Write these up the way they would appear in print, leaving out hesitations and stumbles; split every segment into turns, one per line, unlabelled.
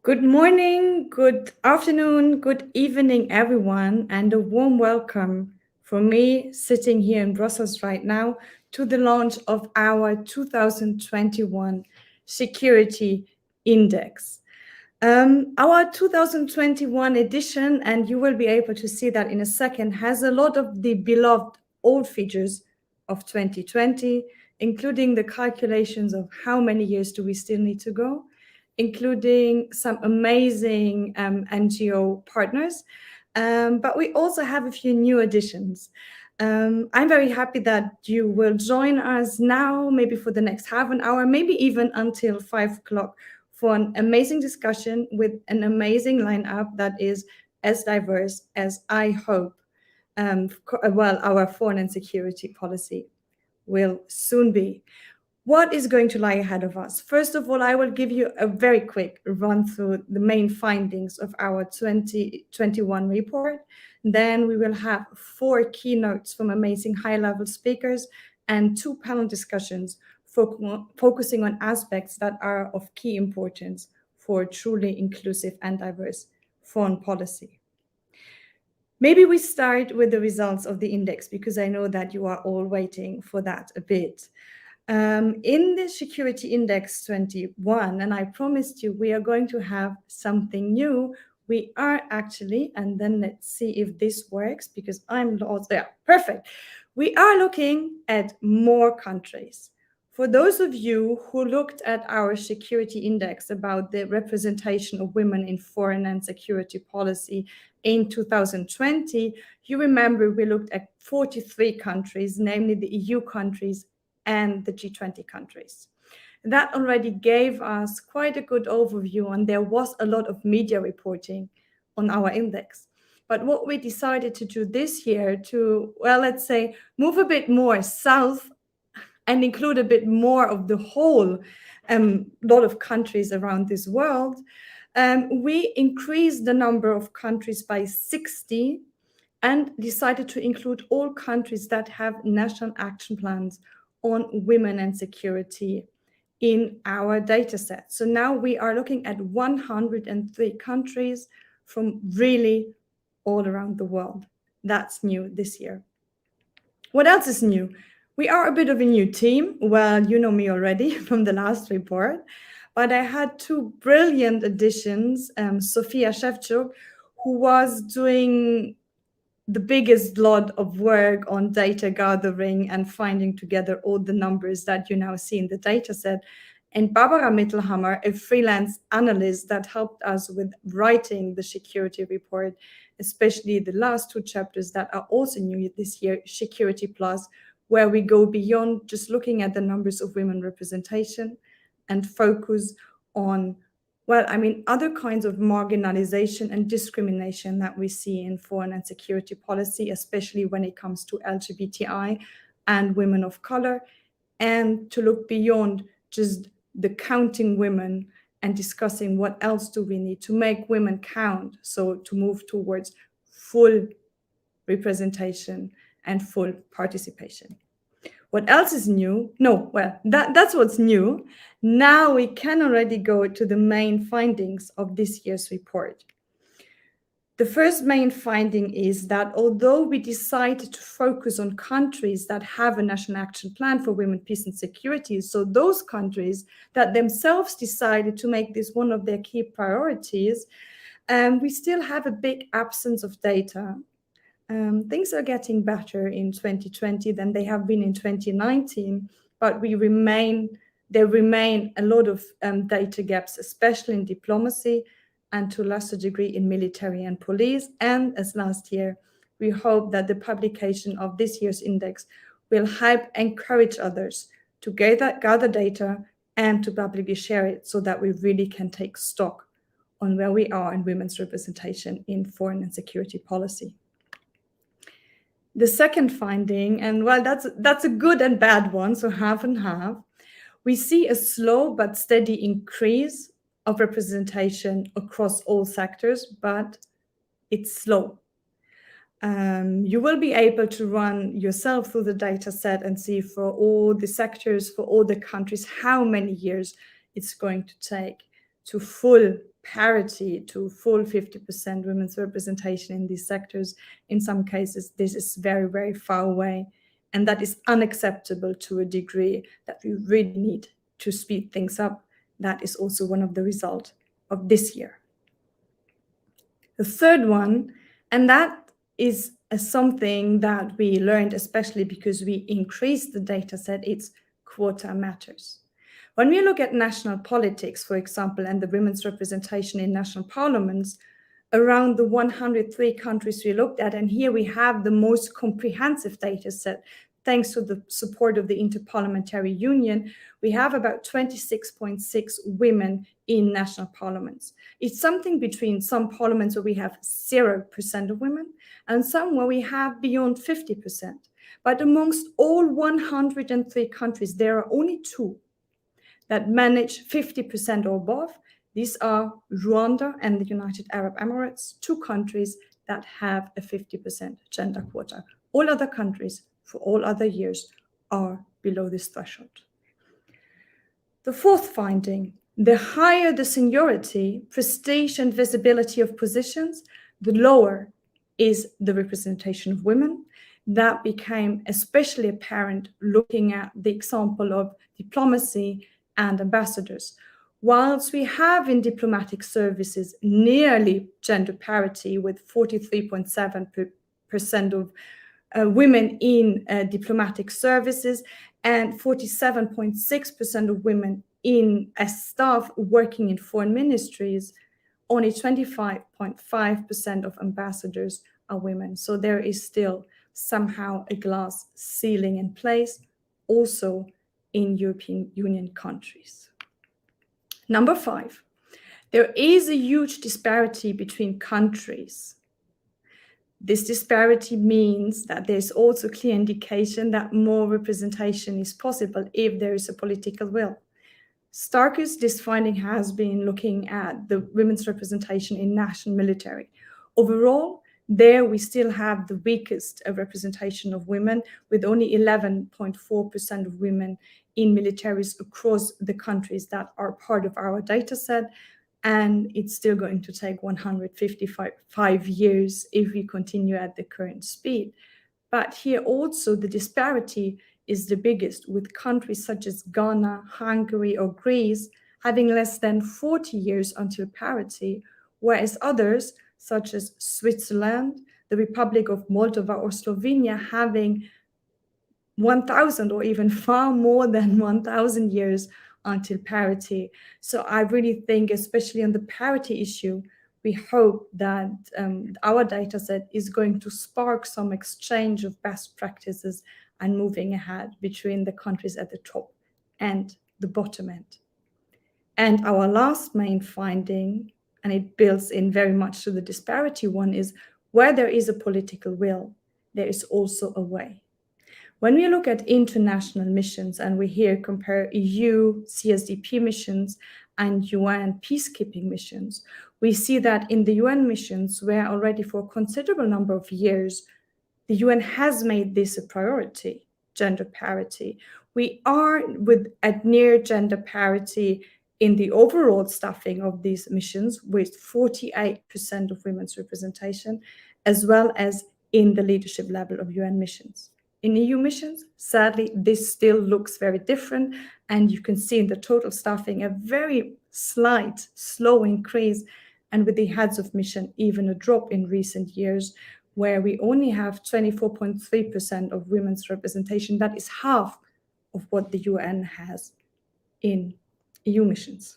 Good morning, good afternoon, good evening, everyone, and a warm welcome for me sitting here in Brussels right now to the launch of our 2021 Security Index. Our 2021 edition, and you will be able to see that in a second, has a lot of the beloved old features of 2020, including the calculations of how many years do we still need to go, including some amazing NGO partners. But we also have a few new additions. I'm very happy that you will join us now, maybe for the next half an hour, maybe even until 5 o'clock, for an amazing discussion with an amazing lineup that is as diverse as I hope, our foreign and security policy will soon be. What is going to lie ahead of us? First of all, I will give you a very quick run through the main findings of our 2021 report. Then we will have 4 keynotes from amazing high-level speakers and 2 panel discussions focusing on aspects that are of key importance for truly inclusive and diverse foreign policy. Maybe we start with the results of the index, because I know that you are all waiting for that a bit. In the Security Index 21, and I promised you we are going to have something new, we are actually, and then let's see if this works, because I'm lost there. Perfect. We are looking at more countries. For those of you who looked at our Security Index about the representation of women in foreign and security policy in 2020, you remember we looked at 43 countries, namely the EU countries and the G20 countries. That already gave us quite a good overview, and there was a lot of media reporting on our index. But what we decided to do this year to, well, let's say, move a bit more south and include a bit more of the whole lot of countries around this world, we increased the number of countries by 60 and decided to include all countries that have national action plans on women and security in our data set. So now we are looking at 103 countries from really all around the world. That's new this year. What else is new? We are a bit of a new team. Well, you know me already from the last report, but I had 2 brilliant additions. Sofia Shevchuk, who was doing the biggest lot of work on data gathering and finding together all the numbers that you now see in the data set. And Barbara Mittelhammer, a freelance analyst that helped us with writing the security report, especially the last 2 chapters that are also new this year, Security Plus, where we go beyond just looking at the numbers of women representation and focus on other kinds of marginalization and discrimination that we see in foreign and security policy, especially when it comes to LGBTI and women of color, and to look beyond just the counting women and discussing what else do we need to make women count, so to move towards full representation and full participation. What else is new? That's what's new. Now we can already go to the main findings of this year's report. The first main finding is that although we decided to focus on countries that have a national action plan for women, peace and security, so those countries that themselves decided to make this one of their key priorities, we still have a big absence of data. Things are getting better in 2020 than they have been in 2019, but there remain a lot of data gaps, especially in diplomacy and to a lesser degree in military and police. And as last year, we hope that the publication of this year's index will help encourage others to gather data and to publicly share it, so that we really can take stock on where we are in women's representation in foreign and security policy. The second finding, and that's a good and bad one, so half and half, we see a slow but steady increase of representation across all sectors, but it's slow. You will be able to run yourself through the data set and see for all the sectors, for all the countries, how many years it's going to take to full parity to full 50% women's representation in these sectors. In some cases, this is very, very far away, and that is unacceptable to a degree that we really need to speed things up. That is also one of the results of this year. The third one, and that is something that we learned, especially because we increased the data set, it's quota matters. When we look at national politics, for example, and the women's representation in national parliaments, around the 103 countries we looked at, and here we have the most comprehensive data set, thanks to the support of the Interparliamentary Union, we have about 26.6 women in national parliaments. It's something between some parliaments where we have 0% of women and some where we have beyond 50%. But amongst all 103 countries, there are only 2 that manage 50% or above. These are Rwanda and the United Arab Emirates, 2 countries that have a 50% gender quota. All other countries, for all other years, are below this threshold. The fourth finding, the higher the seniority, prestige, and visibility of positions, the lower is the representation of women. That became especially apparent looking at the example of diplomacy and ambassadors. Whilst we have in diplomatic services nearly gender parity with 43.7% of women in diplomatic services and 47.6% of women as staff working in foreign ministries, only 25.5% of ambassadors are women. So there is still somehow a glass ceiling in place, also in European Union countries. Number 5, there is a huge disparity between countries. This disparity means that there's also clear indication that more representation is possible if there is a political will. Starkest, this finding has been looking at the women's representation in national military. Overall, there we still have the weakest representation of women, with only 11.4% of women in militaries across the countries that are part of our data set. And it's still going to take 155 years if we continue at the current speed. But here also the disparity is the biggest, with countries such as Ghana, Hungary, or Greece having less than 40 years until parity, whereas others, such as Switzerland, the Republic of Moldova, or Slovenia, having 1,000 or even far more than 1,000 years until parity. So I really think, especially on the parity issue, we hope that our data set is going to spark some exchange of best practices and moving ahead between the countries at the top and the bottom end. And our last main finding, and it builds in very much to the disparity one, is where there is a political will, there is also a way. When we look at international missions, and we here compare EU CSDP missions and UN peacekeeping missions, we see that in the UN missions, where already for a considerable number of years, the UN has made this a priority, gender parity. We are at near gender parity in the overall staffing of these missions, with 48% of women's representation, as well as in the leadership level of UN missions. In EU missions, sadly, this still looks very different, and you can see in the total staffing a very slight, slow increase, and with the heads of mission, even a drop in recent years, where we only have 24.3% of women's representation. That is half of what the UN has in EU missions.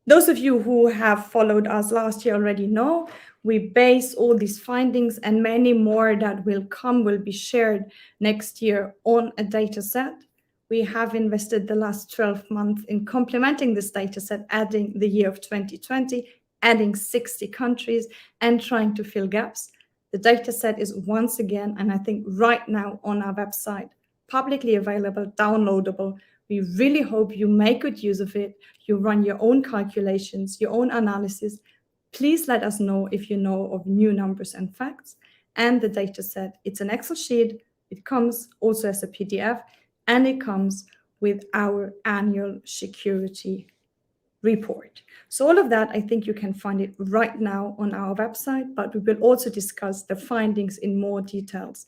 Those of you who have followed us last year already know we base all these findings and many more that will be shared next year on a data set. We have invested the last 12 months in complementing this data set, adding the year of 2020, adding 60 countries, and trying to fill gaps. The data set is once again, and I think right now on our website, publicly available, downloadable. We really hope you make good use of it. You run your own calculations, your own analysis. Please let us know if you know of new numbers and facts. And the data set, it's an Excel sheet. It comes also as a PDF, and it comes with our annual security report. So all of that, I think you can find it right now on our website, but we will also discuss the findings in more details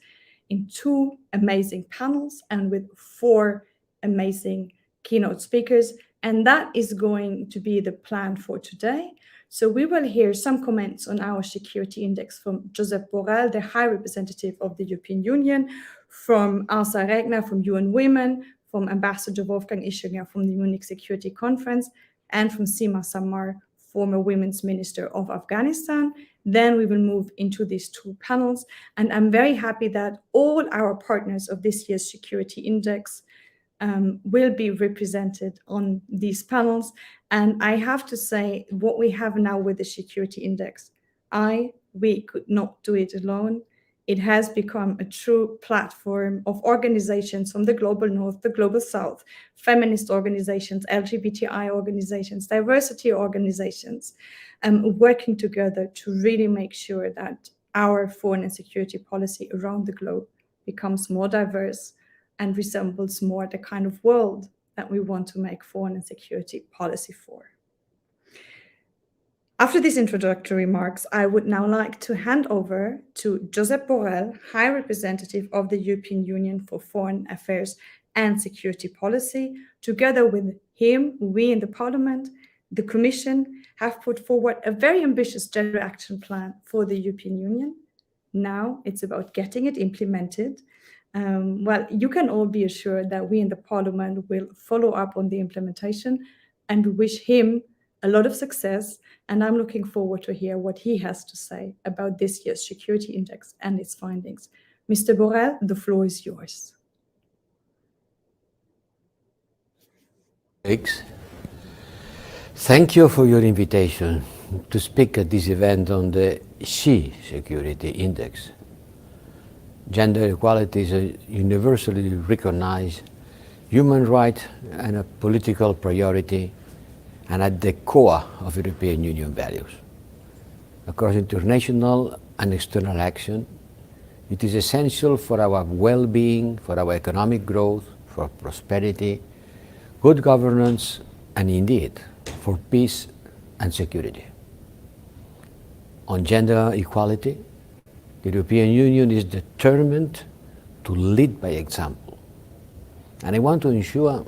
in 2 amazing panels and with 4 amazing keynote speakers. And that is going to be the plan for today. So we will hear some comments on our security index from Josep Borrell, the High Representative of the European Union, from Asa Regner from UN Women, from Ambassador Wolfgang Ischinger from the Munich Security Conference, and from Sima Samar, former Women's Minister of Afghanistan. Then we will move into these 2 panels. And I'm very happy that all our partners of this year's Security Index will be represented on these panels. And I have to say, what we have now with the Security Index, we could not do it alone. It has become a true platform of organizations from the global north, the global south, feminist organizations, LGBTI organizations, diversity organizations, working together to really make sure that our foreign and security policy around the globe becomes more diverse and resembles more the kind of world that we want to make foreign and security policy for. After these introductory remarks, I would now like to hand over to Josep Borrell, High Representative of the European Union for Foreign Affairs and Security Policy. Together with him, we in the Parliament, the Commission, have put forward a very ambitious gender action plan for the European Union. Now it's about getting it implemented. Well, you can all be assured that we in the Parliament will follow up on the implementation, and we wish him a lot of success. And I'm looking forward to hear what he has to say about this year's Security Index and its findings. Mr. Borrell, the floor is yours.
Thank you for your invitation to speak at this event on the SHE Security Index. Gender equality is a universally recognized human right and a political priority, and at the core of European Union values. Across international and external action, it is essential for our well-being, for our economic growth, for prosperity, good governance, and indeed, for peace and security. On gender equality, the European Union is determined to lead by example. And I want to ensure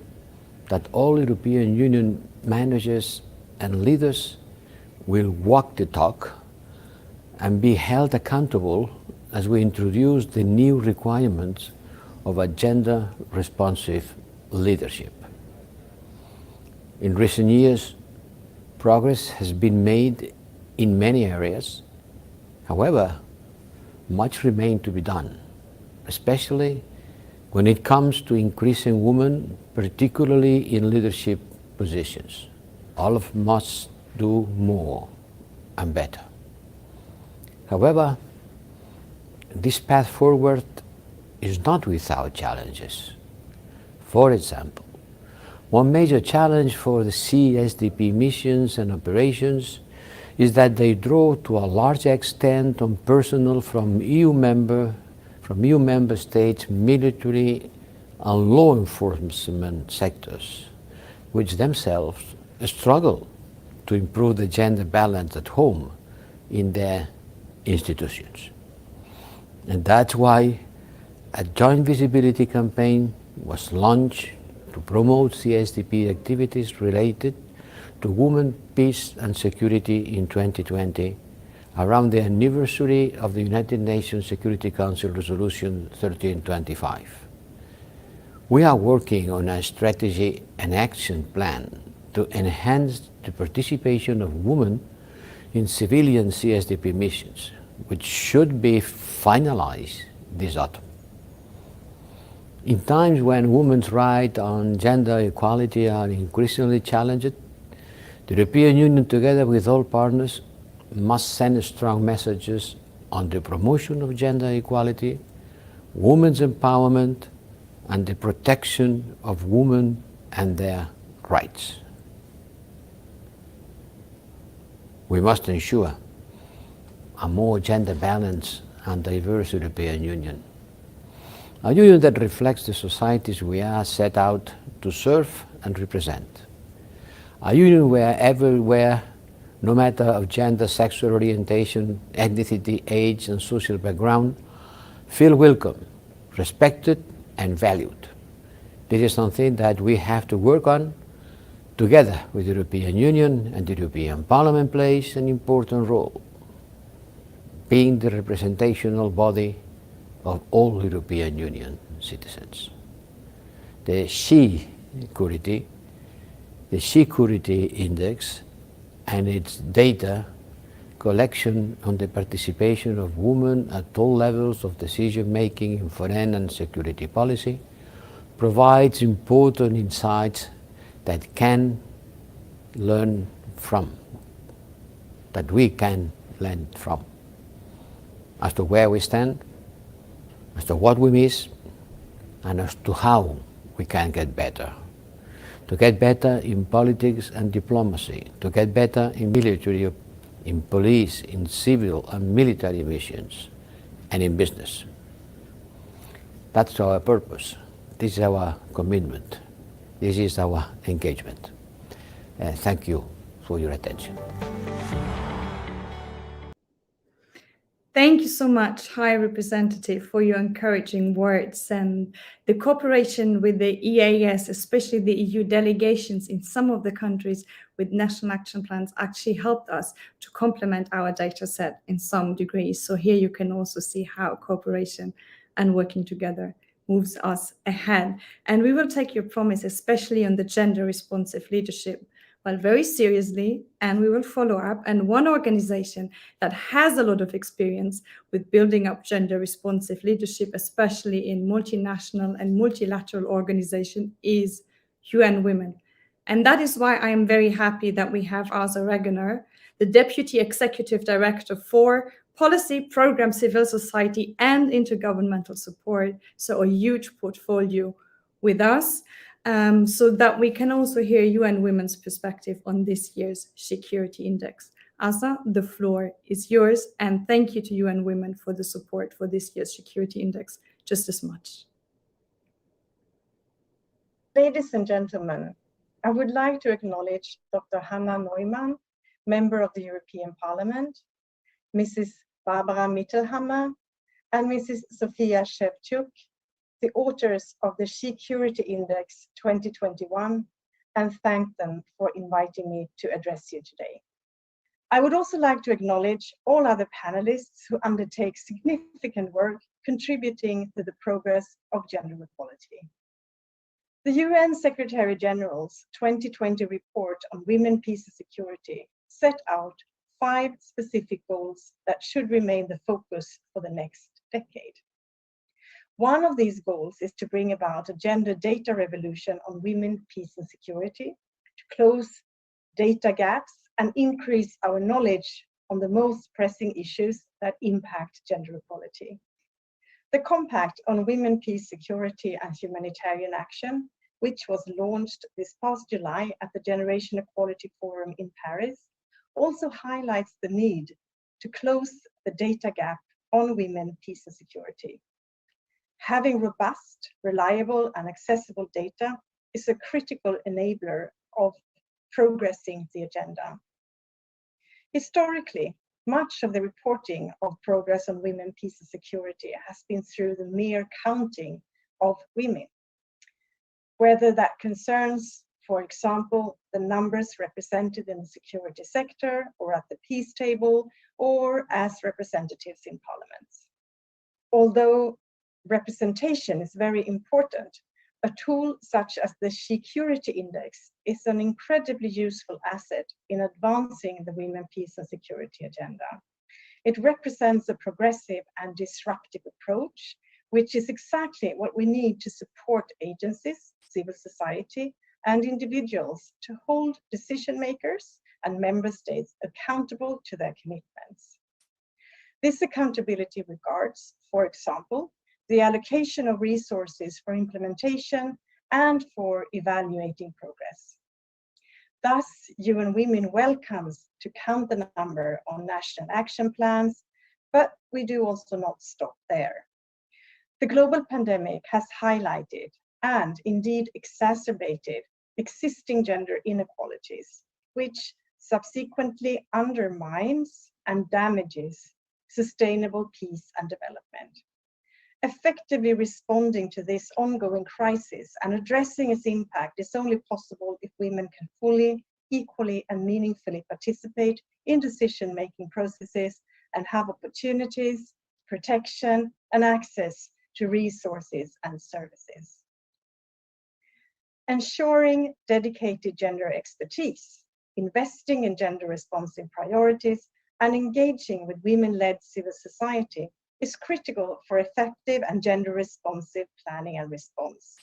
that all European Union managers and leaders will walk the talk and be held accountable as we introduce the new requirements of a gender-responsive leadership. In recent years, progress has been made in many areas. However, much remains to be done, especially when it comes to increasing women, particularly in leadership positions. All of us must do more and better. However, this path forward is not without challenges. For example, one major challenge for the CSDP missions and operations is that they draw to a large extent on personnel from EU member states, military and law enforcement sectors, which themselves struggle to improve the gender balance at home in their institutions. And that's why a joint visibility campaign was launched to promote CSDP activities related to women, peace and security in 2020, around the anniversary of the United Nations Security Council Resolution 1325. We are working on a strategy and action plan to enhance the participation of women in civilian CSDP missions, which should be finalized this autumn. In times when women's rights on gender equality are increasingly challenged, the European Union, together with all partners, must send strong messages on the promotion of gender equality, women's empowerment, and the protection of women and their rights. We must ensure a more gender balanced and diverse European Union. A union that reflects the societies we are set out to serve and represent. A union where everywhere, no matter of gender, sexual orientation, ethnicity, age, and social background, feel welcome, respected, and valued. This is something that we have to work on together with the European Union, and the European Parliament plays an important role, being the representational body of all European Union citizens. The Security Index and its data collection on the participation of women at all levels of decision-making in foreign and security policy provides important insights that we can learn from, as to where we stand, as to what we miss, and as to how we can get better. To get better in politics and diplomacy, to get better in military, in police, in civil and military missions, and in business. That's our purpose. This is our commitment. This is our engagement. Thank you for your attention.
Thank you so much, High Representative, for your encouraging words, and the cooperation with the EEAS, especially the EU delegations in some of the countries with national action plans, actually helped us to complement our data set in some degrees. So here you can also see how cooperation and working together moves us ahead. And we will take your promise, especially on the gender responsive leadership, well, very seriously, and we will follow up. And one organization that has a lot of experience with building up gender responsive leadership, especially in multinational and multilateral organizations, is UN Women. And that is why I am very happy that we have Asa Regner, the Deputy Executive Director for Policy, Program, Civil Society, and Intergovernmental Support. So a huge portfolio with us. So that we can also hear UN Women's perspective on this year's Security Index. Asa, the floor is yours, and thank you to UN Women for the support for this year's Security Index just as much.
Ladies and gentlemen, I would like to acknowledge Dr. Hanna Neumann, Member of the European Parliament, Mrs. Barbara Mittelhammer, and Mrs. Sofia Shevchuk, the authors of the Security Index 2021, and thank them for inviting me to address you today. I would also like to acknowledge all other panelists who undertake significant work contributing to the progress of gender equality. The UN Secretary General's 2020 report on women, peace and security set out 5 specific goals that should remain the focus for the next decade. One of these goals is to bring about a gender data revolution on women, peace and security, to close data gaps and increase our knowledge on the most pressing issues that impact gender equality. The Compact on Women, Peace, Security and Humanitarian Action, which was launched this past July at the Generation Equality Forum in Paris, also highlights the need to close the data gap on women, peace and security. Having robust, reliable and accessible data is a critical enabler of progressing the agenda. Historically, much of the reporting of progress on women, peace and security has been through the mere counting of women. Whether that concerns, for example, the numbers represented in the security sector or at the peace table or as representatives in parliaments. Although representation is very important, a tool such as the Security Index is an incredibly useful asset in advancing the women, peace and security agenda. It represents a progressive and disruptive approach, which is exactly what we need to support agencies, civil society, and individuals to hold decision makers and member states accountable to their commitments. This accountability regards, for example, the allocation of resources for implementation and for evaluating progress. Thus, UN Women welcomes to count the number on national action plans, but we do also not stop there. The global pandemic has highlighted and indeed exacerbated existing gender inequalities, which subsequently undermines and damages sustainable peace and development. Effectively responding to this ongoing crisis and addressing its impact is only possible if women can fully, equally, and meaningfully participate in decision-making processes and have opportunities, protection, and access to resources and services. Ensuring dedicated gender expertise, investing in gender-responsive priorities, and engaging with women-led civil society is critical for effective and gender-responsive planning and response.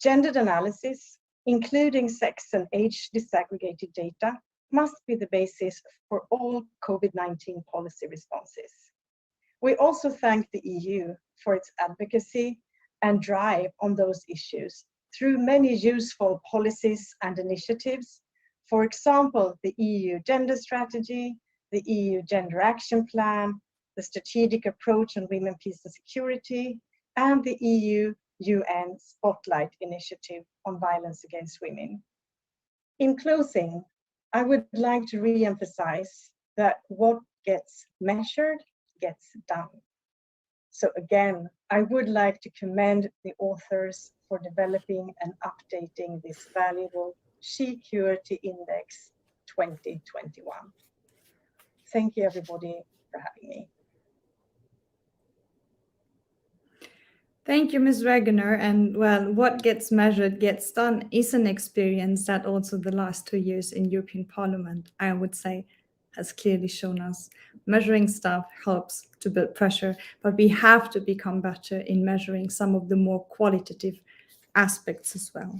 Gendered analysis, including sex and age disaggregated data, must be the basis for all COVID-19 policy responses. We also thank the EU for its advocacy and drive on those issues through many useful policies and initiatives. For example, the EU Gender Strategy, the EU Gender Action Plan, the Strategic Approach on Women, Peace and Security, and the EU-UN Spotlight Initiative on Violence Against Women. In closing, I would like to re-emphasize that what gets measured gets done. So again, I would like to commend the authors for developing and updating this valuable Security Index 2021. Thank you, everybody, for having me.
Thank you, Ms. Regner. And well, what gets measured gets done is an experience that also the last 2 years in European Parliament, I would say, has clearly shown us. Measuring stuff helps to build pressure, but we have to become better in measuring some of the more qualitative aspects as well.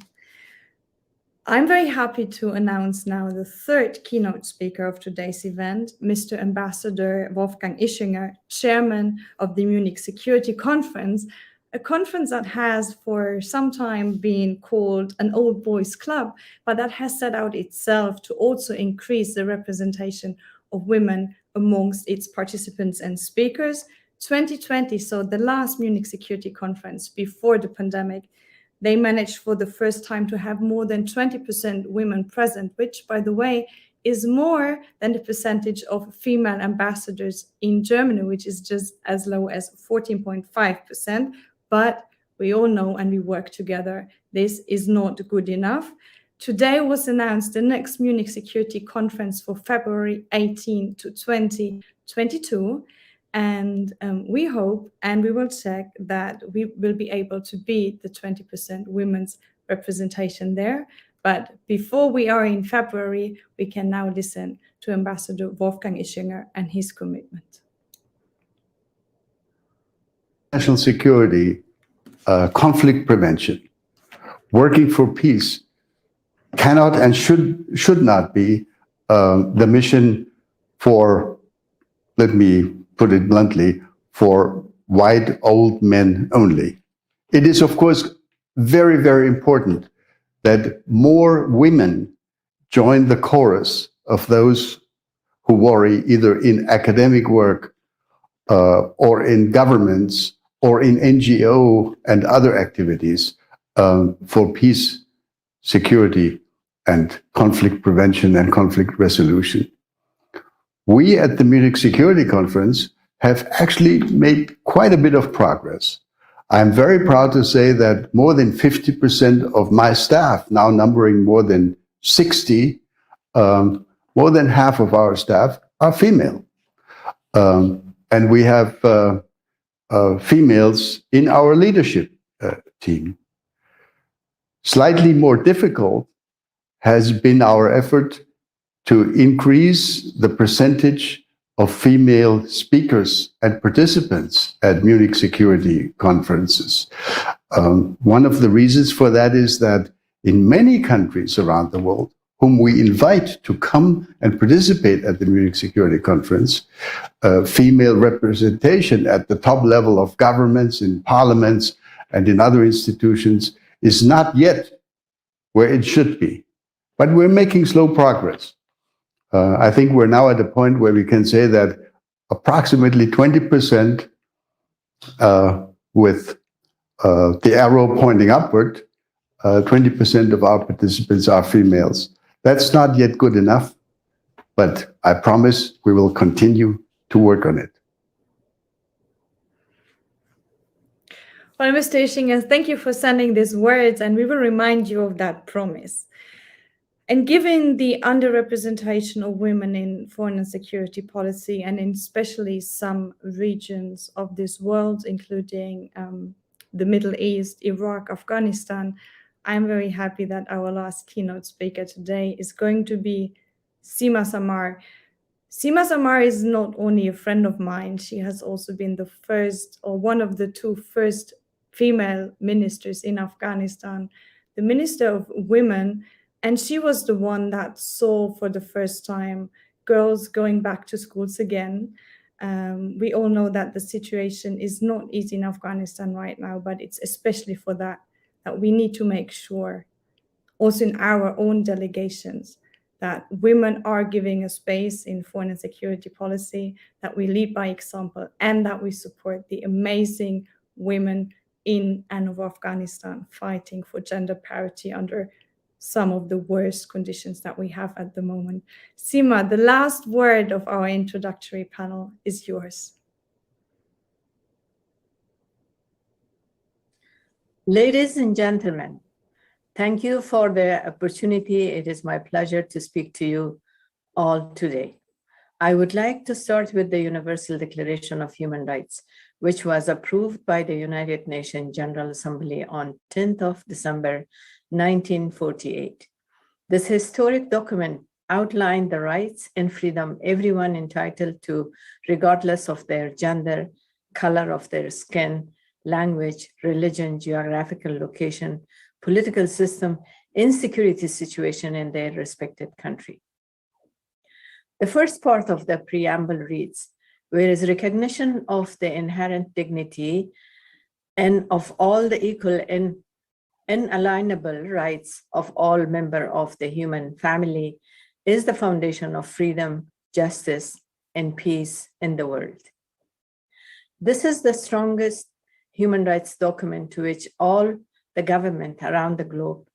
I'm very happy to announce now the third keynote speaker of today's event, Mr. Ambassador Wolfgang Ischinger, chairman of the Munich Security Conference, a conference that has for some time been called an old boys club, but that has set out itself to also increase the representation of women amongst its participants and speakers. 2020, so the last Munich Security Conference before the pandemic, they managed for the first time to have more than 20% women present, which, by the way, is more than the percentage of female ambassadors in Germany, which is just as low as 14.5%. But we all know, and we work together, this is not good enough. Today was announced the next Munich Security Conference for February 18 to 2022. And we hope, and we will check, that we will be able to beat the 20% women's representation there. But before we are in February, we can now listen to Ambassador Wolfgang Ischinger and his commitment.
National security, conflict prevention, working for peace cannot and should not be the mission for, let me put it bluntly, for white old men only. It is, of course, very, very important that more women join the chorus of those who worry either in academic work or in governments or in NGO and other activities for peace, security, and conflict prevention and conflict resolution. We at the Munich Security Conference have actually made quite a bit of progress. I'm very proud to say that more than 50% of my staff, now numbering more than 60, more than half of our staff are female. And we have females in our leadership team. Slightly more difficult has been our effort to increase the percentage of female speakers and participants at Munich security conferences. One of the reasons for that is that in many countries around the world, whom we invite to come and participate at the Munich Security Conference, female representation at the top level of governments, in parliaments, and in other institutions is not yet where it should be. But we're making slow progress. I think we're now at a point where we can say that approximately 20% with the arrow pointing upward 20% of our participants are females. That's not yet good enough, but I promise we will continue to work on it.
Well, Mr. Ischinger, thank you for sending these words, and we will remind you of that promise. And given the underrepresentation of women in foreign and security policy, and in especially some regions of this world, including the Middle East, Iraq, Afghanistan, I'm very happy that our last keynote speaker today is going to be Sima Samar. Sima Samar is not only a friend of mine, she has also been the first, or one of the two first female ministers in Afghanistan, the Minister of Women, and she was the one that saw for the first time girls going back to schools again. We all know that the situation is not easy in Afghanistan right now, but it's especially for that we need to make sure, also in our own delegations, that women are giving a space in foreign and security policy, that we lead by example, and that we support the amazing women in and of Afghanistan fighting for gender parity under some of the worst conditions that we have at the moment. Sima, the last word of our introductory panel is yours.
Ladies and gentlemen, thank you for the opportunity. It is my pleasure to speak to you all today. I would like to start with the Universal Declaration of Human Rights, which was approved by the United Nations General Assembly on 10th of December, 1948. This historic document outlined the rights and freedom everyone entitled to, regardless of their gender, color of their skin, language, religion, geographical location, political system, insecurity situation in their respected country. The first part of the preamble reads, "Where is recognition of the inherent dignity and of all the equal and inalienable rights of all members of the human family is the foundation of freedom, justice, and peace in the world." This is the strongest human rights document to which all the government around the globe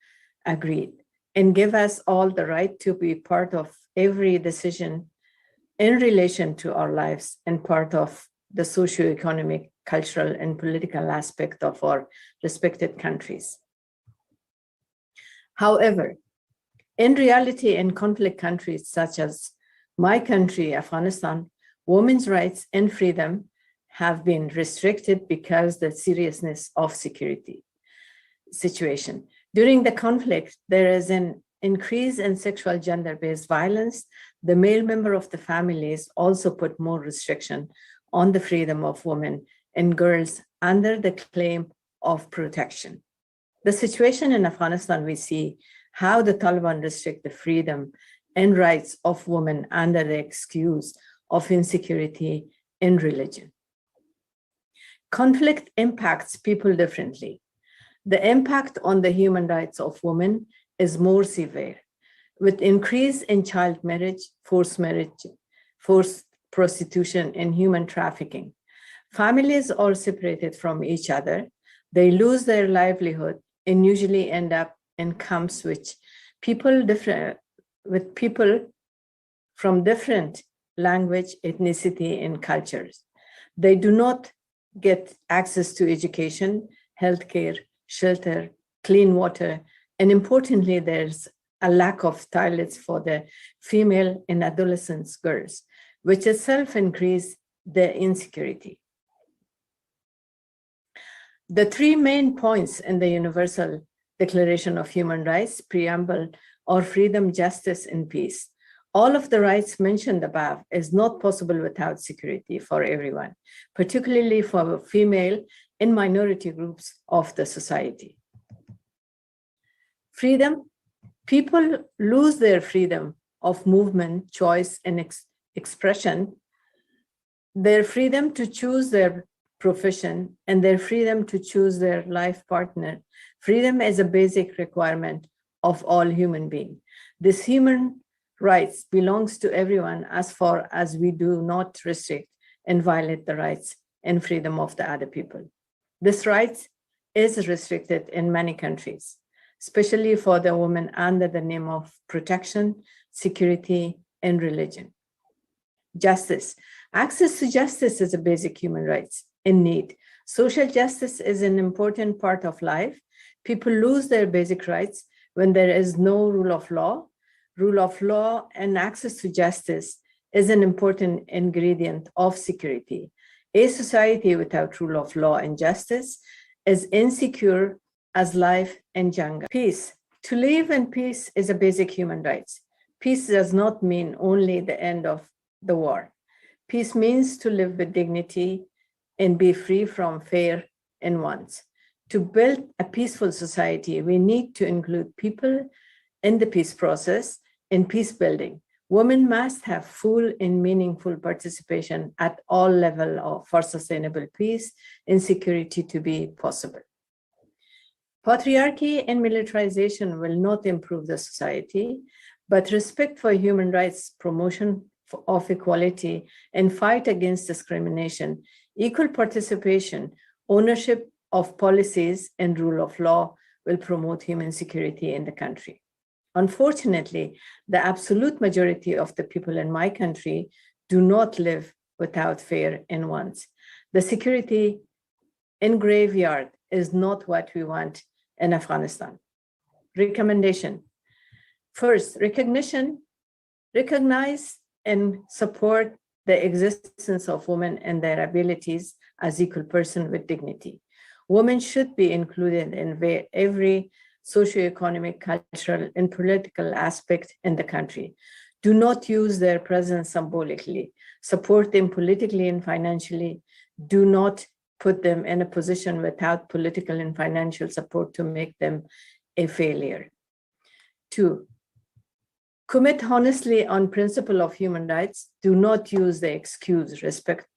agreed, and give us all the right to be part of every decision in relation to our lives and part of the socio-economic, cultural, and political aspect of our respected countries. However, in reality, in conflict countries such as my country, Afghanistan, women's rights and freedom have been restricted because the seriousness of security situation. During the conflict, there is an increase in sexual gender-based violence. The male member of the families also put more restriction on the freedom of women and girls under the claim of protection. The situation in Afghanistan, we see how the Taliban restrict the freedom and rights of women under the excuse of insecurity in religion. Conflict impacts people differently. The impact on the human rights of women is more severe, with increase in child marriage, forced prostitution, and human trafficking. Families are separated from each other. They lose their livelihood and usually end up in camps with people from different language, ethnicity, and cultures. They do not get access to education, healthcare, shelter, clean water, and importantly, there's a lack of toilets for the female and adolescent girls, which itself increase the insecurity. The three main points in the Universal Declaration of Human Rights preamble are freedom, justice, and peace. All of the rights mentioned above is not possible without security for everyone, particularly for female and minority groups of the society. Freedom, people lose their freedom of movement, choice, and expression, their freedom to choose their profession, and their freedom to choose their life partner. Freedom is a basic requirement of all human beings. This human rights belongs to everyone as far as we do not restrict and violate the rights and freedom of the other people. This right is restricted in many countries. especially for the women under the name of protection, security, and religion. Justice. Access to justice is a basic human right in need. Social justice is an important part of life. People lose their basic rights when there is no rule of law. Rule of law and access to justice is an important ingredient of security. A society without rule of law and justice is insecure as life and jungle. Peace. To live in peace is a basic human right. Peace does not mean only the end of the war. Peace means to live with dignity and be free from fear and wants. To build a peaceful society, we need to include people in the peace process and peace building. Women must have full and meaningful participation at all levels for sustainable peace and security to be possible. Patriarchy and militarization will not improve the society, but respect for human rights, promotion of equality, and fight against discrimination, equal participation, ownership of policies, and rule of law will promote human security in the country. Unfortunately, the absolute majority of the people in my country do not live without fear and wants. The security in graveyard is not what we want in Afghanistan. Recommendation. First, recognize and support the existence of women and their abilities as equal persons with dignity. Women should be included in every socioeconomic, cultural, and political aspect in the country. Do not use their presence symbolically. Support them politically and financially. Do not put them in a position without political and financial support to make them a failure. 2, commit honestly on principle of human rights. Do not use the excuse, respect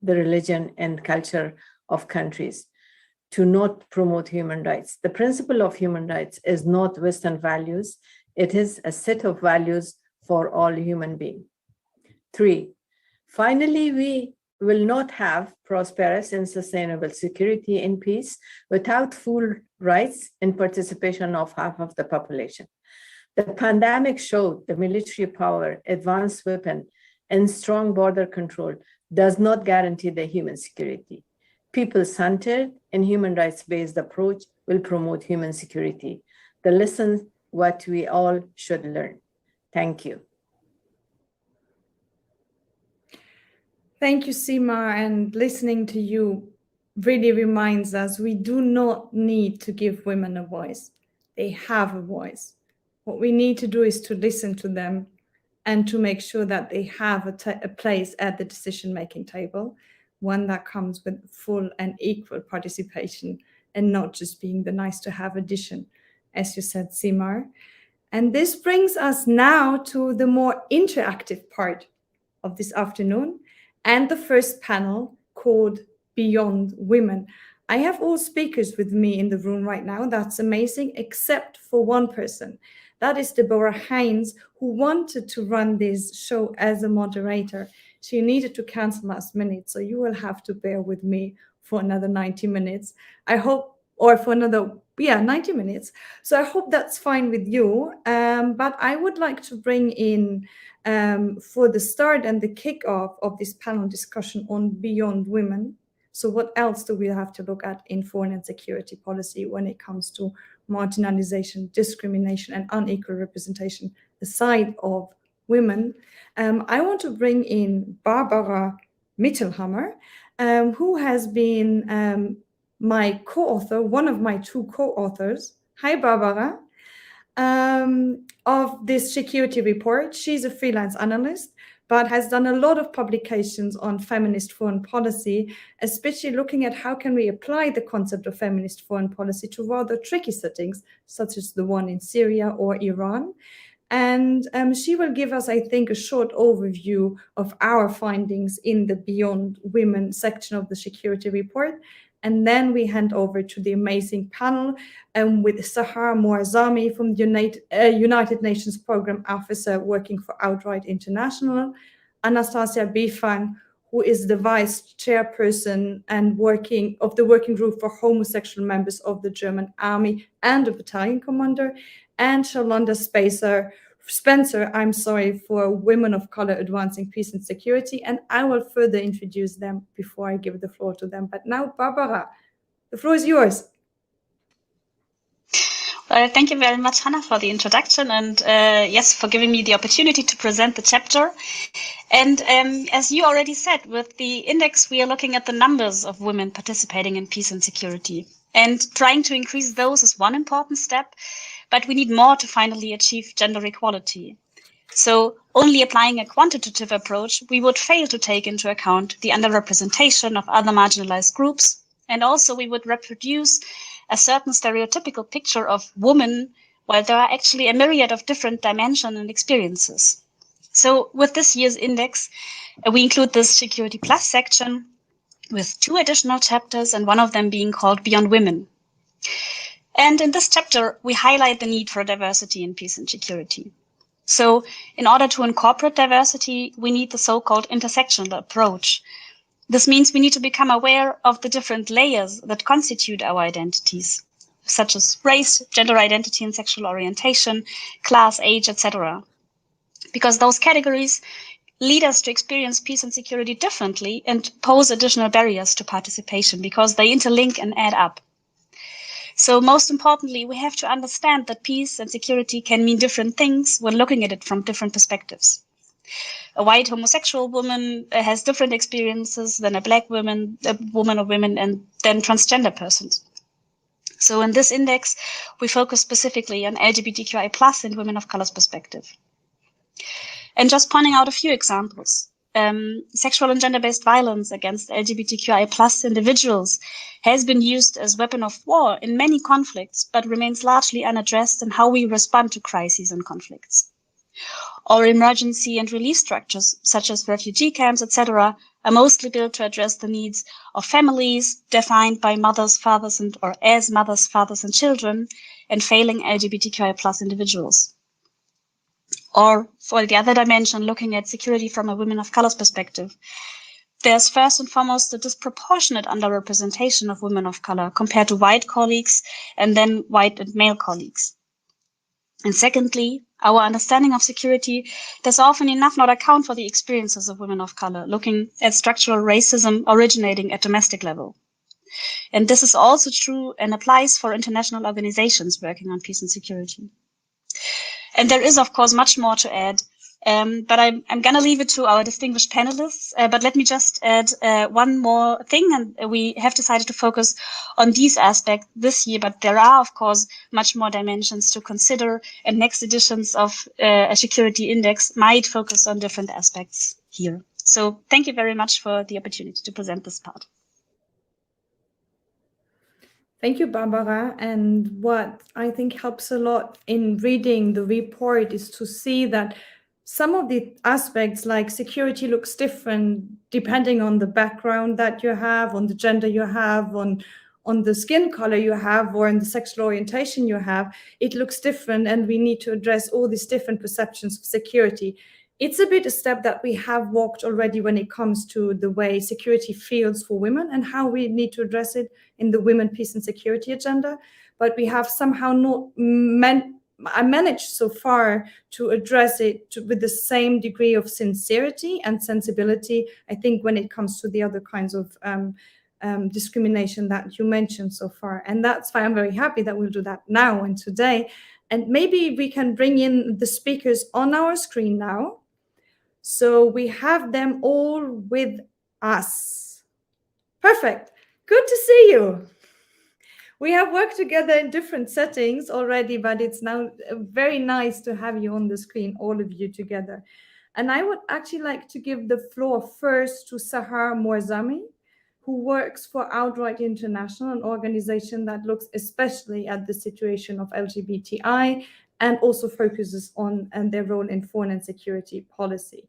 the religion and culture of countries to not promote human rights. The principle of human rights is not Western values. It is a set of values for all human beings. 3, finally, we will not have prosperous and sustainable security and peace without full rights and participation of half of the population. The pandemic showed the military power, advanced weapon, and strong border control does not guarantee the human security. People-centered and human rights-based approach will promote human security. The lesson what we all should learn. Thank you.
Thank you, Sima. And listening to you really reminds us we do not need to give women a voice. They have a voice. What we need to do is to listen to them and to make sure that they have a place at the decision-making table, one that comes with full and equal participation and not just being the nice-to-have addition, as you said, Sima. And this brings us now to the more interactive part of this afternoon and the first panel called Beyond Women. I have all speakers with me in the room right now. That's amazing, except for one person. That is Deborah Hines, who wanted to run this show as a moderator. She needed to cancel last minute, so you will have to bear with me for another 90 minutes. I hope, or for another, 90 minutes. So I hope that's fine with you. But I would like to bring in, for the start and the kickoff of this panel discussion on Beyond Women. So what else do we have to look at in foreign and security policy when it comes to marginalization, discrimination, and unequal representation aside of women? I want to bring in Barbara Mittelhammer, who has been my co-author, one of my 2 co-authors. Hi, Barbara. Of this security report. She's a freelance analyst, but has done a lot of publications on feminist foreign policy, especially looking at how can we apply the concept of feminist foreign policy to rather tricky settings, such as the one in Syria or Iran. And she will give us, I think, a short overview of our findings in the Beyond Women section of the security report. And then we hand over to the amazing panel with Sahar Moazami from the United Nations Program Officer working for Outright International, Anastasia Bifang, who is the vice chairperson and of the working group for homosexual members of the German army and a battalion commander, and Shalonda Spencer, I'm sorry, for Women of Color Advancing Peace and Security. And I will further introduce them before I give the floor to them. But now, Barbara, the floor is yours.
Thank you very much, Hannah, for the introduction, and yes, for giving me the opportunity to present the chapter. And as you already said, with the index, we are looking at the numbers of women participating in peace and security. And trying to increase those is one important step, but we need more to finally achieve gender equality. So only applying a quantitative approach, we would fail to take into account the underrepresentation of other marginalized groups. And also we would reproduce a certain stereotypical picture of women, while there are actually a myriad of different dimensions and experiences. So with this year's index, we include this Security Plus section with 2 additional chapters, and one of them being called Beyond Women. And in this chapter, we highlight the need for diversity in peace and security. So in order to incorporate diversity, we need the so-called intersectional approach. This means we need to become aware of the different layers that constitute our identities, such as race, gender identity and sexual orientation, class, age, etc. Because those categories lead us to experience peace and security differently and pose additional barriers to participation because they interlink and add up. So most importantly, we have to understand that peace and security can mean different things when looking at it from different perspectives. A white homosexual woman has different experiences than a black woman, a woman or women, and then transgender persons. So in this index, we focus specifically on LGBTQI+ and women of color's perspective. And just pointing out a few examples. Sexual and gender-based violence against LGBTQI+ individuals has been used as weapon of war in many conflicts, but remains largely unaddressed in how we respond to crises and conflicts. Or emergency and relief structures, such as refugee camps, etc., are mostly built to address the needs of families defined by mothers, fathers, or as mothers, fathers, and children, and failing LGBTQI+ individuals. Or for the other dimension, looking at security from a women of color's perspective, there's first and foremost a disproportionate underrepresentation of women of color compared to white colleagues and then white and male colleagues. And secondly, our understanding of security does often enough not account for the experiences of women of color, looking at structural racism originating at domestic level. And this is also true and applies for international organizations working on peace and security. And there is, of course, much more to add, but I'm going to leave it to our distinguished panelists. But let me just add one more thing, and we have decided to focus on these aspects this year, but there are, of course, much more dimensions to consider, and next editions of a security index might focus on different aspects here. So thank you very much for the opportunity to present this part.
Thank you, Barbara. And what I think helps a lot in reading the report is to see that some of the aspects like security looks different depending on the background that you have, on the gender you have, on the skin color you have, or on the sexual orientation you have. It looks different, and we need to address all these different perceptions of security. It's a bit a step that we have walked already when it comes to the way security feels for women and how we need to address it in the women, peace and security agenda. But we have somehow not managed so far to address it with the same degree of sincerity and sensibility, I think, when it comes to the other kinds of discrimination that you mentioned so far. And that's why I'm very happy that we'll do that now and today. And maybe we can bring in the speakers on our screen now. So we have them all with us. Perfect. Good to see you. We have worked together in different settings already, but it's now very nice to have you on the screen, all of you together. And I would actually like to give the floor first to Sahar Moazami, who works for Outright International, an organization that looks especially at the situation of LGBTI and also focuses on their role in foreign and security policy.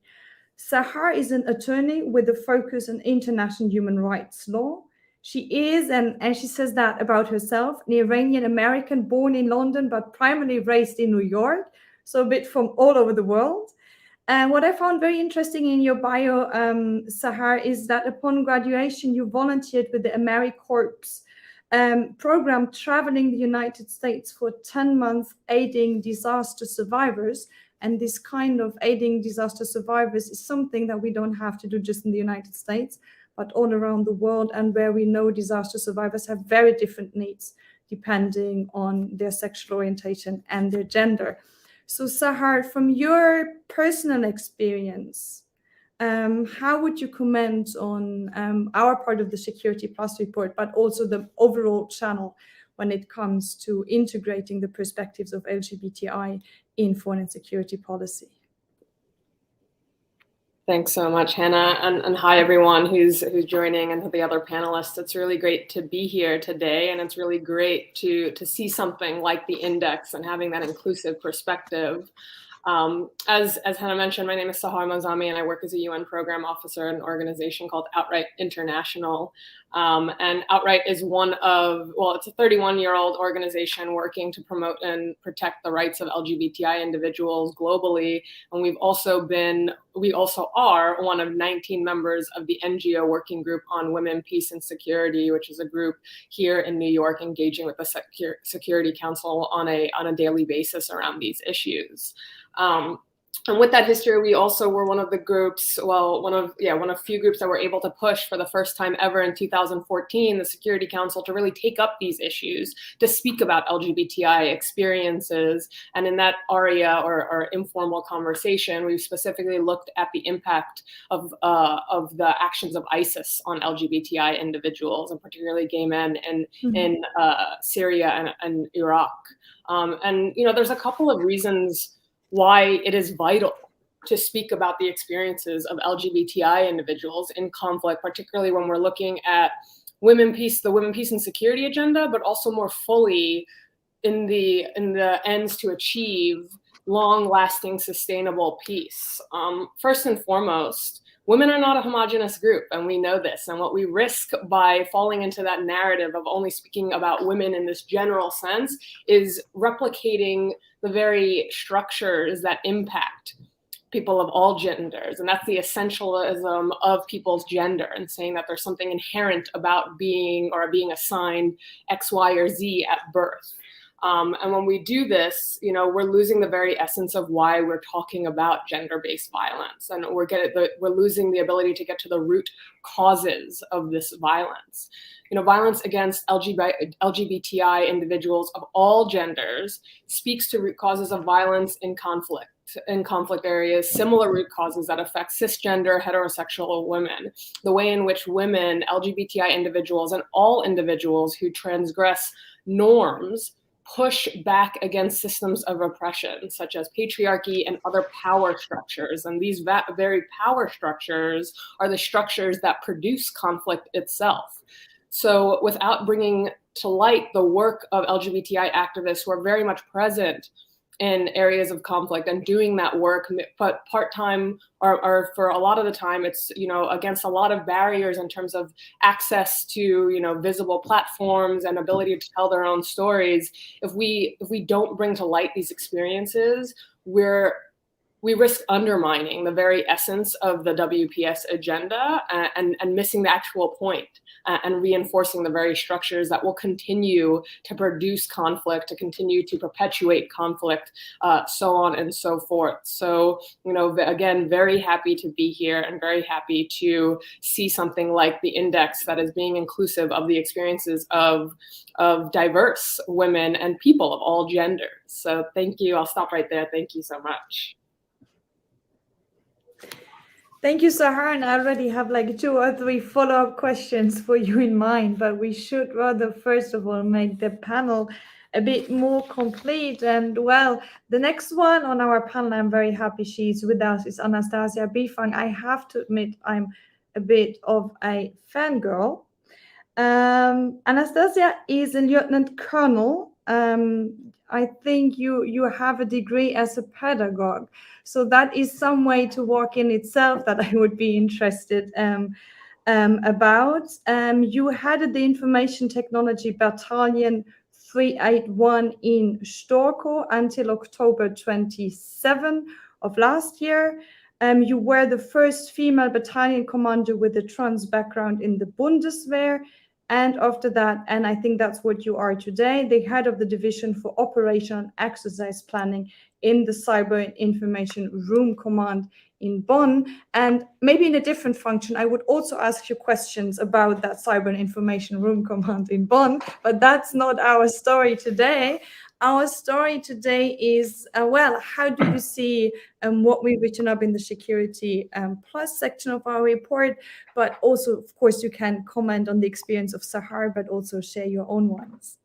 Sahar is an attorney with a focus on international human rights law. She is, and she says that about herself, an Iranian American born in London, but primarily raised in New York, so a bit from all over the world. And what I found very interesting in your bio, Sahar, is that upon graduation, you volunteered with the AmeriCorps program, traveling the United States for 10 months, aiding disaster survivors. And this kind of aiding disaster survivors is something that we don't have to do just in the United States, but all around the world, and where we know disaster survivors have very different needs depending on their sexual orientation and their gender. So Sahar, from your personal experience, how would you comment on our part of the Security Plus report, but also the overall channel when it comes to integrating the perspectives of LGBTI in foreign and security policy?
Thanks so much, Hannah, and hi everyone who's joining, and to the other panelists. It's really great to be here today, and it's really great to see something like the index and having that inclusive perspective. As Hannah mentioned, my name is Sahar Moazami, and I work as a UN program officer at an organization called Outright International. And Outright is it's a 31-year-old organization working to promote and protect the rights of LGBTI individuals globally. And we also are one of 19 members of the NGO Working Group on Women, Peace, and Security, which is a group here in New York engaging with the Security Council on a daily basis around these issues. And with that history, we also were one of the groups, one of few groups that were able to push for the first time ever in 2014, the Security Council to really take up these issues, to speak about LGBTI experiences. And in that ARIA or informal conversation, we specifically looked at the impact of the actions of ISIS on LGBTI individuals, and particularly gay men in Syria and Iraq. And there's a couple of reasons why it is vital to speak about the experiences of LGBTI individuals in conflict, particularly when we're looking at the Women, Peace, and Security agenda, but also more fully in the ends to achieve long-lasting, sustainable peace. First and foremost, women are not a homogenous group, and we know this. And what we risk by falling into that narrative of only speaking about women in this general sense is replicating the very structures that impact people of all genders. And that's the essentialism of people's gender, and saying that there's something inherent about being assigned X, Y, or Z at birth. And when we do this, we're losing the very essence of why we're talking about gender-based violence, and we're losing the ability to get to the root causes of this violence. Violence against LGBTI individuals of all genders speaks to root causes of violence in conflict areas, similar root causes that affect cisgender heterosexual women. The way in which women, LGBTI individuals, and all individuals who transgress norms push back against systems of oppression, such as patriarchy and other power structures. And these very power structures are the structures that produce conflict itself. So without bringing to light the work of LGBTI activists who are very much present in areas of conflict and doing that work, but part-time or for a lot of the time, it's, against a lot of barriers in terms of access to, visible platforms and ability to tell their own stories. If we don't bring to light these experiences, we risk undermining the very essence of the WPS agenda and missing the actual point and reinforcing the very structures that will continue to produce conflict, to continue to perpetuate conflict, so on and so forth. So, again, very happy to be here and very happy to see something like the index that is being inclusive of the experiences of diverse women and people of all genders. So thank you. I'll stop right there. Thank you so much.
Thank you, Sahar. And I already have like 2 or 3 follow-up questions for you in mind, but we should rather, first of all, make the panel a bit more complete. And well, the next one on our panel, I'm very happy she's with us, is Anastasia Bifang. I have to admit, I'm a bit of a fangirl. Anastasia is a lieutenant colonel. I think you have a degree as a pedagogue. So that is some way to work in itself that I would be interested about. You headed the Information Technology Battalion 381 in Storkow until October 27 of last year. You were the first female battalion commander with a trans background in the Bundeswehr. And after that, and I think that's what you are today, the head of the Division for Operation and Exercise Planning in the Cyber and Information Room Command in Bonn. And maybe in a different function, I would also ask you questions about that Cyber and Information Room Command in Bonn, but that's not our story today. Our story today is, well, how do you see what we've written up in the Security Plus section of our report, but also, of course, you can comment on the experience of Sahar, but also share your own ones.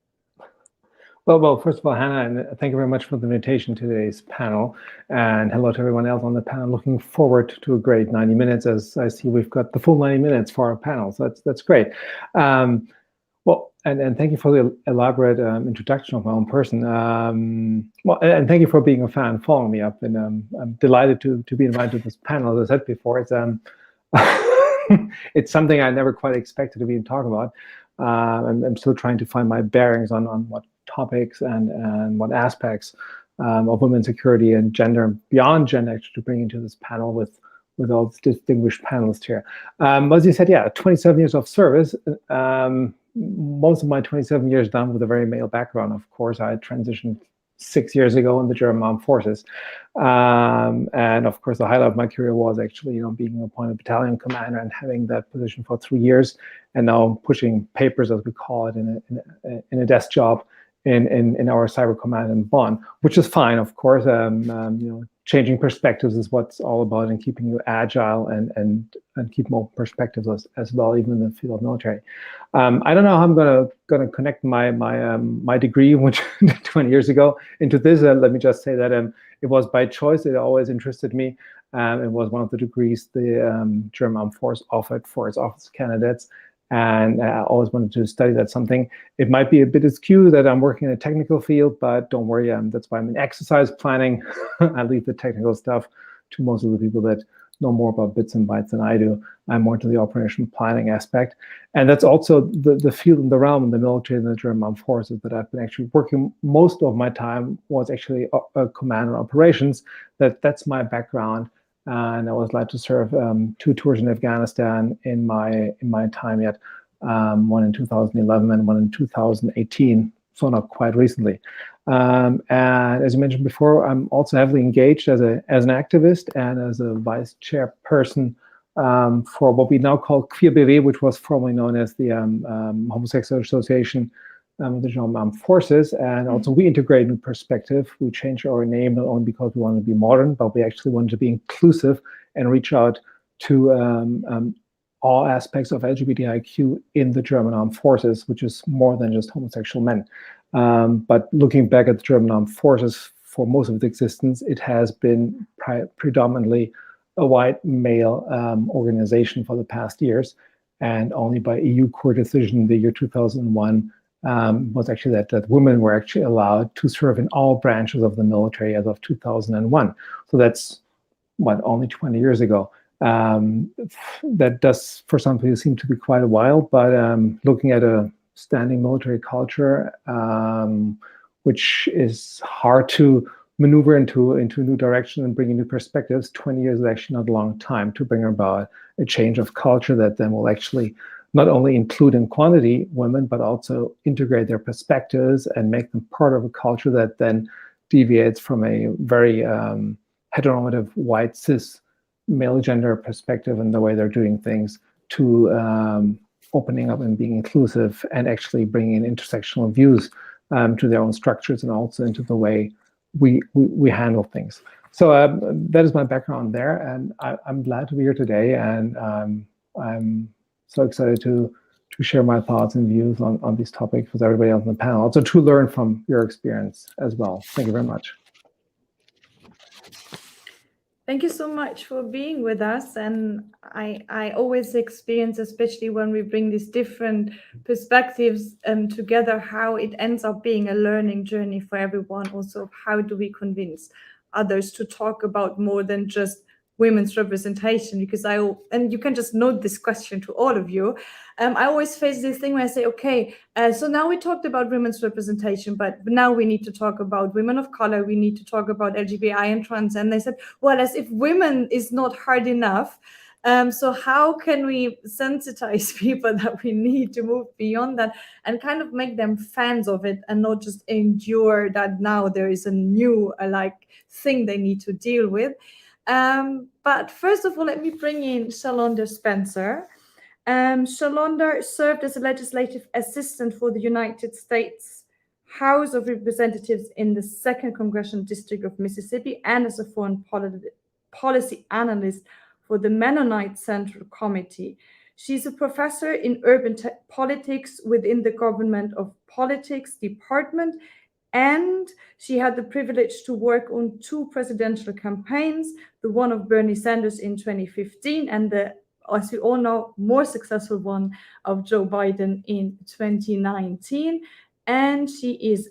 Well, first of all, Hannah, and thank you very much for the invitation to today's panel. And hello to everyone else on the panel. Looking forward to a great 90 minutes, as I see we've got the full 90 minutes for our panel. So that's great. Well, and thank you for the elaborate introduction of my own person. Well, and thank you for being a fan, following me up. And I'm delighted to be invited to this panel. As I said before, it's it's something I never quite expected to be talking about. I'm still trying to find my bearings on what topics and what aspects of women's security and gender and beyond gender actually to bring into this panel with all these distinguished panelists here. As you said, yeah, 27 years of service. Most of my 27 years done with a very male background. Of course, I transitioned 6 years ago in the German Armed Forces. And of course, the highlight of my career was actually, being appointed battalion commander and having that position for 3 years, and now pushing papers, as we call it, in a desk job in our cyber command in Bonn, which is fine, of course. Changing perspectives is what's all about, and keeping you agile and keep more perspectives as well, even in the field of military. I don't know how I'm gonna connect my degree, which 20 years ago, into this. Let me just say that it was by choice. It always interested me. It was one of the degrees the German Armed Force offered for its officer candidates. And I always wanted to study that something. It might be a bit askew that I'm working in a technical field, but don't worry, that's why I'm in exercise planning. I leave the technical stuff to most of the people that know more about bits and bytes than I do. I'm more to the operation planning aspect. And that's also the field in the realm in the military and the German Armed Forces that I've been actually working. Most of my time was actually command and operations. That's my background. And I was glad to serve 2 tours in Afghanistan in my time yet, one in 2011 and one in 2018, so not quite recently. And as you mentioned before, I'm also heavily engaged as an activist and as a vice chairperson for what we now call Queer BW, which was formerly known as the Homosexual Association of the German Armed Forces. And also we integrate new perspective. We changed our name not only because we want to be modern, but we actually wanted to be inclusive and reach out to all aspects of LGBTIQ in the German Armed Forces, which is more than just homosexual men. But looking back at the German Armed Forces, for most of its existence, it has been predominantly a white male organization for the past years. And only by EU court decision in the year 2001 was actually that women were actually allowed to serve in all branches of the military as of 2001. So that's, only 20 years ago. That does, for some people, seem to be quite a while, but looking at a standing military culture, which is hard to maneuver into a new direction and bring in new perspectives, 20 years is actually not a long time to bring about a change of culture that then will actually not only include in quantity women, but also integrate their perspectives and make them part of a culture that then deviates from a very heteronormative white cis male gender perspective and the way they're doing things to opening up and being inclusive and actually bringing in intersectional views to their own structures and also into the way we handle things. So that is my background there, and I'm glad to be here today, and I'm so excited to share my thoughts and views on these topics with everybody else on the panel, also to learn from your experience as well. Thank you very much.
Thank you so much for being with us. And I always experience, especially when we bring these different perspectives together, how it ends up being a learning journey for everyone. Also, how do we convince others to talk about more than just women's representation, because and you can just note this question to all of you. I always face this thing where I say, okay, so now we talked about women's representation, but now we need to talk about women of color, we need to talk about LGBTI and trans. And they said, well, as if women is not hard enough. So how can we sensitize people that we need to move beyond that and kind of make them fans of it and not just endure that now there is a new thing they need to deal with. But first of all, let me bring in Shalonda Spencer. Shalonda served as a legislative assistant for the United States House of Representatives in the 2nd Congressional District of Mississippi and as a foreign policy analyst for the Mennonite Central Committee. She's a professor in urban politics within the Government of Politics Department, and she had the privilege to work on 2 presidential campaigns, the one of Bernie Sanders in 2015 and the, as we all know, more successful one of Joe Biden in 2019. And she is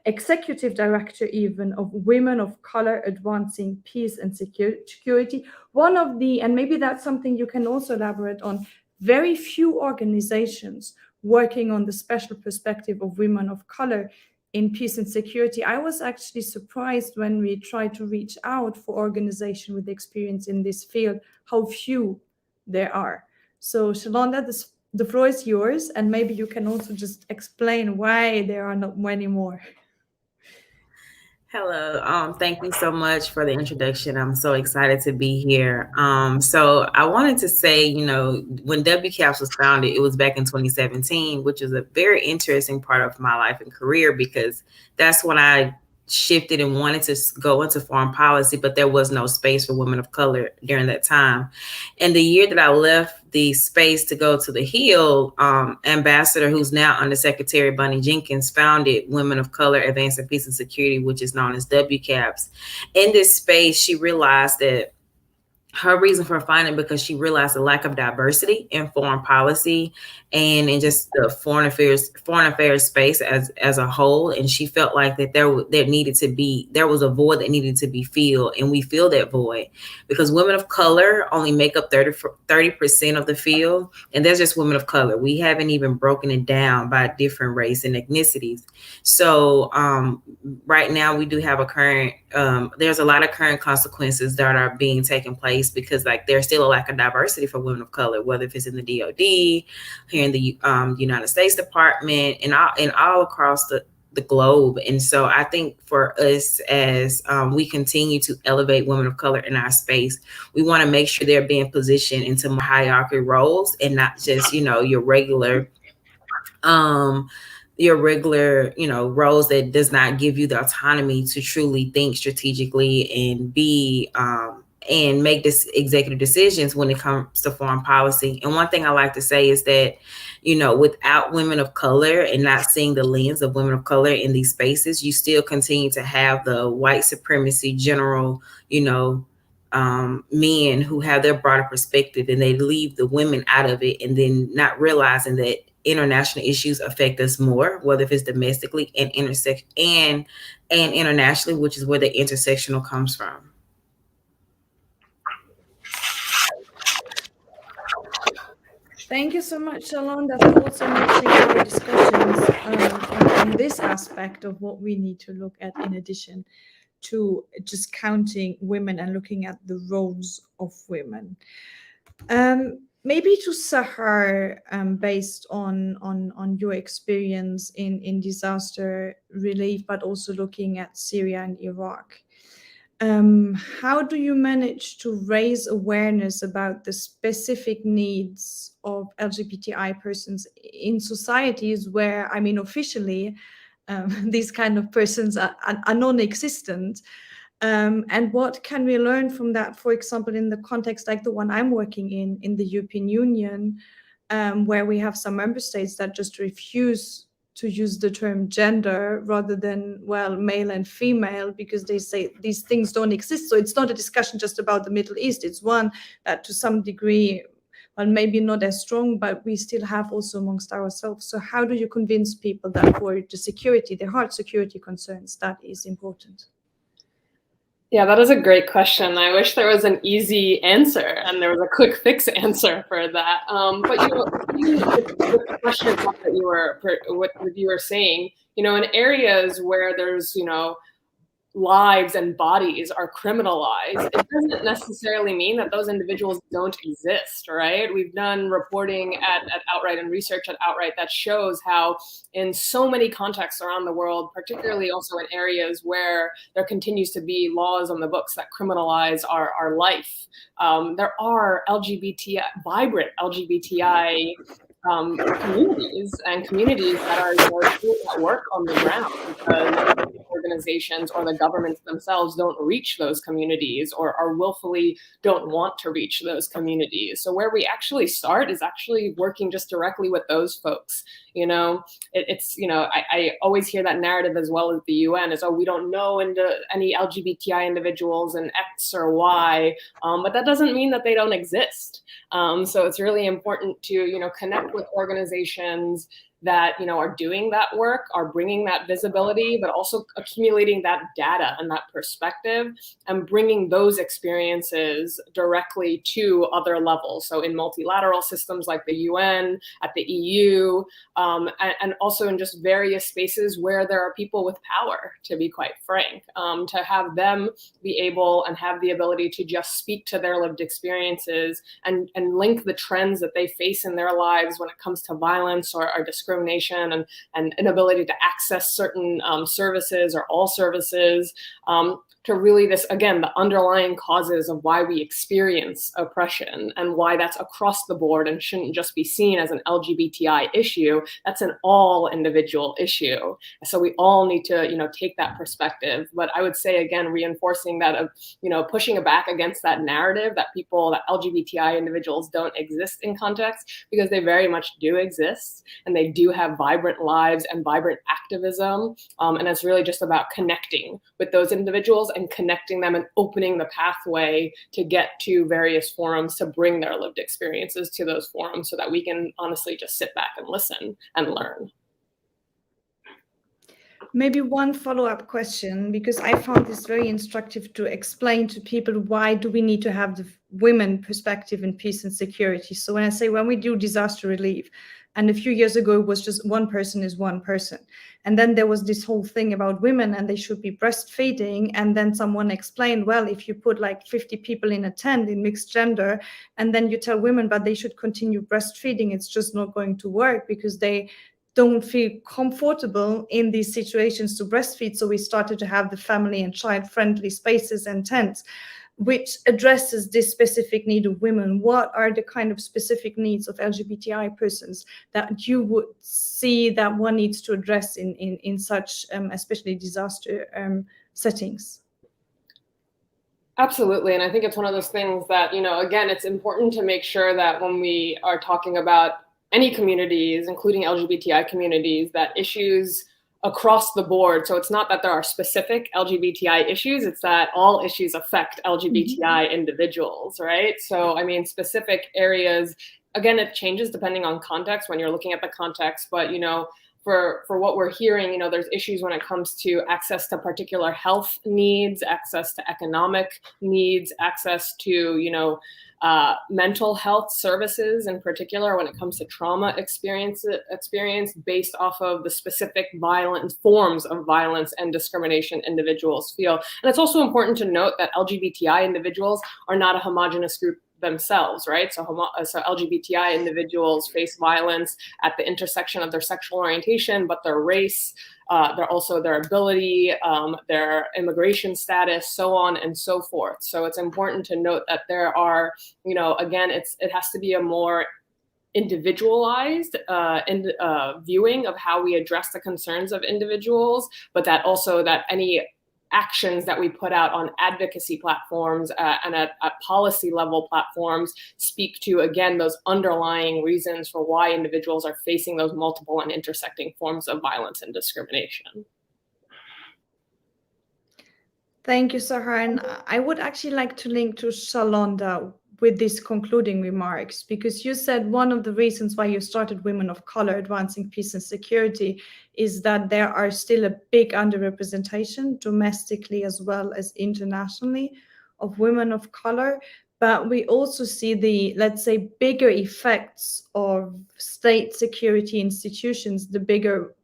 executive director even of Women of Color Advancing Peace and Security. One of the, and maybe that's something you can also elaborate on, very few organizations working on the special perspective of women of color in peace and security. I was actually surprised when we tried to reach out for organizations with experience in this field, how few there are. So Shalonda, the floor is yours, and maybe you can also just explain why there are not many more.
Hello, thank you so much for the introduction. I'm so excited to be here. So I wanted to say, when WCAPS was founded, it was back in 2017, which is a very interesting part of my life and career, because that's when I shifted and wanted to go into foreign policy, but there was no space for women of color during that time. And the year that I left the space to go to the Hill, Ambassador, who's now Undersecretary Bunny Jenkins, founded Women of Color Advancing Peace and Security, which is known as WCAPS. In this space, she realized that her reason for finding, because she realized the lack of diversity in foreign policy and in just the foreign affairs space as a whole. And she felt like that there was a void that needed to be filled. And we fill that void because women of color only make up 30% of the field. And that's just women of color. We haven't even broken it down by different race and ethnicities. So right now we do have there's a lot of current consequences that are being taken place because there's still a lack of diversity for women of color, whether if it's in the DOD, here in the United States Department, and all across the globe. And so I think for us, as we continue to elevate women of color in our space, we want to make sure they're being positioned into more hierarchy roles and not just, your regular roles that does not give you the autonomy to truly think strategically and be and make this executive decisions when it comes to foreign policy. And one thing I like to say is that, without women of color and not seeing the lens of women of color in these spaces, you still continue to have the white supremacy general, men who have their broader perspective, and they leave the women out of it, and then not realizing that international issues affect us more, whether if it's domestically and internationally, which is where the intersectional comes from.
Thank you so much, Shalonda, for also mentioning our discussions on this aspect of what we need to look at in addition to just counting women and looking at the roles of women. Maybe to Sahar, based on your experience in disaster relief, but also looking at Syria and Iraq. How do you manage to raise awareness about the specific needs of LGBTI persons in societies where, officially, these kind of persons are non-existent? And what can we learn from that, for example, in the context like the one I'm working in the European Union, where we have some member states that just refuse to use the term gender rather than, male and female, because they say these things don't exist. So it's not a discussion just about the Middle East. It's one that to some degree, maybe not as strong, but we still have also amongst ourselves. So how do you convince people that for the security, the hard security concerns, that is important?
Yeah, that is a great question. I wish there was an easy answer and there was a quick fix answer for that. But with the question that you were saying, in areas where there's lives and bodies are criminalized, it doesn't necessarily mean that those individuals don't exist, right? We've done reporting at Outright and research at Outright that shows how in so many contexts around the world, particularly also in areas where there continues to be laws on the books that criminalize our life, there are vibrant LGBTI communities that are doing that work on the ground because organizations or the governments themselves don't reach those communities or willfully don't want to reach those communities. So where we actually start is actually working just directly with those folks. I always hear that narrative as well as the UN is, oh, we don't know any LGBTI individuals in X or Y, but that doesn't mean that they don't exist. So it's really important to, connect with organizations that are doing that work, are bringing that visibility, but also accumulating that data and that perspective and bringing those experiences directly to other levels. So in multilateral systems like the UN, at the EU, and also in just various spaces where there are people with power, to be quite frank, to have them be able and have the ability to just speak to their lived experiences and link the trends that they face in their lives when it comes to violence or discrimination and inability to access certain services or all services, to really the underlying causes of why we experience oppression and why that's across the board and shouldn't just be seen as an LGBTI issue. That's an all individual issue. So we all need to, take that perspective. But I would say, again, reinforcing that of, pushing back against that narrative that LGBTI individuals don't exist in context, because they very much do exist and they do have vibrant lives and vibrant activism. And it's really just about connecting with those individuals and connecting them and opening the pathway to get to various forums to bring their lived experiences to those forums so that we can honestly just sit back and listen and learn.
Maybe one follow-up question, because I found this very instructive to explain to people why do we need to have the women perspective in peace and security. So when we do disaster relief, and a few years ago it was just one person is one person. And then there was this whole thing about women and they should be breastfeeding. And then someone explained, well, if you put like 50 people in a tent in mixed gender, and then you tell women, but they should continue breastfeeding, it's just not going to work because they don't feel comfortable in these situations to breastfeed. So we started to have the family and child-friendly spaces and tents, which addresses this specific need of women. What are the kind of specific needs of LGBTI persons that you would see that one needs to address in such, especially disaster settings?
Absolutely. And I think it's one of those things that, again, it's important to make sure that when we are talking about any communities, including LGBTI communities, that issues across the board. So it's not that there are specific LGBTI issues, it's that all issues affect LGBTI individuals, right? So, specific areas, again, it changes depending on context when you're looking at the context, but, for what we're hearing, there's issues when it comes to access to particular health needs, access to economic needs, access to, mental health services in particular when it comes to trauma experience based off of the specific violent forms of violence and discrimination individuals feel. And it's also important to note that LGBTI individuals are not a homogenous group themselves, right? So LGBTI individuals face violence at the intersection of their sexual orientation, but their race, their ability, their immigration status, so on and so forth. So it's important to note that there are, again, it has to be a more individualized viewing of how we address the concerns of individuals, but that also that any actions that we put out on advocacy platforms and at policy level platforms speak to, again, those underlying reasons for why individuals are facing those multiple and intersecting forms of violence and discrimination.
Thank you, Sahar. And I would actually like to link to Shalonda. with these concluding remarks, because you said one of the reasons why you started Women of Color Advancing Peace and Security is that there are still a big underrepresentation domestically as well as internationally of women of color. But we also see the, let's say, bigger effects of state security institutions, the bigger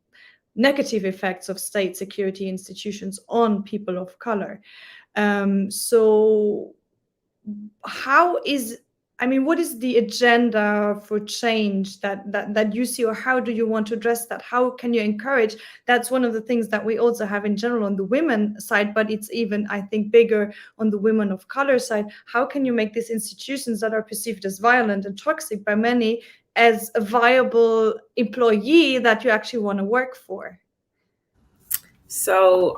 negative effects of state security institutions on people of color. So how is, I mean, what is the agenda for change that you see, or how do you want to address that? How can you encourage? That's one of the things that we also have in general on the women side, but it's even, I think, bigger on the women of color side. How can you make these institutions that are perceived as violent and toxic by many as a viable employee that you actually want to work for?
So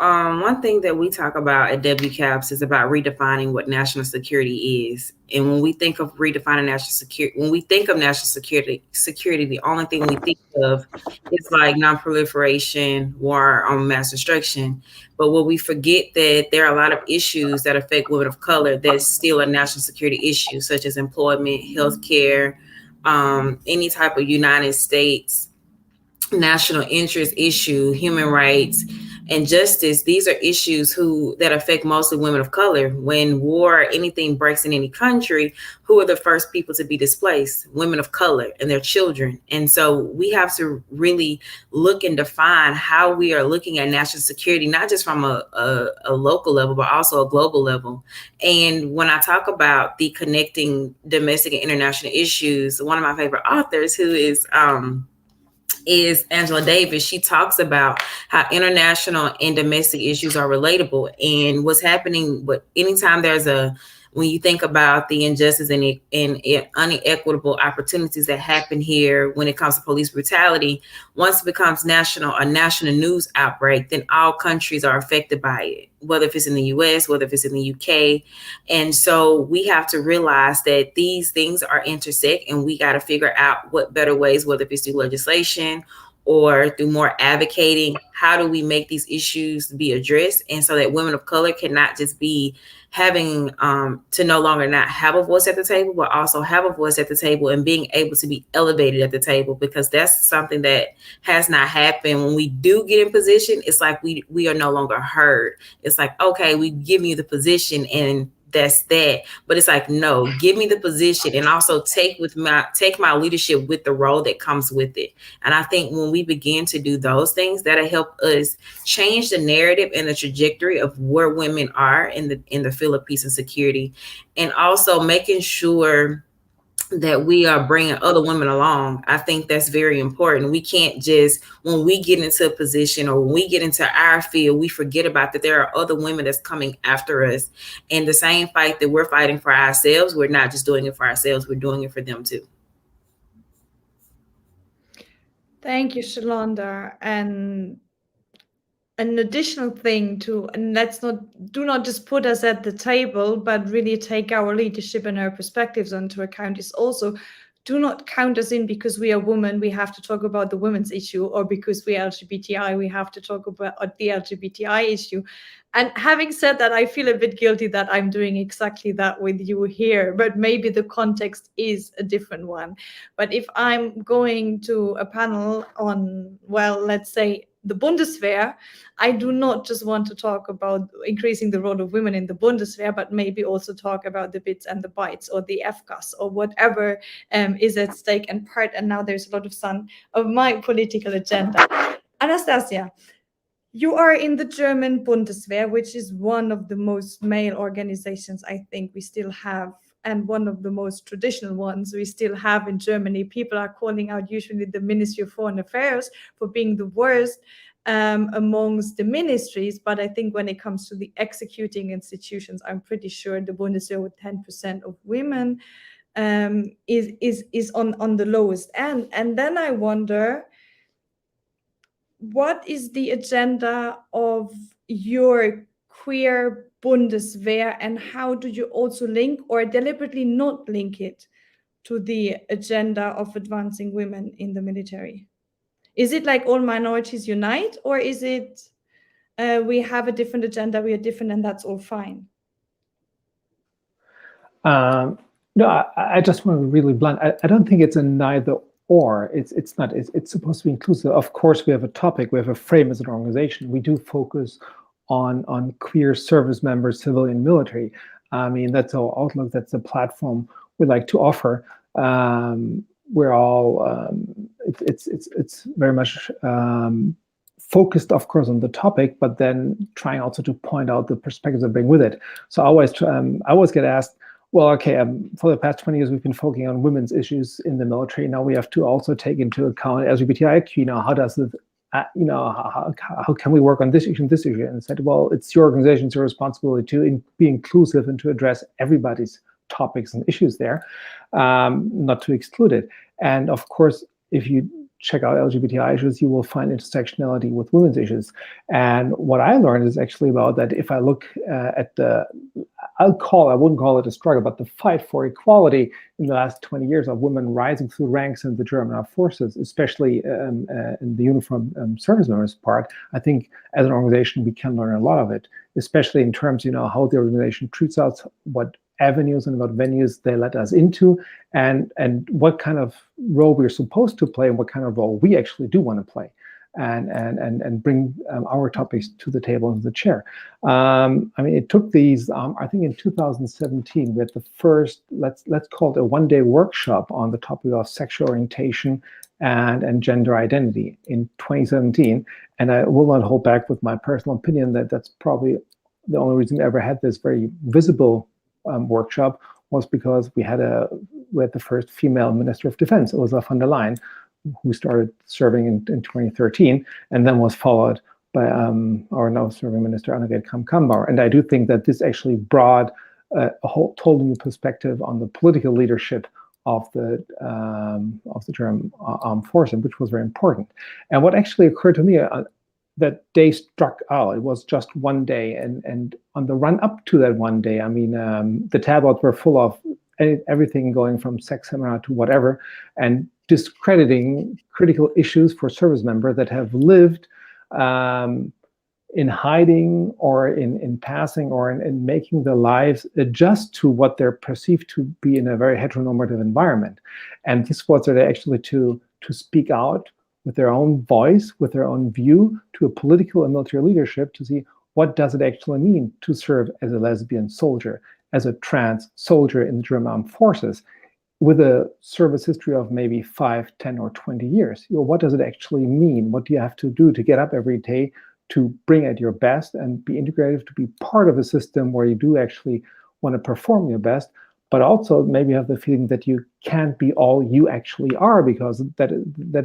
one thing that we talk about at WCAPS is about redefining what national security is. And when we think of redefining national security, when we think of national security, the only thing we think of is like non-proliferation, war on mass destruction. But what we forget that there are a lot of issues that affect women of color that's still a national security issue, such as employment, healthcare, any type of United States national interest issue, human rights, and justice. These are issues that affect mostly women of color. When war or anything breaks in any country, who are the first people to be displaced? Women of color and their children. And so we have to really look and define how we are looking at national security, not just from a local level, but also a global level. And when I talk about the connecting domestic and international issues, one of my favorite authors, who is Angela Davis, she talks about how international and domestic issues are relatable, and what's happening. But anytime when you think about the injustice and unequitable opportunities that happen here when it comes to police brutality, once it becomes a national news outbreak, then all countries are affected by it, whether if it's in the US, whether if it's in the UK. And so we have to realize that these things are intersect, and we got to figure out what better ways, whether if it's through legislation or through more advocating, how do we make these issues be addressed? And so that women of color cannot just be having to no longer not have a voice at the table, but also have a voice at the table and being able to be elevated at the table, because that's something that has not happened. When we do get in position, it's like we are no longer heard. It's like, okay, we give you the position and that's that. But it's like, no, give me the position and also take my leadership with the role that comes with it. And I think when we begin to do those things, that'll help us change the narrative and the trajectory of where women are in the field of peace and security, and also making sure that we are bringing other women along. I think that's very important. We can't just, when we get into a position or when we get into our field, we forget about that there are other women that's coming after us. And the same fight that we're fighting for ourselves, we're not just doing it for ourselves, we're doing it for them too.
Thank you, Shalonda. And an additional thing and do not just put us at the table, but really take our leadership and our perspectives into account, is also do not count us in because we are women, we have to talk about the women's issue, or because we are LGBTI, we have to talk about the LGBTI issue. And having said that, I feel a bit guilty that I'm doing exactly that with you here, but maybe the context is a different one. But if I'm going to a panel on, well, let's say the Bundeswehr, I do not just want to talk about increasing the role of women in the Bundeswehr, but maybe also talk about the bits and the bytes, or the FCAS, or whatever is at stake and part. And now there's a lot of my political agenda. Anastasia, you are in the German Bundeswehr, which is one of the most male organizations I think we still have, and one of the most traditional ones we still have in Germany. People are calling out usually the Ministry of Foreign Affairs for being the worst amongst the ministries. But I think when it comes to the executing institutions, I'm pretty sure the Bundeswehr with 10% of women is on the lowest end. And then I wonder, what is the agenda of your queer Bundeswehr, and how do you also link or deliberately not link it to the agenda of advancing women in the military? Is it like all minorities unite, or is it we have a different agenda, we are different, and that's all fine?
No, I just want to really blunt. I don't think it's a neither or. It's not. It's supposed to be inclusive. Of course, we have a topic. We have a frame as an organization. We do focus on queer service members, civilian, military. I mean, that's our outlook. That's the platform we like to offer. We're all. It's very much focused, of course, on the topic, but then trying also to point out the perspectives that bring with it. So I always get asked, well, okay, for the past 20 years, we've been focusing on women's issues in the military. Now we have to also take into account LGBTIQ. How does it, how can we work on this issue and this issue? And I said, well, it's your organization's responsibility to be inclusive and to address everybody's topics and issues there, not to exclude it. And of course, if you check out LGBTI issues, you will find intersectionality with women's issues. And what I learned is actually about that if I look at I wouldn't call it a struggle, but the fight for equality in the last 20 years of women rising through ranks in the German armed forces, especially in the uniform service members part, I think as an organization, we can learn a lot of it, especially in terms, how the organization treats us, what avenues and what venues they let us into, and what kind of role we're supposed to play and what kind of role we actually do want to play, and bring our topics to the table and the chair. I mean, it took these. I think in 2017 we had the first, let's call it a one-day workshop on the topic of sexual orientation and gender identity in 2017. And I will not hold back with my personal opinion that that's probably the only reason we ever had this very visible workshop was because we had the first female Minister of Defense, Ursula von der Leyen, who started serving in 2013, and then was followed by our now serving Minister Annegret Kramp-Karrenbauer. And I do think that this actually brought a whole totally new perspective on the political leadership of the German armed forces, which was very important. And what actually occurred to me that day struck out. It was just one day, and on the run up to that one day, I mean, the tabloids were full of everything going from sex seminar to whatever, and discrediting critical issues for service members that have lived in hiding or in passing or in making their lives adjust to what they're perceived to be in a very heteronormative environment. And this was actually to speak out with their own voice, with their own view to a political and military leadership to see what does it actually mean to serve as a lesbian soldier, as a trans soldier in the German armed forces, with a service history of maybe 5, 10, or 20 years. What does it actually mean? What do you have to do to get up every day to bring at your best and be integrated, to be part of a system where you do actually want to perform your best, but also maybe have the feeling that you can't be all you actually are, because that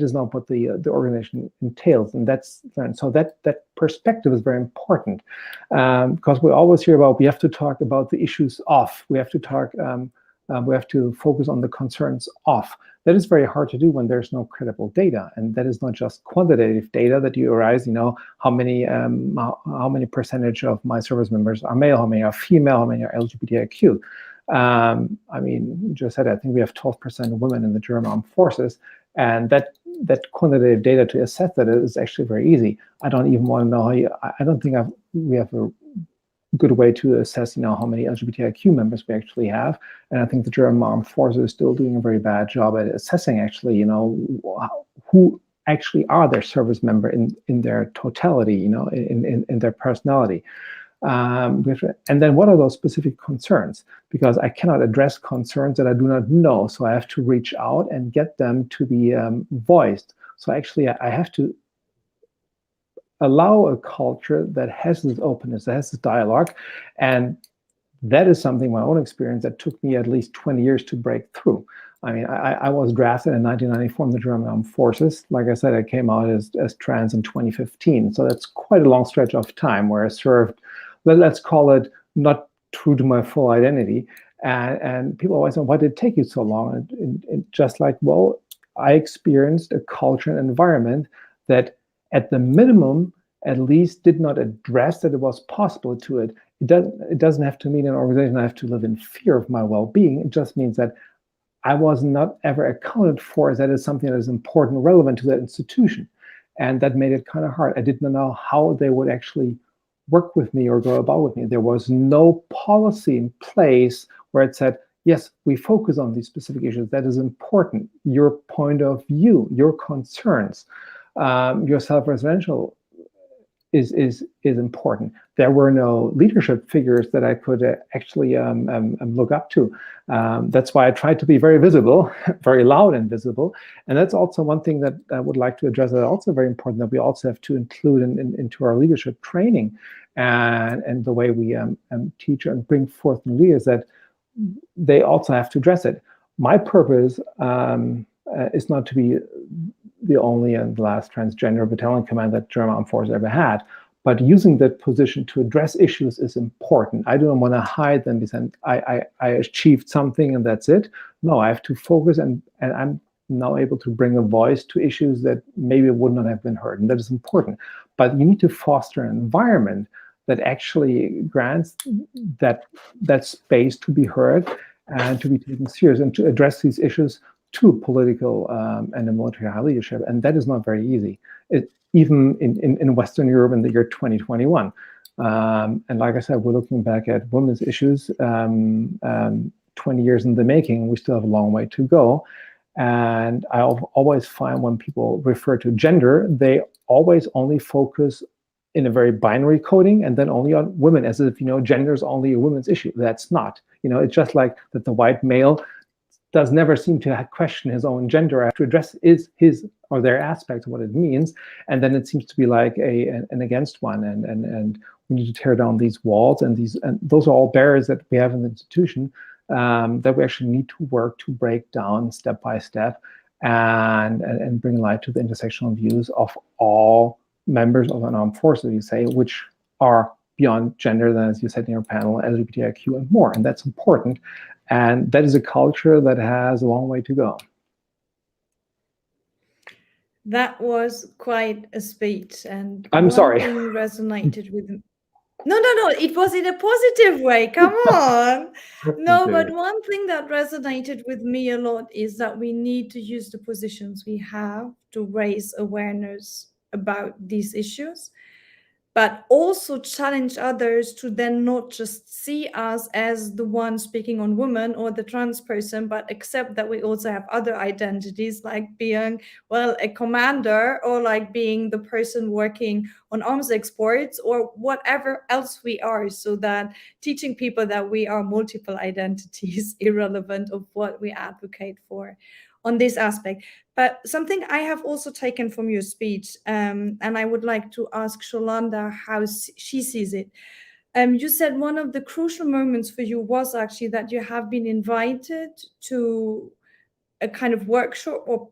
is not what the organization entails. And so that perspective is very important, because we always hear about we have to talk about the issues off. We have to talk. We have to focus on the concerns off. That is very hard to do when there's no credible data, and that is not just quantitative data that you arise. How many percentage of my service members are male, how many are female, how many are LGBTIQ. I mean, you just said, I think we have 12% of women in the German armed forces, and that quantitative data to assess that is actually very easy. I don't even want to know I don't think we have a good way to assess, how many LGBTIQ members we actually have. And I think the German armed forces is still doing a very bad job at assessing actually, who actually are their service member in their totality, in their personality. And then what are those specific concerns? Because I cannot address concerns that I do not know. So I have to reach out and get them to be voiced. So actually I have to allow a culture that has this openness, that has this dialogue. And that is something, my own experience, that took me at least 20 years to break through. I mean, I was drafted in 1994 in the German armed forces. Like I said, I came out as trans in 2015. So that's quite a long stretch of time where I served, let's call it, not true to my full identity. And people always say, why did it take you so long? And just like, well, I experienced a culture and environment that at the minimum, at least did not address that it was possible to it. It doesn't have to mean an organization I have to live in fear of my well-being. It just means that I was not ever accounted for as that is something that is important, relevant to that institution. And that made it kind of hard. I didn't know how they would actually work with me or go about with me. There was no policy in place where it said, yes, we focus on these specific issues. That is important. Your point of view, your concerns, your self-referential is important. There were no leadership figures that I could actually look up to. That's why I tried to be very visible, very loud and visible. And that's also one thing that I would like to address. That's also very important, that we also have to include into our leadership training and the way we teach and bring forth new leaders, that they also have to address it. My purpose is not to be the only and last transgender battalion command that German Armed Forces ever had, but using that position to address issues is important. I don't want to hide them because I achieved something and that's it. No, I have to focus, and I'm now able to bring a voice to issues that maybe would not have been heard, and that is important. But you need to foster an environment that actually grants that space to be heard and to be taken serious and to address these issues to political and the military high leadership. And that is not very easy, even in Western Europe in the year 2021. And like I said, we're looking back at women's issues 20 years in the making. We still have a long way to go. And I always find when people refer to gender, they always only focus in a very binary coding and then only on women, as if, gender is only a women's issue. That's not. It's just like that the white male does never seem to question his own gender. I have to address his or their aspects of what it means, and then it seems to be like an against one, and we need to tear down these walls, and those are all barriers that we have in the institution that we actually need to work to break down step by step, and bring light to the intersectional views of all members of an armed forces, you say, which are beyond gender, than, as you said in your panel, LGBTIQ and more, and that's important. And that is a culture that has a long way to go.
That was quite a speech, and
I'm sorry.
Thing resonated with me. No, it was in a positive way. Come on. No, but one thing that resonated with me a lot is that we need to use the positions we have to raise awareness about these issues, but also challenge others to then not just see us as the one speaking on women or the trans person, but accept that we also have other identities, like being, well, a commander, or like being the person working on arms exports, or whatever else we are, so that teaching people that we are multiple identities, irrelevant of what we advocate for on this aspect. But something I have also taken from your speech, and I would like to ask Sholanda how she sees it. You said one of the crucial moments for you was actually that you have been invited to a kind of workshop, or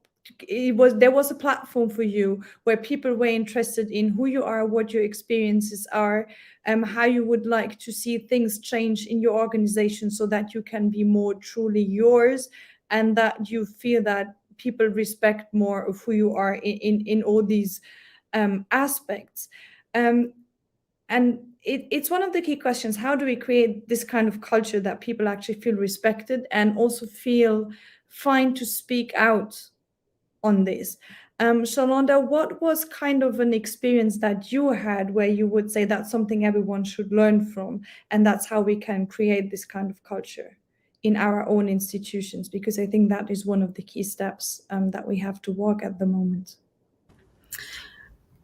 there was a platform for you where people were interested in who you are, what your experiences are, how you would like to see things change in your organization so that you can be more truly yours, and that you feel that people respect more of who you are in all these aspects. And it's one of the key questions. How do we create this kind of culture that people actually feel respected and also feel fine to speak out on this? Sholanda, what was kind of an experience that you had where you would say that's something everyone should learn from, and that's how we can create this kind of culture in our own institutions? Because I think that is one of the key steps that we have to walk at the moment.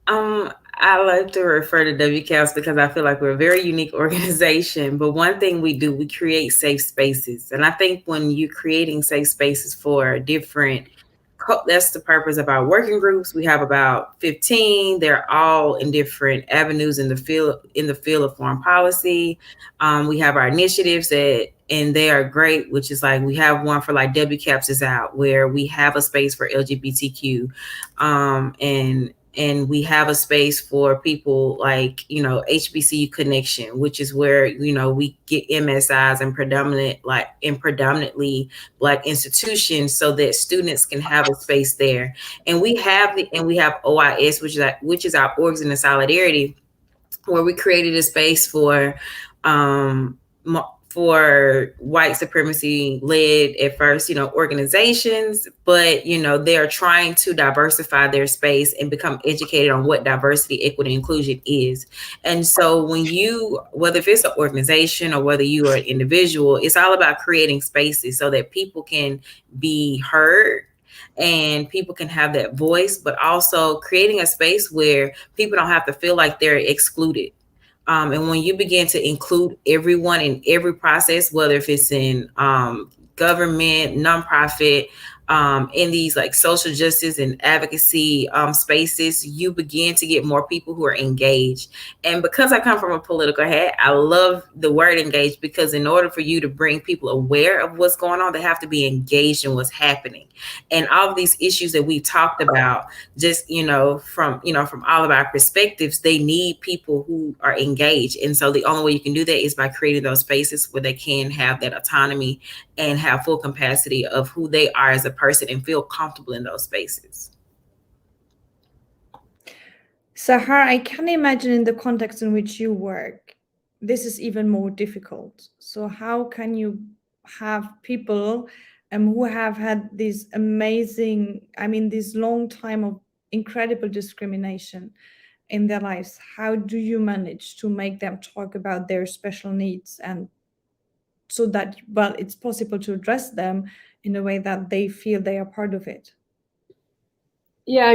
I like to refer to WCAPS because I feel like we're a very unique organization. But one thing we do, we create safe spaces. And I think when you're creating safe spaces for different, that's the purpose of our working groups. We have about 15. They're all in different avenues in the field of foreign policy. We have our initiatives and they are great, which is like, we have one for like WCAPS is out, where we have a space for LGBTQ, and we have a space for people like, HBCU Connection, which is where, we get MSIs in predominantly Black institutions so that students can have a space there. And we have OIS, which is our Orgs in the Solidarity, where we created a space for for white supremacy led at first, organizations, but, they are trying to diversify their space and become educated on what diversity, equity, inclusion is. And so whether if it's an organization or whether you are an individual, it's all about creating spaces so that people can be heard and people can have that voice, but also creating a space where people don't have to feel like they're excluded. And when you begin to include everyone in every process, whether if it's in government, nonprofit, in these like social justice and advocacy spaces, you begin to get more people who are engaged. And because I come from a political hat, I love the word engaged, because in order for you to bring people aware of what's going on, they have to be engaged in what's happening. And all of these issues that we talked about, just, from all of our perspectives, they need people who are engaged. And so the only way you can do that is by creating those spaces where they can have that autonomy and have full capacity of who they are as a person and feel comfortable in those spaces.
Sahar, I can imagine in the context in which you work, this is even more difficult. So how can you have people who have had this this long time of incredible discrimination in their lives? How do you manage to make them talk about their special needs, and so that, it's possible to address them in a way that they feel they are part of it?
Yeah,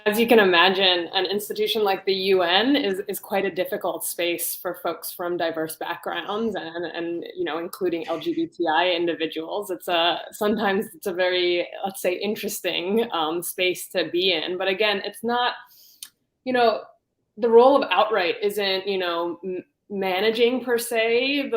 as you can imagine, an institution like the UN is quite a difficult space for folks from diverse backgrounds and including LGBTI individuals. Sometimes it's a very, let's say, interesting space to be in. But again, it's not, the role of Outright isn't, managing per se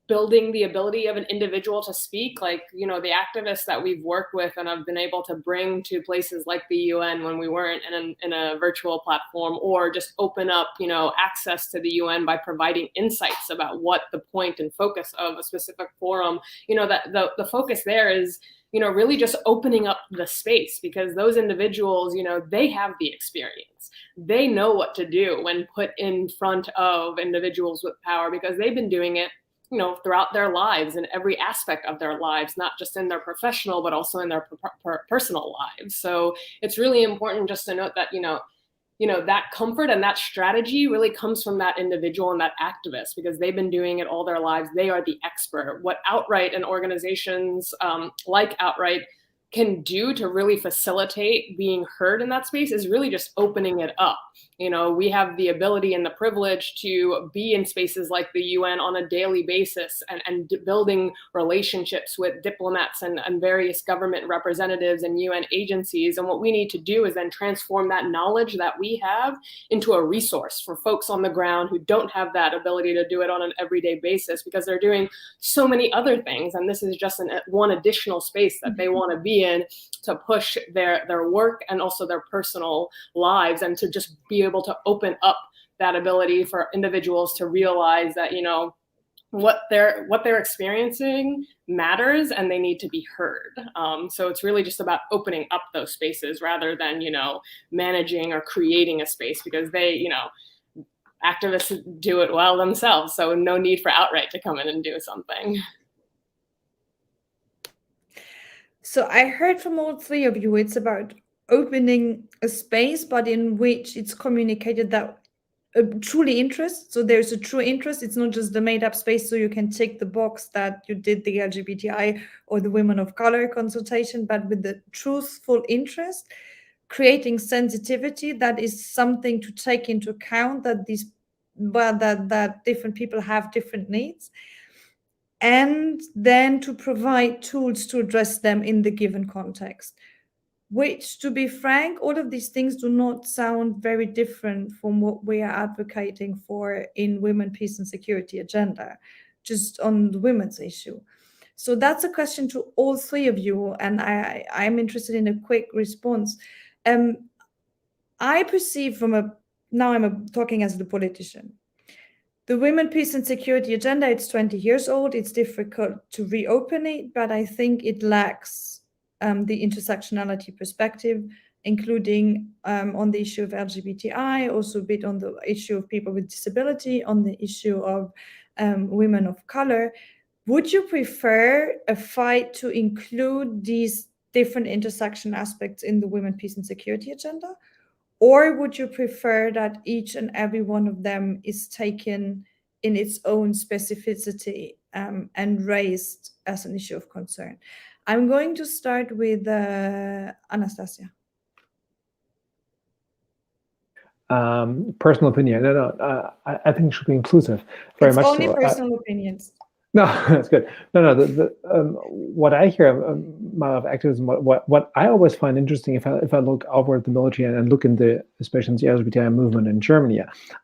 building the ability of an individual to speak. Like, the activists that we've worked with and have been able to bring to places like the UN when we weren't in a virtual platform, or just open up, access to the UN by providing insights about what the point and focus of a specific forum, that the focus there is, really just opening up the space, because those individuals, they have the experience. They know what to do when put in front of individuals with power, because they've been doing it, throughout their lives, in every aspect of their lives, not just in their professional, but also in their personal lives. So it's really important just to note that, that comfort and that strategy really comes from that individual and that activist, because they've been doing it all their lives. They are the expert. What Outright and organizations like Outright can do to really facilitate being heard in that space is really just opening it up. We have the ability and the privilege to be in spaces like the UN on a daily basis and building relationships with diplomats and various government representatives and UN agencies. And what we need to do is then transform that knowledge that we have into a resource for folks on the ground who don't have that ability to do it on an everyday basis, because they're doing so many other things. And this is just one additional space that they want to be in to push their work and also their personal lives, and to just be able to open up that ability for individuals to realize that, what they're experiencing matters and they need to be heard. So it's really just about opening up those spaces rather than, managing or creating a space, because they, activists do it well themselves. So no need for Outright to come in and do something.
So I heard from all three of you, it's about opening a space, but in which it's communicated that truly interest. So there's a true interest. It's not just the made up space so you can tick the box that you did the LGBTI or the women of color consultation, but with the truthful interest, creating sensitivity that is something to take into account, that that different people have different needs, and then to provide tools to address them in the given context. Which, to be frank, all of these things do not sound very different from what we are advocating for in Women, Peace and Security agenda, just on the women's issue. So that's a question to all three of you, and I'm interested in a quick response. I perceive now I'm talking as the politician. The Women, Peace and Security agenda, it's 20 years old. It's difficult to reopen it, but I think it lacks the intersectionality perspective, including on the issue of LGBTI, also a bit on the issue of people with disability, on the issue of women of color. Would you prefer a fight to include these different intersection aspects in the women, peace and security agenda? Or would you prefer that each and every one of them is taken in its own specificity and raised as an issue of concern? I'm going to start with Anastasia.
Personal opinion. No. I think it should be inclusive. Very
it's
much
only
so.
Personal opinions.
No, that's good. No. What I hear of activism, what I always find interesting, if I look over at the military and look in especially in the LGBTI movement in Germany,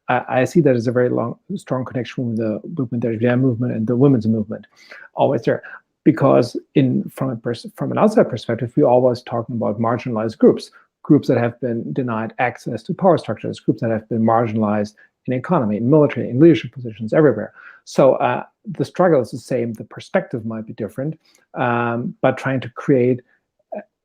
I see that there's a very strong connection with the LGBTI movement and the women's movement, always there. Because from an outside perspective, we're always talking about marginalized groups that have been denied access to power structures, groups that have been marginalized in economy, in military, in leadership positions, everywhere. So the struggle is the same. The perspective might be different, but trying to create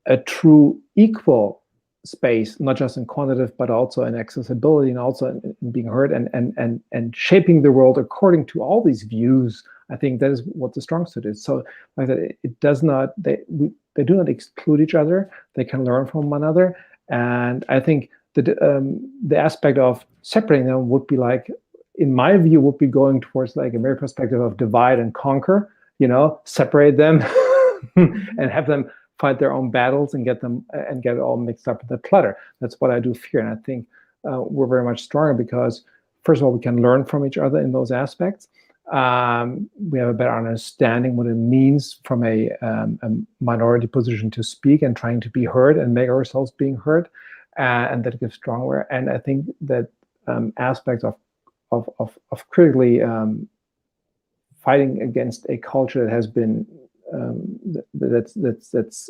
a true equal space, not just in quantitative, but also in accessibility and also in being heard and shaping the world according to all these views. I think that is what the strong suit is. So like that, it does not, they do not exclude each other. They can learn from one another. And I think the aspect of separating them would be like, in my view, would be going towards like a mere perspective of divide and conquer, separate them and have them fight their own battles and get it all mixed up in the clutter. That's what I do fear. And I think we're very much stronger because, first of all, we can learn from each other in those aspects. We have a better understanding what it means from a minority position to speak and trying to be heard and make ourselves being heard, and that gives stronger. And I think that aspects of critically fighting against a culture that has been that's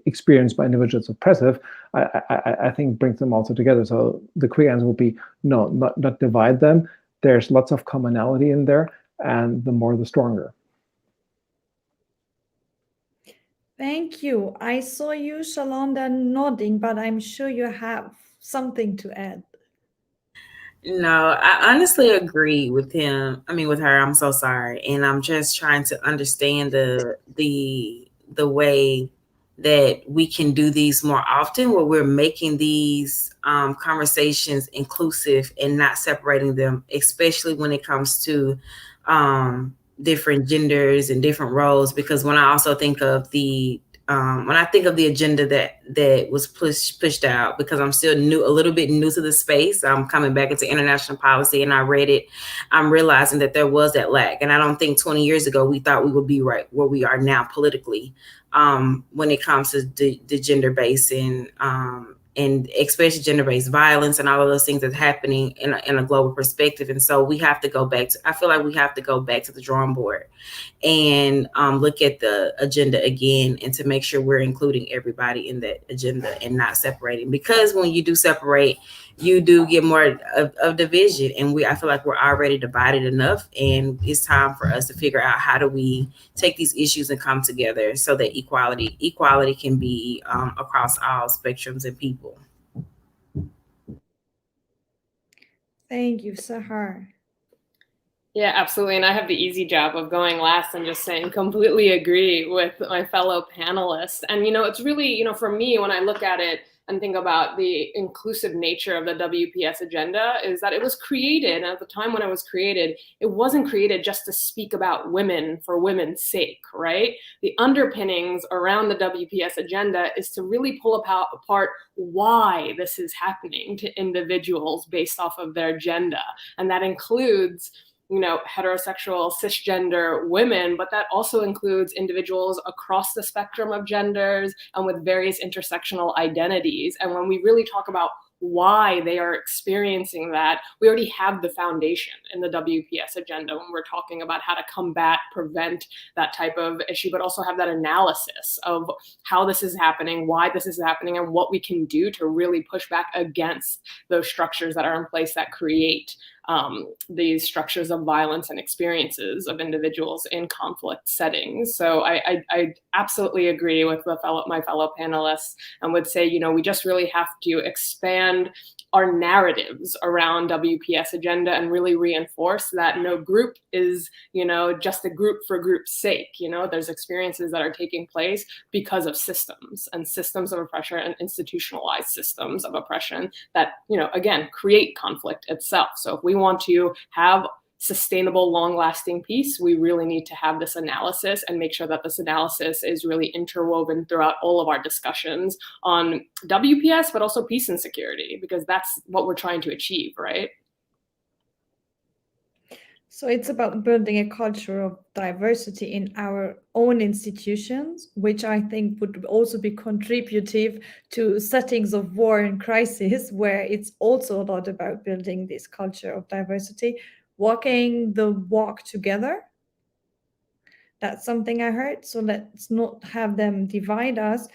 experienced by individuals oppressive, I think brings them also together. So the quick answer will be no, not divide them. There's lots of commonality in there, and the more the stronger.
Thank you. I saw you, Shalonda, nodding, but I'm sure you have something to add.
No, I honestly agree with him. I mean, with her. I'm so sorry, and I'm just trying to understand the way that we can do these more often, where we're making these conversations inclusive and not separating them, especially when it comes to different genders and different roles. Because when I also think of the agenda that was pushed out, because I'm still a little bit new to the space. I'm coming back into international policy, and I read it. I'm realizing that there was that lack, and I don't think 20 years ago we thought we would be right where we are now politically, when it comes to the gender-based and especially gender-based violence and all of those things that's happening in a global perspective. And so we have to go back to, I feel like we have to go back to the drawing board and look at the agenda again, and to make sure we're including everybody in that agenda and not separating. Because when you do separate, you do get more of division. And I feel like we're already divided enough, and it's time for us to figure out how do we take these issues and come together so that equality can be across all spectrums and people.
Thank you, Sahar.
Yeah, absolutely. And I have the easy job of going last and just saying completely agree with my fellow panelists. And, it's really, for me, when I look at it and think about the inclusive nature of the WPS agenda, is that it was created, and at the time when it was created, it wasn't created just to speak about women for women's sake, right? The underpinnings around the WPS agenda is to really pull apart why this is happening to individuals based off of their agenda. And that includes heterosexual cisgender women, but that also includes individuals across the spectrum of genders and with various intersectional identities. And when we really talk about why they are experiencing that, we already have the foundation in the WPS agenda when we're talking about how to combat, prevent that type of issue, but also have that analysis of how this is happening, why this is happening, and what we can do to really push back against those structures that are in place that create these structures of violence and experiences of individuals in conflict settings. So I absolutely agree with my fellow panelists, and would say, we just really have to expand our narratives around WPS agenda and really reinforce that no group is, just a group for group's sake. There's experiences that are taking place because of systems of oppression and institutionalized systems of oppression that, again, create conflict itself. So if we want to have sustainable, long-lasting peace, we really need to have this analysis and make sure that this analysis is really interwoven throughout all of our discussions on WPS, but also peace and security, because that's what we're trying to achieve, right?
So it's about building a culture of diversity in our own institutions, which I think would also be contributive to settings of war and crisis, where it's also a lot about building this culture of diversity, walking the walk together. That's something I heard. So let's not have them divide us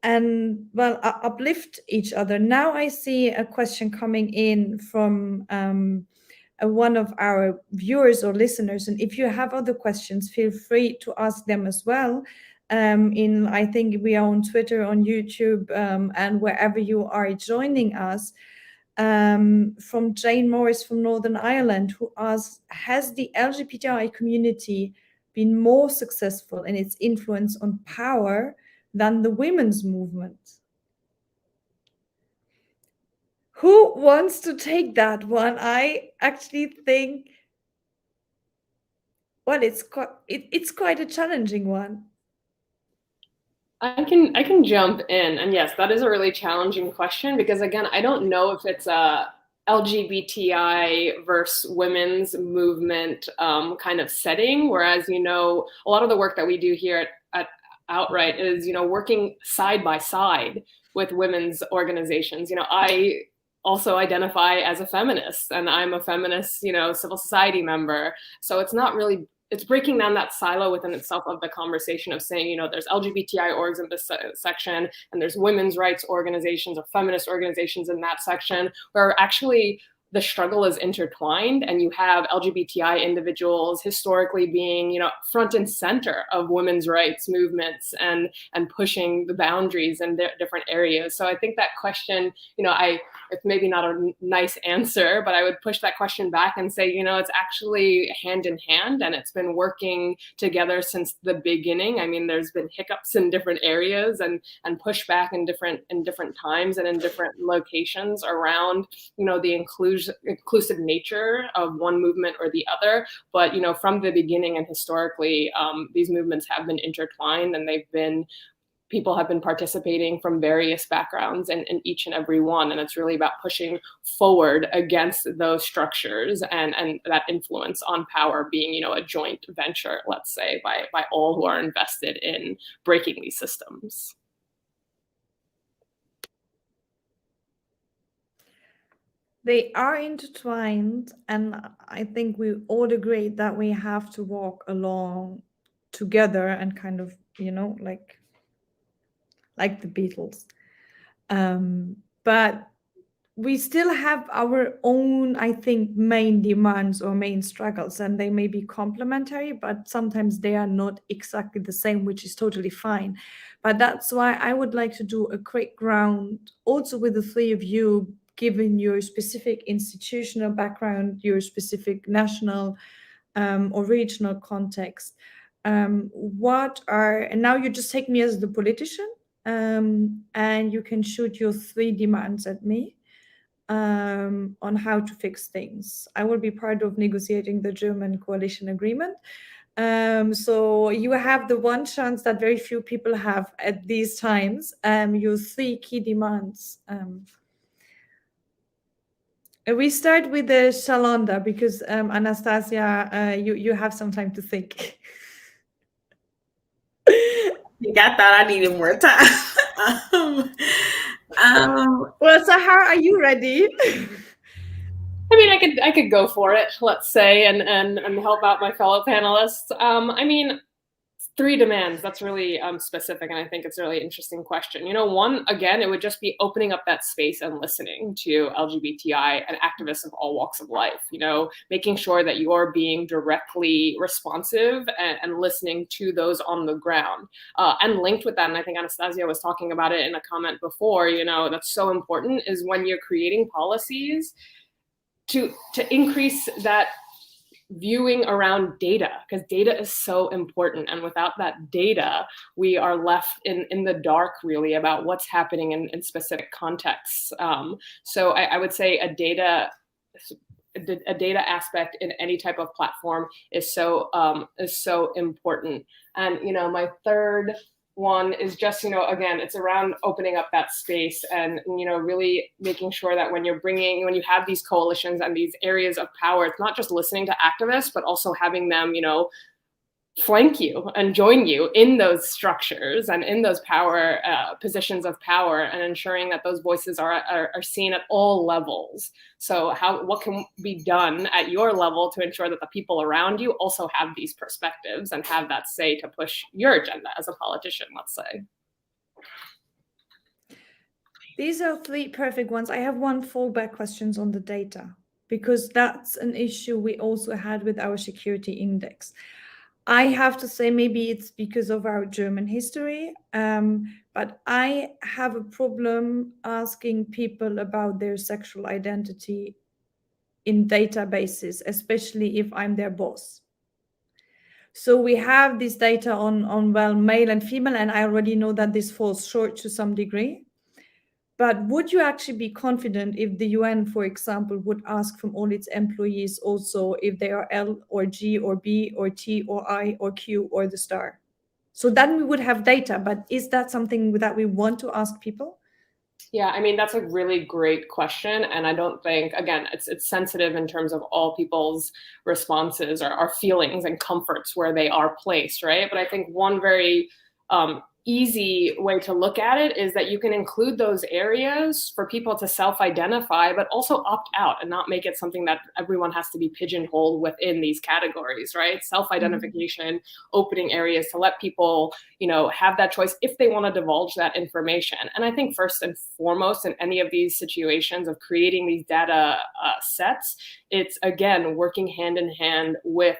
and, well, uplift each other. Now I see a question coming in from one of our viewers or listeners, and if you have other questions, feel free to ask them as well. I think we are on Twitter, on YouTube, and wherever you are joining us. From Jane Morris from Northern Ireland, who asks, has the LGBTI community been more successful in its influence on power than the women's movement? Who wants to take that one? I actually think, well, it's quite a challenging one.
I can jump in, and yes, that is a really challenging question, because again, I don't know if it's a LGBTI versus women's movement kind of setting, whereas a lot of the work that we do here at Outright is working side by side with women's organizations. I also identify as a feminist, and I'm a feminist, civil society member. So it's breaking down that silo within itself of the conversation of saying, there's LGBTI orgs in this section, and there's women's rights organizations or feminist organizations in that section, where actually the struggle is intertwined, and you have LGBTI individuals historically being, front and center of women's rights movements and pushing the boundaries in different areas. So I think that question, it's maybe not a nice answer, but I would push that question back and say, it's actually hand in hand, and it's been working together since the beginning. I mean, there's been hiccups in different areas and pushback in different times and in different locations around, the inclusive nature of one movement or the other. But, from the beginning and historically, these movements have been intertwined, and people have been participating from various backgrounds in each and every one. And it's really about pushing forward against those structures and that influence on power being, a joint venture, let's say, by all who are invested in breaking these systems.
They are intertwined, and I think we all agree that we have to walk along together and kind of, like the Beatles. But we still have our own, I think, main demands or main struggles, and they may be complementary, but sometimes they are not exactly the same, which is totally fine. But that's why I would like to do a quick round also with the three of you, given your specific institutional background, your specific national or regional context. And now you just take me as the politician, and you can shoot your three demands at me on how to fix things. I will be part of negotiating the German coalition agreement. So you have the one chance that very few people have at these times, your three key demands. We start with the Shalonda, because Anastasia, you have some time to think.
I thought I needed more time.
Well, Sahar, are you ready?
I mean, I could go for it, let's say, and help out my fellow panelists. I mean, 3 demands. That's really specific, and I think it's a really interesting question. One, again, it would just be opening up that space and listening to LGBTI and activists of all walks of life. Making sure that you're being directly responsive and listening to those on the ground. And linked with that, and I think Anastasia was talking about it in a comment before, that's so important, is when you're creating policies to increase that viewing around data, because data is so important, and without that data we are left in the dark really about what's happening in specific contexts. So I would say a data aspect in any type of platform is so important. And my third one is just, again, it's around opening up that space and, really making sure that when you have these coalitions and these areas of power, it's not just listening to activists, but also having them, flank you and join you in those structures and in those power positions of power, and ensuring that those voices are seen at all levels. So what can be done at your level to ensure that the people around you also have these perspectives and have that say to push your agenda as a politician, let's say.
These are 3 perfect ones. I have one fallback questions on the data, because that's an issue we also had with our security index. I have to say, maybe it's because of our German history, but I have a problem asking people about their sexual identity in databases, especially if I'm their boss. So we have this data on male and female, and I already know that this falls short to some degree. But would you actually be confident if the UN, for example, would ask from all its employees also if they are L or G or B or T or I or Q or the star? So then we would have data, but is that something that we want to ask people?
Yeah, I mean, that's a really great question. And I don't think, again, it's sensitive in terms of all people's responses or feelings and comforts where they are placed, right? But I think one very easy way to look at it is that you can include those areas for people to self-identify, but also opt out and not make it something that everyone has to be pigeonholed within these categories, right? Self-identification, opening areas to let people, have that choice if they want to divulge that information. And I think first and foremost in any of these situations of creating these data sets, it's again, working hand in hand with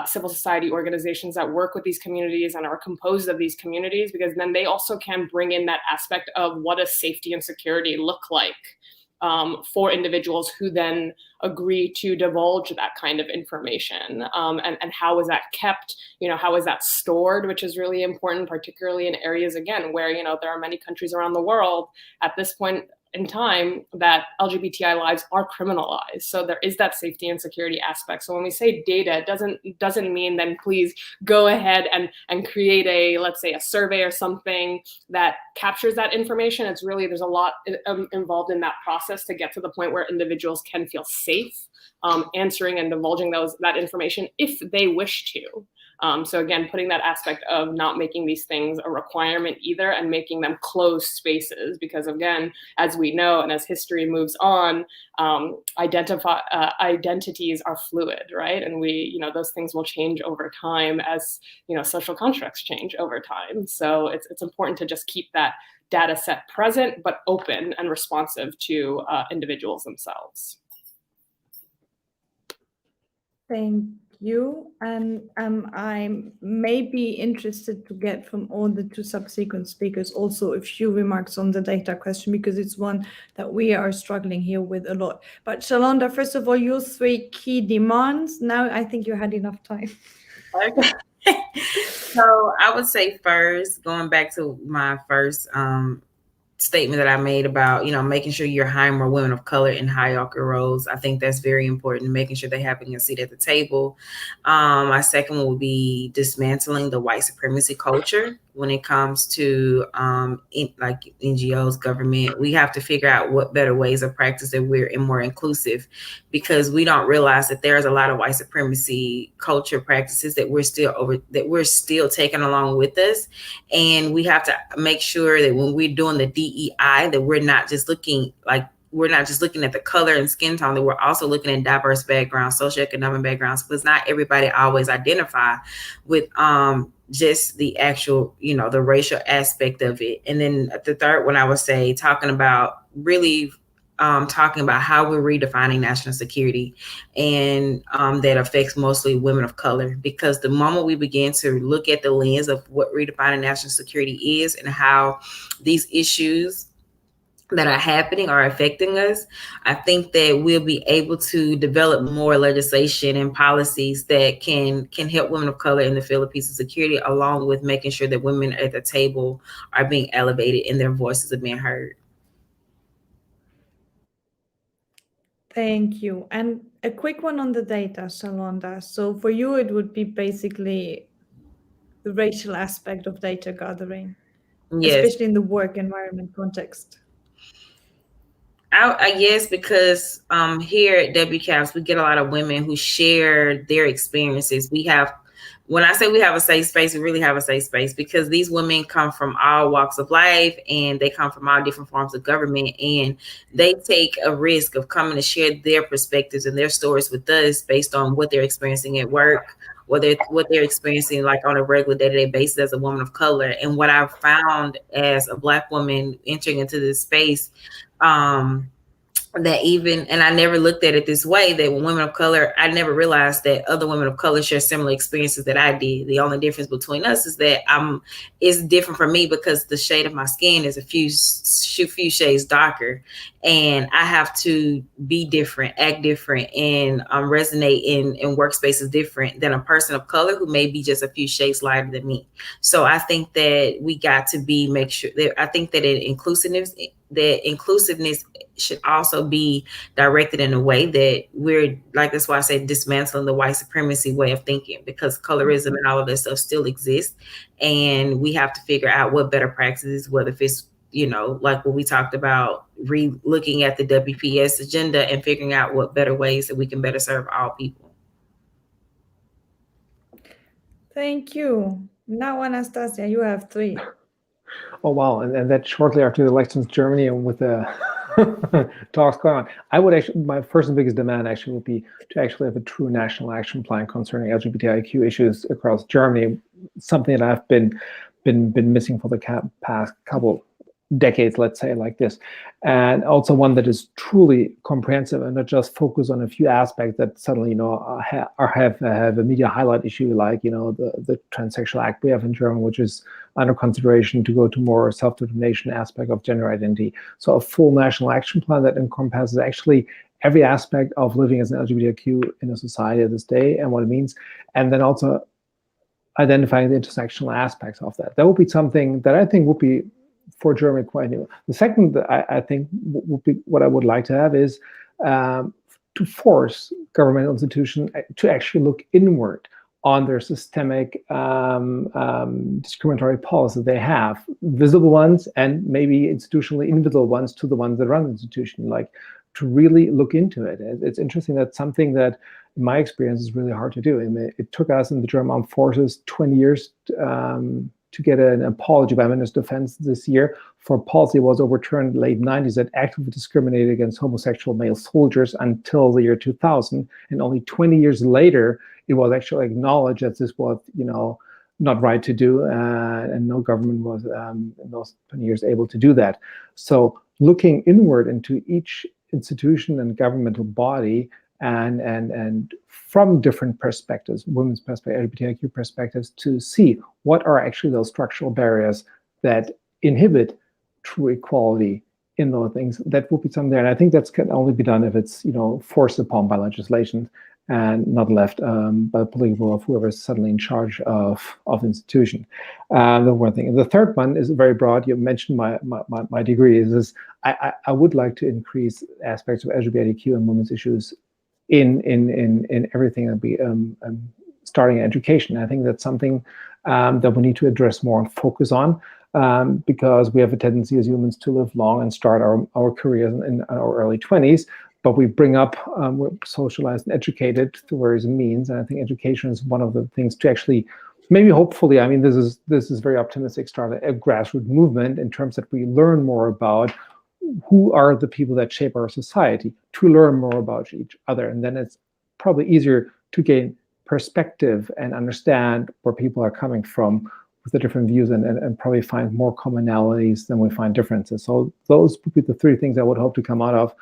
civil society organizations that work with these communities and are composed of these communities, because then they also can bring in that aspect of what does safety and security look like for individuals who then agree to divulge that kind of information, and how is that kept, how is that stored, which is really important, particularly in areas, again, where, there are many countries around the world at this point in time that LGBTI lives are criminalized. So there is that safety and security aspect. So when we say data, it doesn't mean then please go ahead and create let's say a survey or something that captures that information. It's really, there's a lot involved in that process to get to the point where individuals can feel safe answering and divulging that information if they wish to. So again, putting that aspect of not making these things a requirement either, and making them closed spaces, because again, as we know, and as history moves on, identities are fluid, right? And we, those things will change over time as, social constructs change over time. So it's important to just keep that data set present, but open and responsive to individuals themselves.
Thank you. And I may be interested to get from all the 2 subsequent speakers also a few remarks on the data question, because it's one that we are struggling here with a lot. But Shalonda, first of all, your 3 key demands. Now I think you had enough time.
Okay. So I would say first, going back to my first statement that I made about, making sure you're hiring more women of color in hierarchical roles. I think that's very important, making sure they're having a seat at the table. My second one would be dismantling the white supremacy culture when it comes to like NGOs, government. We have to figure out what better ways of practice that we're more inclusive, because we don't realize that there's a lot of white supremacy culture practices that we're still taking along with us. And we have to make sure that when we're doing the DEI, that we're not just looking like we're not just looking at the color and skin tone, that we're also looking at diverse backgrounds, socioeconomic backgrounds, because not everybody always identify with just the actual, the racial aspect of it. And then the third one, I would say, talking about how we're redefining national security, and that affects mostly women of color, because the moment we begin to look at the lens of what redefining national security is and how these issues that are happening are affecting us, I think that we'll be able to develop more legislation and policies that can help women of color in the field of peace and security, along with making sure that women at the table are being elevated and their voices are being heard.
Thank you. And a quick one on the data, Shalonda. So for you, it would be basically the racial aspect of data gathering,
Yes.
especially in the work environment context.
I guess because here at WCAPS, we get a lot of women who share their experiences. When I say we have a safe space, we really have a safe space, because these women come from all walks of life, and they come from all different forms of government, and they take a risk of coming to share their perspectives and their stories with us based on what they're experiencing at work, what they're experiencing like on a regular day-to-day basis as a woman of color. And what I've found as a Black woman entering into this space, that even, and I never looked at it this way, that when women of color, I never realized that other women of color share similar experiences that I did. The only difference between us is that it's different for me because the shade of my skin is a few shades darker, and I have to be different, act different, and resonate in workspaces different than a person of color who may be just a few shades lighter than me. So I think that we got to make sure that, I think that inclusiveness should also be directed in a way that we're like, that's why I say dismantling the white supremacy way of thinking, because colorism and all of that stuff still exists, and we have to figure out what better practices, whether if it's, like what we talked about, looking at the WPS agenda and figuring out what better ways that we can better serve all people.
Thank you. Now, Anastasia, you have 3.
Oh, wow. And that shortly after the elections in Germany, and with the talks going on, I would actually, my first and biggest demand actually would be to actually have a true national action plan concerning LGBTIQ issues across Germany, something that I've been missing for the past couple decades, let's say, like this. And also one that is truly comprehensive and not just focus on a few aspects that suddenly, have a media highlight issue, like, the Transsexual Act we have in Germany, which is under consideration to go to more self-determination aspect of gender identity. So a full national action plan that encompasses actually every aspect of living as an LGBTQ in a society at this day and what it means. And then also identifying the intersectional aspects of that. That would be something that I think would be, for Germany, quite new. The second that I think would be what I would like to have is to force governmental institutions to actually look inward on their systemic discriminatory policies they have, visible ones and maybe institutionally invisible ones to the ones that run the institution, like to really look into it. It's interesting that something that, in my experience, is really hard to do. It took us in the German Armed Forces 20 years to get an apology by Minister of Defense this year for a policy that was overturned in the late 90s that actively discriminated against homosexual male soldiers until the year 2000. And only 20 years later, it was actually acknowledged that this was, not right to do, and no government was in those 20 years able to do that. So looking inward into each institution and governmental body, and from different perspectives, women's perspective, LGBTIQ perspectives, to see what are actually those structural barriers that inhibit true equality in those things. That will be something there. And I think that can only be done if it's, forced upon by legislation and not left by the political will of whoever is suddenly in charge of the institution. The one thing. And the third one is very broad. You mentioned my degree. Is I would like to increase aspects of LGBTQ and women's issues in everything that we starting education. I think that's something that we need to address more and focus on, because we have a tendency as humans to live long and start our careers in our early 20s, but we bring up, we're socialized and educated through various means. And I think education is one of the things to actually, maybe hopefully, I mean, this is very optimistic, start a grassroots movement in terms that we learn more about who are the people that shape our society, to learn more about each other. And then it's probably easier to gain perspective and understand where people are coming from with the different views, and probably find more commonalities than we find differences. So those would be the three things I would hope to come out of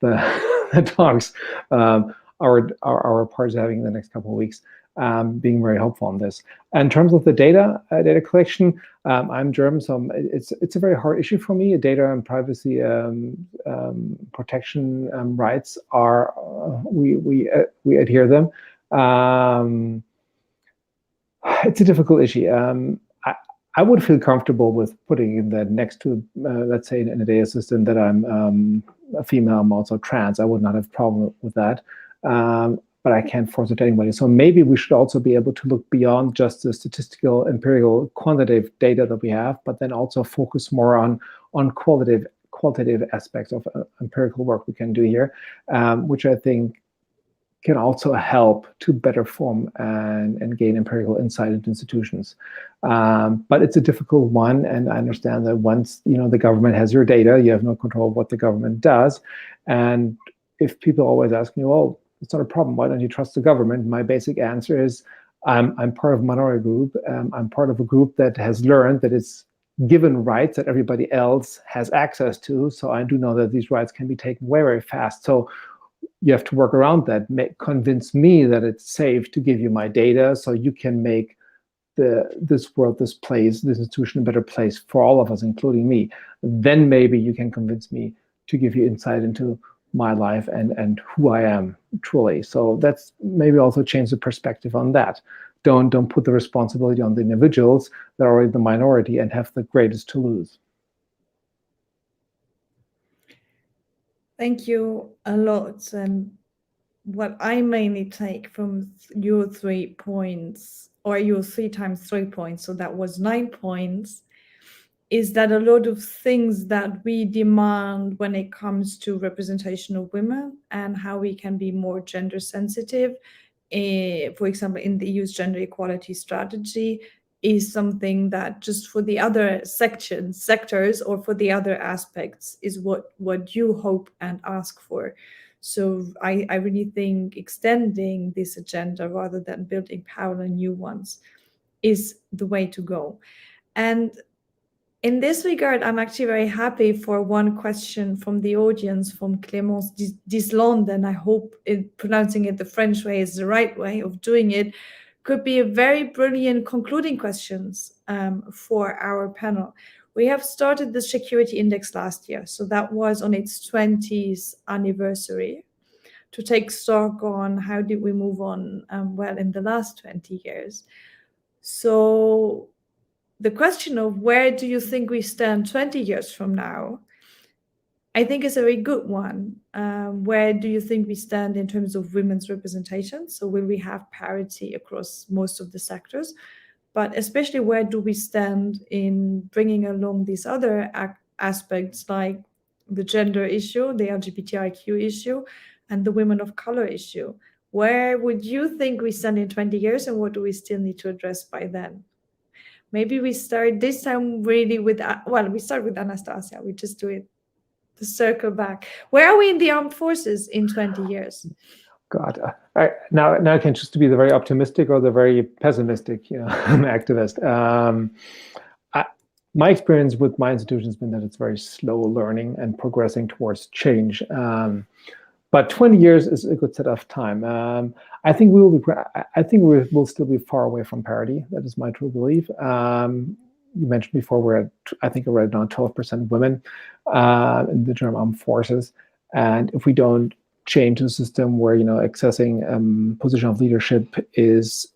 the talks our parts having in the next couple of weeks, being very helpful on this. In terms of the data collection, I'm German, so it's a very hard issue for me. Data and privacy protection rights are we adhere them. It's a difficult issue. I would feel comfortable with putting in that next to, let's say, in a data system that I'm a female, I'm also trans. I would not have a problem with that, but I can't force it to anybody. So maybe we should also be able to look beyond just the statistical, empirical, quantitative data that we have, but then also focus more on qualitative aspects of empirical work we can do here, which I think can also help to better form and gain empirical insight into institutions. But it's a difficult one, and I understand that once the government has your data, you have no control of what the government does. And if people always ask me, well, it's not a problem, why don't you trust the government? My basic answer is, I'm part of a minority group. I'm part of a group that has learned that it's given rights that everybody else has access to. So I do know that these rights can be taken very, very fast. So you have to work around that, convince me that it's safe to give you my data so you can make this world, this place, this institution a better place for all of us, including me. Then maybe you can convince me to give you insight into my life and who I am truly. So that's maybe also change the perspective on that. Don't put the responsibility on the individuals that are in the minority and have the greatest to lose.
Thank you a lot. And what I mainly take from your 3 points, or your 3 times 3 points, so that was 9 points, is that a lot of things that we demand when it comes to representation of women and how we can be more gender sensitive, for example, in the EU's gender equality strategy, is something that just for the other sectors, or for the other aspects is what you hope and ask for. So I really think extending this agenda rather than building parallel new ones is the way to go. And in this regard, I'm actually very happy for one question from the audience from Clémence Dislande, and I hope pronouncing it the French way is the right way of doing it. Could be a very brilliant concluding questions for our panel. We have started the Security Index last year, so that was on its 20th anniversary, to take stock on how did we move on well in the last 20 years. So the question of where do you think we stand 20 years from now, I think is a very good one. Where do you think we stand in terms of women's representation? So will we have parity across most of the sectors? But especially where do we stand in bringing along these other aspects like the gender issue, the LGBTIQ issue, and the women of color issue? Where would you think we stand in 20 years, and what do we still need to address by then? Maybe we start this time really with, we start with Anastasia. We just do it, the circle back. Where are we in the armed forces in 20 years?
God, now I can choose to be the very optimistic or the very pessimistic, activist. My experience with my institution has been that it's very slow learning and progressing towards change. But 20 years is a good set of time. I think we will still be far away from parity. That is my true belief. You mentioned before we're at, I think, right now 12% women in the German armed forces, and if we don't change the system where accessing position of leadership is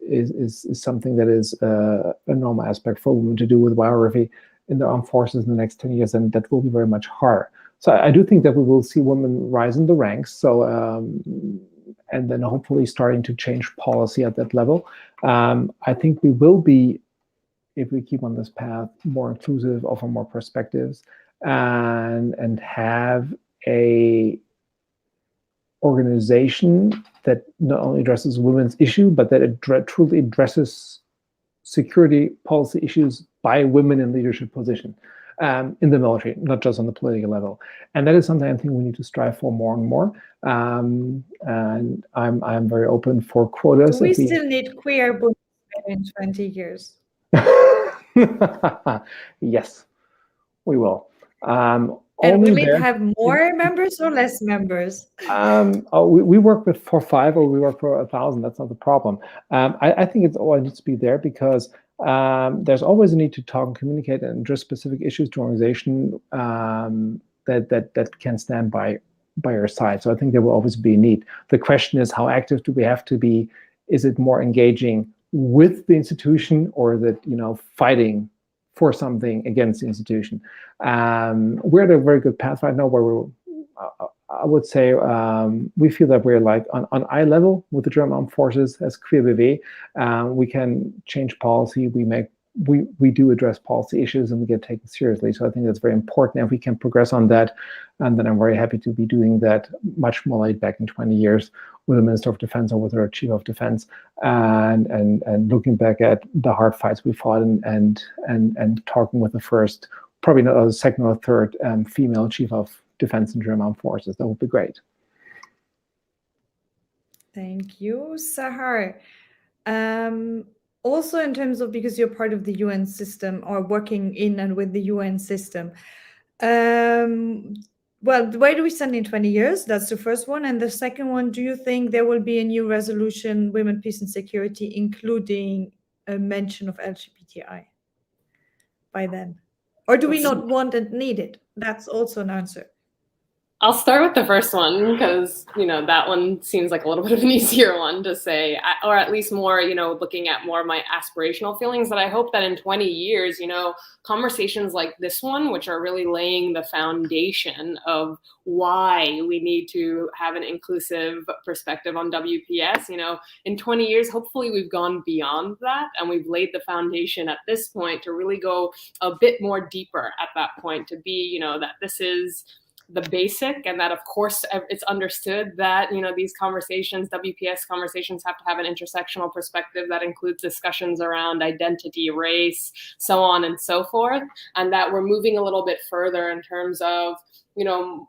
something that is a normal aspect for women to do with biography in the armed forces in the next 10 years, and that will be very much harder. So I do think that we will see women rise in the ranks. So and then hopefully starting to change policy at that level. I think we will be, if we keep on this path, more inclusive, offer more perspectives, and have a organization that not only addresses women's issue, but that it truly addresses security policy issues by women in leadership position. in the military, not just on the political level. And that is something I think we need to strive for more and more. And I'm very open for quotas.
Do we still need queer Bundeswehr in 20 years?
Yes, we will.
And will it have more members or less members?
We work with 4 or 5, or we work for 1,000. That's not the problem. I think it all needs to be there because there's always a need to talk and communicate and address specific issues to organization that can stand by your side. So I think there will always be a need. The question is, how active do we have to be? Is it more engaging with the institution, or is it, fighting for something against the institution? We're at a very good path right now where I would say we feel that we're like on eye level with the German Armed Forces as Queer BW. We can change policy. We do address policy issues, and we get taken seriously. So I think that's very important. If we can progress on that, and then I'm very happy to be doing that much more laid back in 20 years with the Minister of Defense or with our Chief of Defense, and looking back at the hard fights we fought, and talking with the first, probably not the second or third female Chief of Defense in German Armed Forces. That would be great.
Thank you, Sahar. Also, in terms of, because you're part of the UN system or working in and with the UN system, well, where do we stand in 20 years? That's the first one. And the second one, do you think there will be a new resolution, Women, Peace and Security, including a mention of LGBTI by then? Or do we not want and need it? That's also an answer.
I'll start with the first one because, that one seems like a little bit of an easier one to say, or at least more, looking at more of my aspirational feelings, that I hope that in 20 years, conversations like this one, which are really laying the foundation of why we need to have an inclusive perspective on WPS, in 20 years, hopefully we've gone beyond that and we've laid the foundation at this point to really go a bit more deeper at that point, to be, that this is the basic, and that of course it's understood that these conversations, WPS conversations, have to have an intersectional perspective that includes discussions around identity, race, so on and so forth, and that we're moving a little bit further in terms of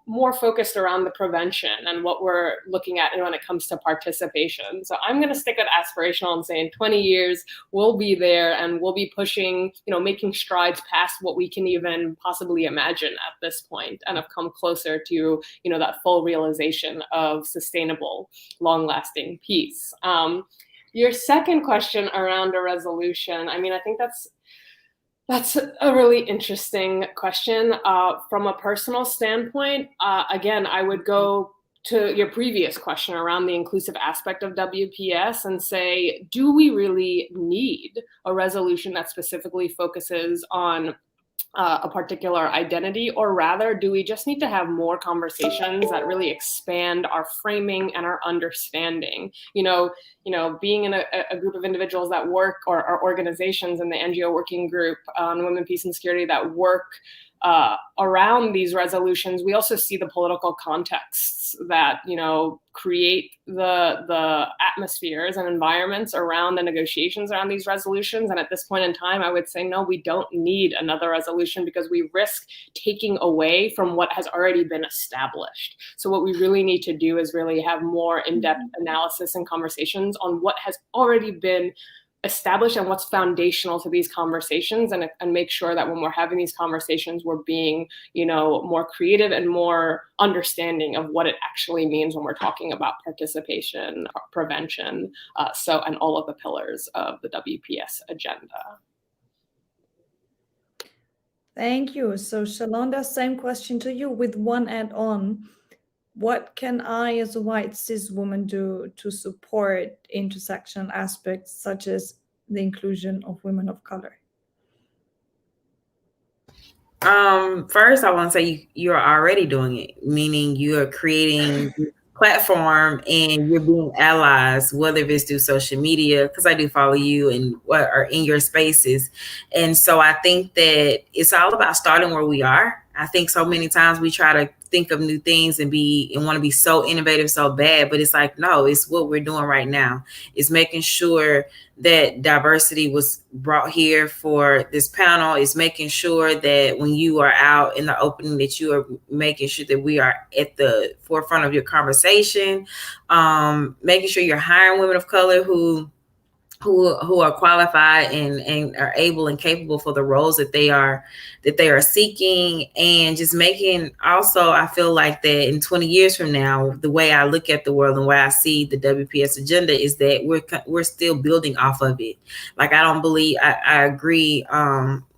more focused around the prevention and what we're looking at when it comes to participation. So I'm going to stick with aspirational and say in 20 years, we'll be there and we'll be pushing, making strides past what we can even possibly imagine at this point, and have come closer to, that full realization of sustainable, long-lasting peace. Your second question around a resolution, I think that's a really interesting question. From a personal standpoint, again, I would go to your previous question around the inclusive aspect of WPS and say, do we really need a resolution that specifically focuses on a particular identity, or rather, do we just need to have more conversations that really expand our framing and our understanding? Being in a group of individuals that work, or organizations in the NGO working group on women, peace, and security that work around these resolutions, we also see the political contexts that create the atmospheres and environments around the negotiations around these resolutions. And at this point in time, I would say, no, we don't need another resolution, because we risk taking away from what has already been established. So what we really need to do is really have more in-depth analysis and conversations on what has already been established and what's foundational to these conversations, and make sure that when we're having these conversations, we're being, more creative and more understanding of what it actually means when we're talking about participation, prevention, and all of the pillars of the WPS agenda.
Thank you. So Shalonda, same question to you with one add-on. What can I, as a white cis woman, do to support intersectional aspects such as the inclusion of women of color?
First, I want to say you're already doing it, meaning you are creating platform and you're being allies, whether it's through social media, because I do follow you and what are in your spaces. And so I think that it's all about starting where we are. I think so many times we try to think of new things and want to be so innovative so bad, but it's like, no, it's what we're doing right now. It's making sure that diversity was brought here for this panel. It's making sure that when you are out in the opening, that you are making sure that we are at the forefront of your conversation, making sure you're hiring women of color who are qualified and are able and capable for the roles that they are seeking, and just making also, I feel like that in 20 years from now, the way I look at the world and the way I see the WPS agenda is that we're still building off of it. Like, I don't believe, I agree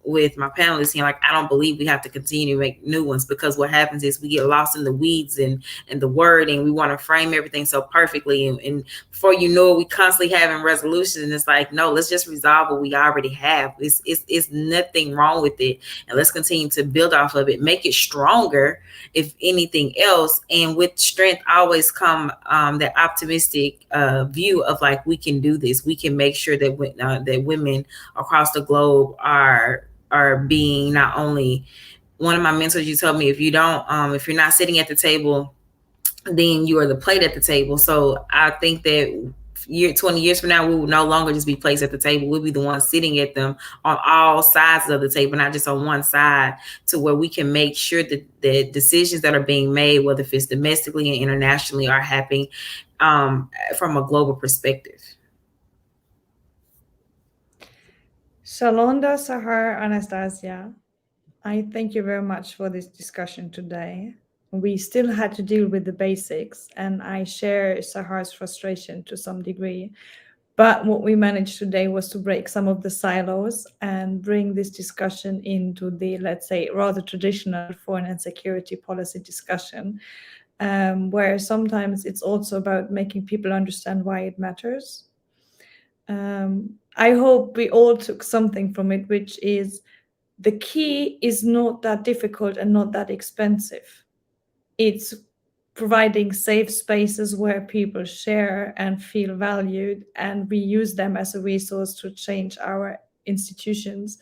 with my panelists here, like, I don't believe we have to continue to make new ones, because what happens is we get lost in the weeds and the wording. We want to frame everything so perfectly, and before you know it, we constantly having resolutions, and it's like, no, let's just resolve what we already have. It's nothing wrong with it, and let's continue to build off of it, make it stronger if anything else. And with strength always come that optimistic view of like, we can do this. We can make sure that that women across the globe are being, not only, one of my mentors, you told me, if you're not sitting at the table, then you are the plate at the table. So I think that 20 years from now, we will no longer just be placed at the table. We'll be the ones sitting at them on all sides of the table, not just on one side, to where we can make sure that the decisions that are being made, whether if it's domestically and internationally, are happening from a global perspective.
Shalonda, Sahar, Anastasia, I thank you very much for this discussion today. We still had to deal with the basics, and I share Sahar's frustration to some degree. But what we managed today was to break some of the silos and bring this discussion into the, let's say, rather traditional foreign and security policy discussion, where sometimes it's also about making people understand why it matters. I hope we all took something from it, which is the key is not that difficult and not that expensive. It's providing safe spaces where people share and feel valued, and we use them as a resource to change our institutions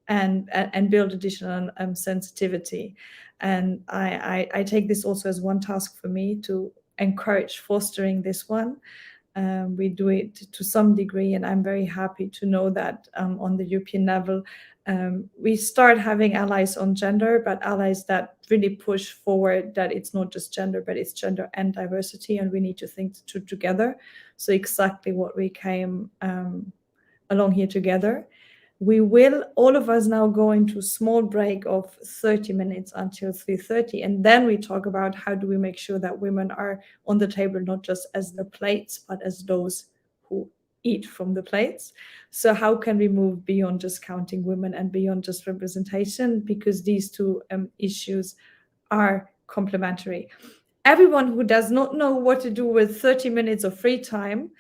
and build additional sensitivity. And I take this also as one task for me, to encourage fostering this one. We do it to some degree, and I'm very happy to know that on the European level, we start having allies on gender, but allies that really push forward that it's not just gender, but it's gender and diversity, and we need to think together. So exactly what we came along here together. We will, all of us, now go into a small break of 30 minutes until 3:30, and then we talk about how do we make sure that women are on the table, not just as the plates, but as those who eat from the plates. So how can we move beyond just counting women and beyond just representation, because these two issues are complementary. Everyone who does not know what to do with 30 minutes of free time,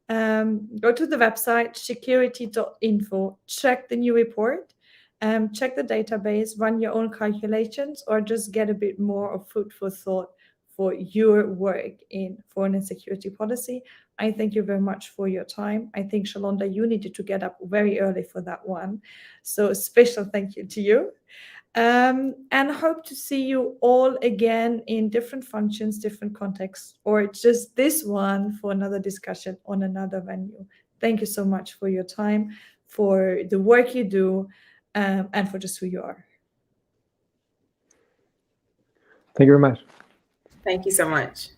go to the website security.info, check the new report, check the database, run your own calculations, or just get a bit more of food for thought for your work in foreign and security policy. I thank you very much for your time. I think, Shalonda, you needed to get up very early for that one. So a special thank you to you. And hope to see you all again in different functions, different contexts, or just this one for another discussion on another venue. Thank you so much for your time, for the work you do, and for just who you are.
Thank you very much.
Thank you so much.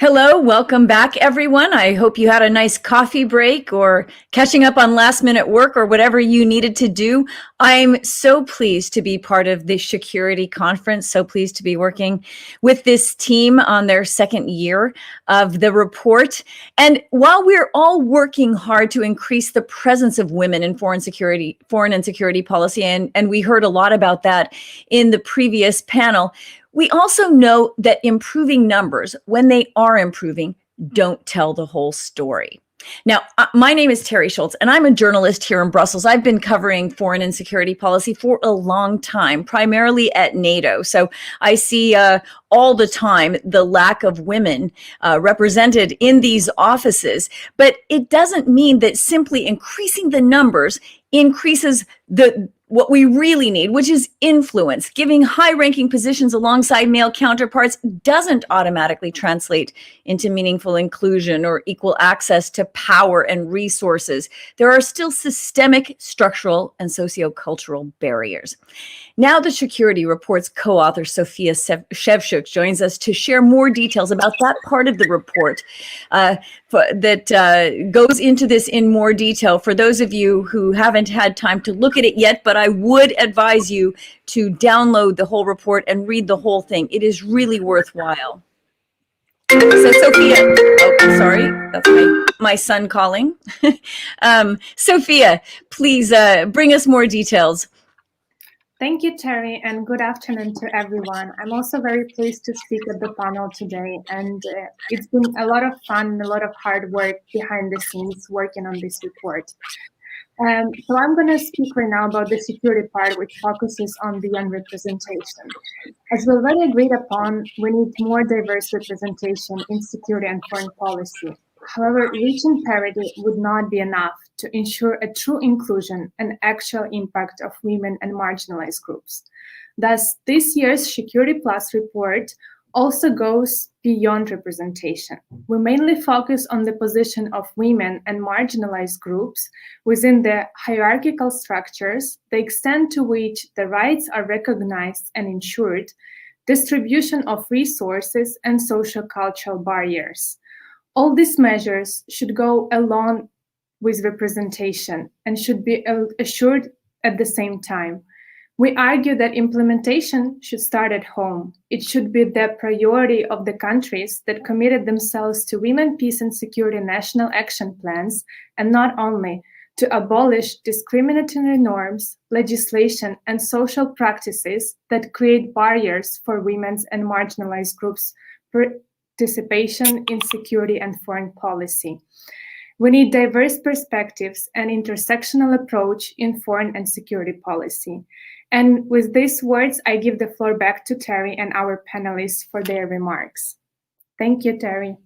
Hello, welcome back, everyone. I hope you had a nice coffee break or catching up on last minute work or whatever you needed to do. I'm so pleased to be part of this security conference, so pleased to be working with this team on their second year of the report. And while we're all working hard to increase the presence of women in foreign and security policy, and we heard a lot about that in the previous panel, we also know that improving numbers, when they are improving, don't tell the whole story. Now, my name is Terry Schultz, and I'm a journalist here in Brussels. I've been covering foreign and security policy for a long time, primarily at NATO. So I see all the time the lack of women represented in these offices. But it doesn't mean that simply increasing the numbers increases what we really need, which is influence. Giving high-ranking positions alongside male counterparts doesn't automatically translate into meaningful inclusion or equal access to power and resources. There are still systemic, structural, and sociocultural barriers. Now the Security Report's co-author Sofia Shevchuk joins us to share more details about that part of the report that goes into this in more detail. For those of you who haven't had time to look at it yet, but I would advise you to download the whole report and read the whole thing. It is really worthwhile. So Sophia, oh, sorry, that's my son calling. Sophia, please bring us more details.
Thank you, Terry, and good afternoon to everyone. I'm also very pleased to speak at the panel today, and it's been a lot of fun and a lot of hard work behind the scenes working on this report. So I'm going to speak right now about the security part, which focuses on beyond representation. As we already agreed upon, we need more diverse representation in security and foreign policy. However, reaching parity would not be enough to ensure a true inclusion and actual impact of women and marginalized groups. Thus, this year's Security Plus report also goes beyond representation. We mainly focus on the position of women and marginalized groups within the hierarchical structures, the extent to which the rights are recognized and ensured, distribution of resources, and social cultural barriers. All these measures should go along with representation and should be assured at the same time. We argue that implementation should start at home. It should be the priority of the countries that committed themselves to women, peace, and security national action plans, and not only to abolish discriminatory norms, legislation, and social practices that create barriers for women's and marginalized groups' participation in security and foreign policy. We need diverse perspectives and intersectional approach in foreign and security policy. And with these words, I give the floor back to Terry and our panelists for their remarks. Thank you, Terry.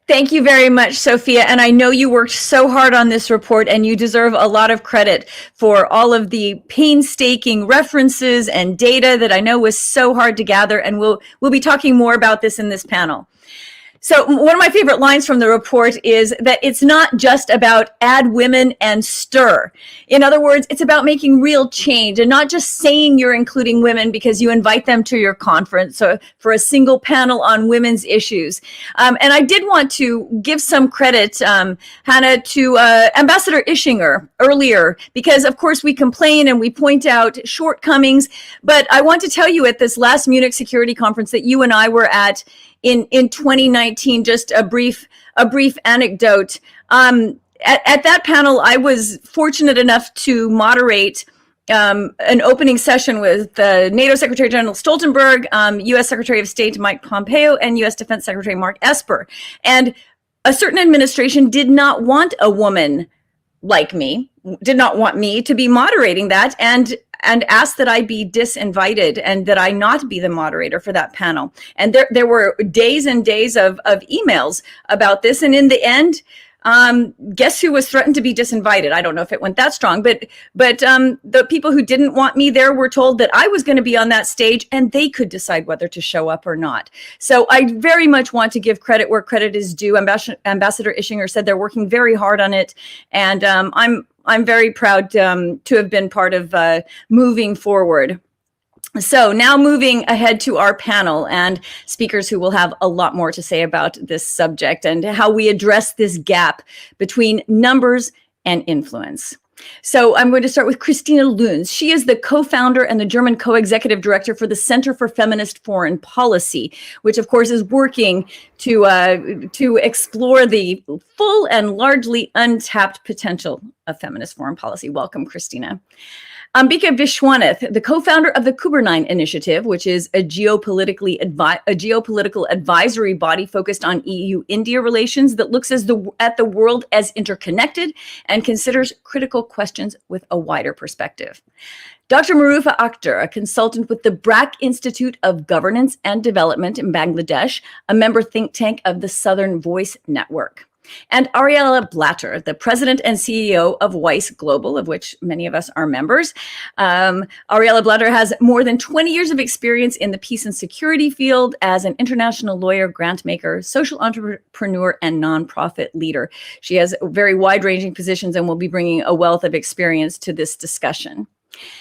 Thank you very much, Sophia. And I know you worked so hard on this report, and you deserve a lot of credit for all of the painstaking references and data that I know was so hard to gather. And we'll be talking more about this in this panel. So one of my favorite lines from the report is that it's not just about add women and stir. In other words, it's about making real change and not just saying you're including women because you invite them to your conference or for a single panel on women's issues. And I did want to give some credit, Hannah, to Ambassador Ischinger earlier, because of course we complain and we point out shortcomings, but I want to tell you at this last Munich Security Conference that you and I were at in 2019, just a brief anecdote. At that panel, I was fortunate enough to moderate an opening session with NATO Secretary General Stoltenberg, U.S. Secretary of State Mike Pompeo, and U.S. Defense Secretary Mark Esper. And a certain administration did not want a woman like me, did not want me to be moderating that, and asked that I be disinvited and that I not be the moderator for that panel. And there were days and days of emails about this. And in the end, guess who was threatened to be disinvited? I don't know if it went that strong, but the people who didn't want me there were told that I was going to be on that stage and they could decide whether to show up or not. So I very much want to give credit where credit is due. Ambassador Ischinger said they're working very hard on it. And I'm very proud to have been part of moving forward. So now moving ahead to our panel and speakers who will have a lot more to say about this subject and how we address this gap between numbers and influence. So I'm going to start with Christina Lunz. She is the co-founder and the German co-executive director for the Center for Feminist Foreign Policy, which of course is working to explore the full and largely untapped potential of feminist foreign policy. Welcome, Christina. Ambika Vishwanath, the co-founder of the Kubernein Initiative, which is a geopolitical advisory body focused on EU-India relations that looks at the world as interconnected and considers critical questions with a wider perspective. Dr. Marufa Akhtar, a consultant with the BRAC Institute of Governance and Development in Bangladesh, a member think tank of the Southern Voice Network. And Ariella Blatter, the president and CEO of Weiss Global, of which many of us are members. Ariella Blatter has more than 20 years of experience in the peace and security field as an international lawyer, grant maker, social entrepreneur, and nonprofit leader. She has very wide-ranging positions and will be bringing a wealth of experience to this discussion.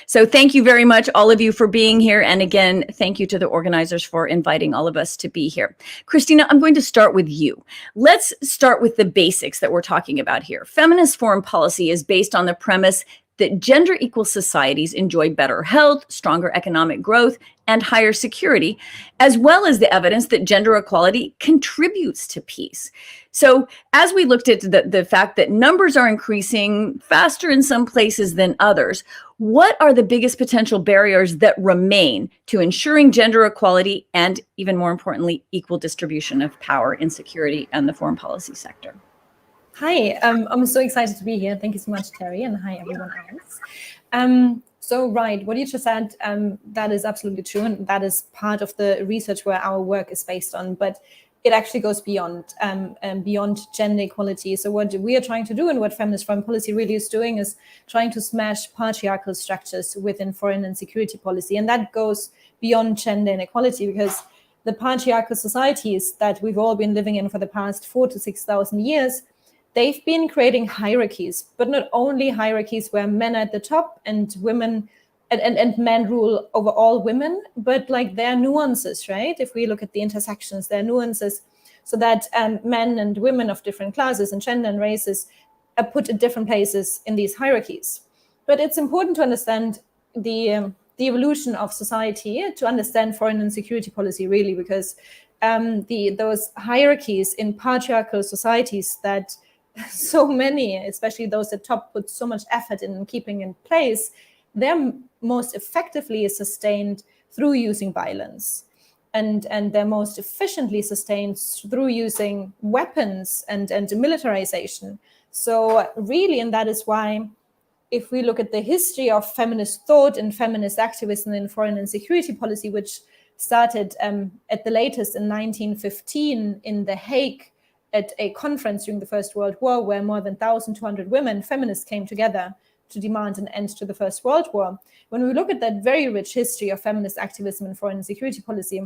So thank you very much, all of you, for being here. And again, thank you to the organizers for inviting all of us to be here. Christina, I'm going to start with you. Let's start with the basics that we're talking about here. Feminist foreign policy is based on the premise that gender equal societies enjoy better health, stronger economic growth, and higher security, as well as the evidence that gender equality contributes to peace. So as we looked at the fact that numbers are increasing faster in some places than others, what are the biggest potential barriers that remain to ensuring gender equality and, even more importantly, equal distribution of power in security and the foreign policy sector?
Hi, I'm so excited to be here. Thank you so much, Terry, and hi, everyone else. So right, what you just said, that is absolutely true, and that is part of the research where our work is based on, but it actually goes beyond gender equality. So what we are trying to do and what feminist foreign policy really is doing is trying to smash patriarchal structures within foreign and security policy. And that goes beyond gender inequality, because the patriarchal societies that we've all been living in for the past 4,000 to 6,000 years, they've been creating hierarchies, but not only hierarchies where men are at the top and women and men rule over all women, but like there are nuances, right? If we look at the intersections, there are nuances so that men and women of different classes and gender and races are put in different places in these hierarchies. But it's important to understand the evolution of society to understand foreign and security policy, really, because those hierarchies in patriarchal societies that so many, especially those at top, put so much effort in keeping in place, they're most effectively sustained through using violence. And they're most efficiently sustained through using weapons and militarization. So really, and that is why, if we look at the history of feminist thought and feminist activism in foreign and security policy, which started at the latest in 1915 in The Hague at a conference during the First World War, where more than 1,200 women, feminists, came together to demand an end to the First World War. When we look at that very rich history of feminist activism in foreign and security policy,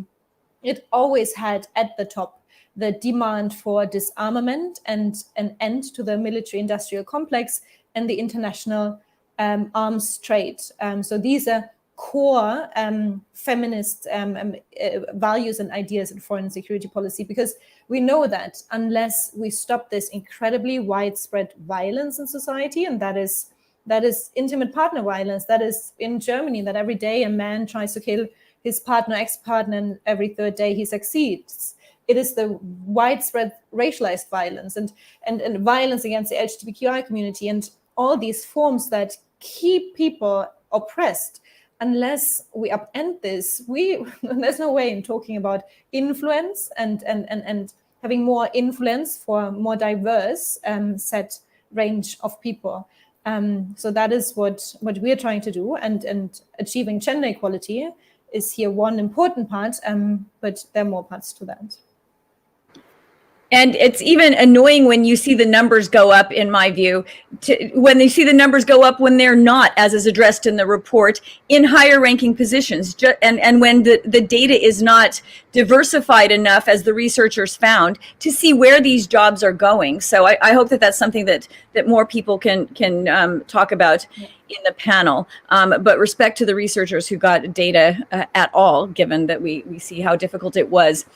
it always had at the top the demand for disarmament and an end to the military-industrial complex and the international arms trade. So these are core feminist values and ideas in foreign and security policy, because we know that unless we stop this incredibly widespread violence in society, and that is intimate partner violence, that is in Germany, that every day a man tries to kill his partner, ex-partner, and every third day he succeeds. It is the widespread racialized violence and violence against the LGBTQI community and all these forms that keep people oppressed. Unless we upend this, there's no way in talking about influence and having more influence for a more diverse set range of people. So that is what we are trying to do, and achieving gender equality is here one important part, but there are more parts to that.
And it's even annoying when you see the numbers go up, in my view, when you see the numbers go up when they're not, as is addressed in the report, in higher ranking positions. And when the data is not diversified enough, as the researchers found, to see where these jobs are going. So I hope that that's something that more people can talk about in the panel. But respect to the researchers who got data at all, given that we see how difficult it was.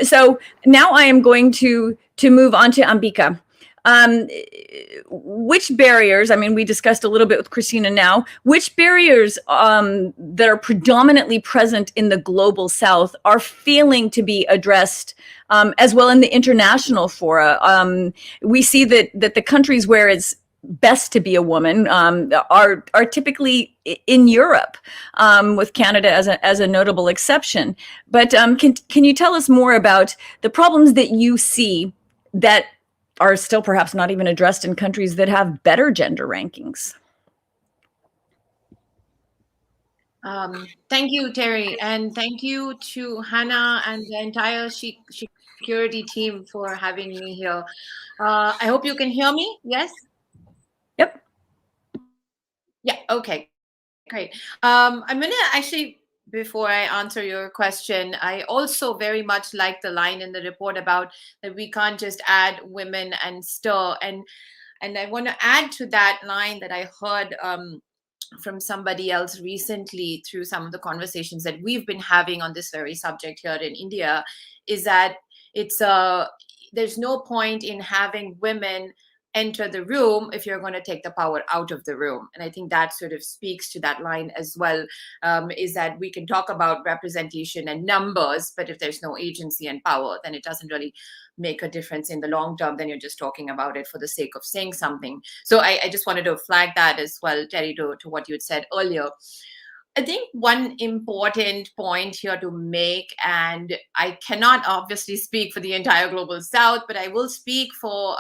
So now I am going to move on to Ambika. Which barriers, I mean, we discussed a little bit with Christina now, which barriers that are predominantly present in the global south are failing to be addressed as well in the international fora? We see that the countries where it's best to be a woman are typically in Europe, with Canada as a notable exception. But can you tell us more about the problems that you see that are still perhaps not even addressed in countries that have better gender rankings?
Thank you, Terry, and thank you to Hannah and the entire security team for having me here. I hope you can hear me. Yes?
Yep.
Yeah, okay, great. I'm gonna actually, before I answer your question, I also very much like the line in the report about that we can't just add women and stir. And I want to add to that line that I heard from somebody else recently through some of the conversations that we've been having on this very subject here in India, is that there's no point in having women enter the room if you're going to take the power out of the room. And I think that sort of speaks to that line as well, is that we can talk about representation and numbers, but if there's no agency and power, then it doesn't really make a difference in the long term. Then you're just talking about it for the sake of saying something. So I just wanted to flag that as well, Terry, to what you had said earlier. I think one important point here to make, and I cannot obviously speak for the entire global south, but I will speak for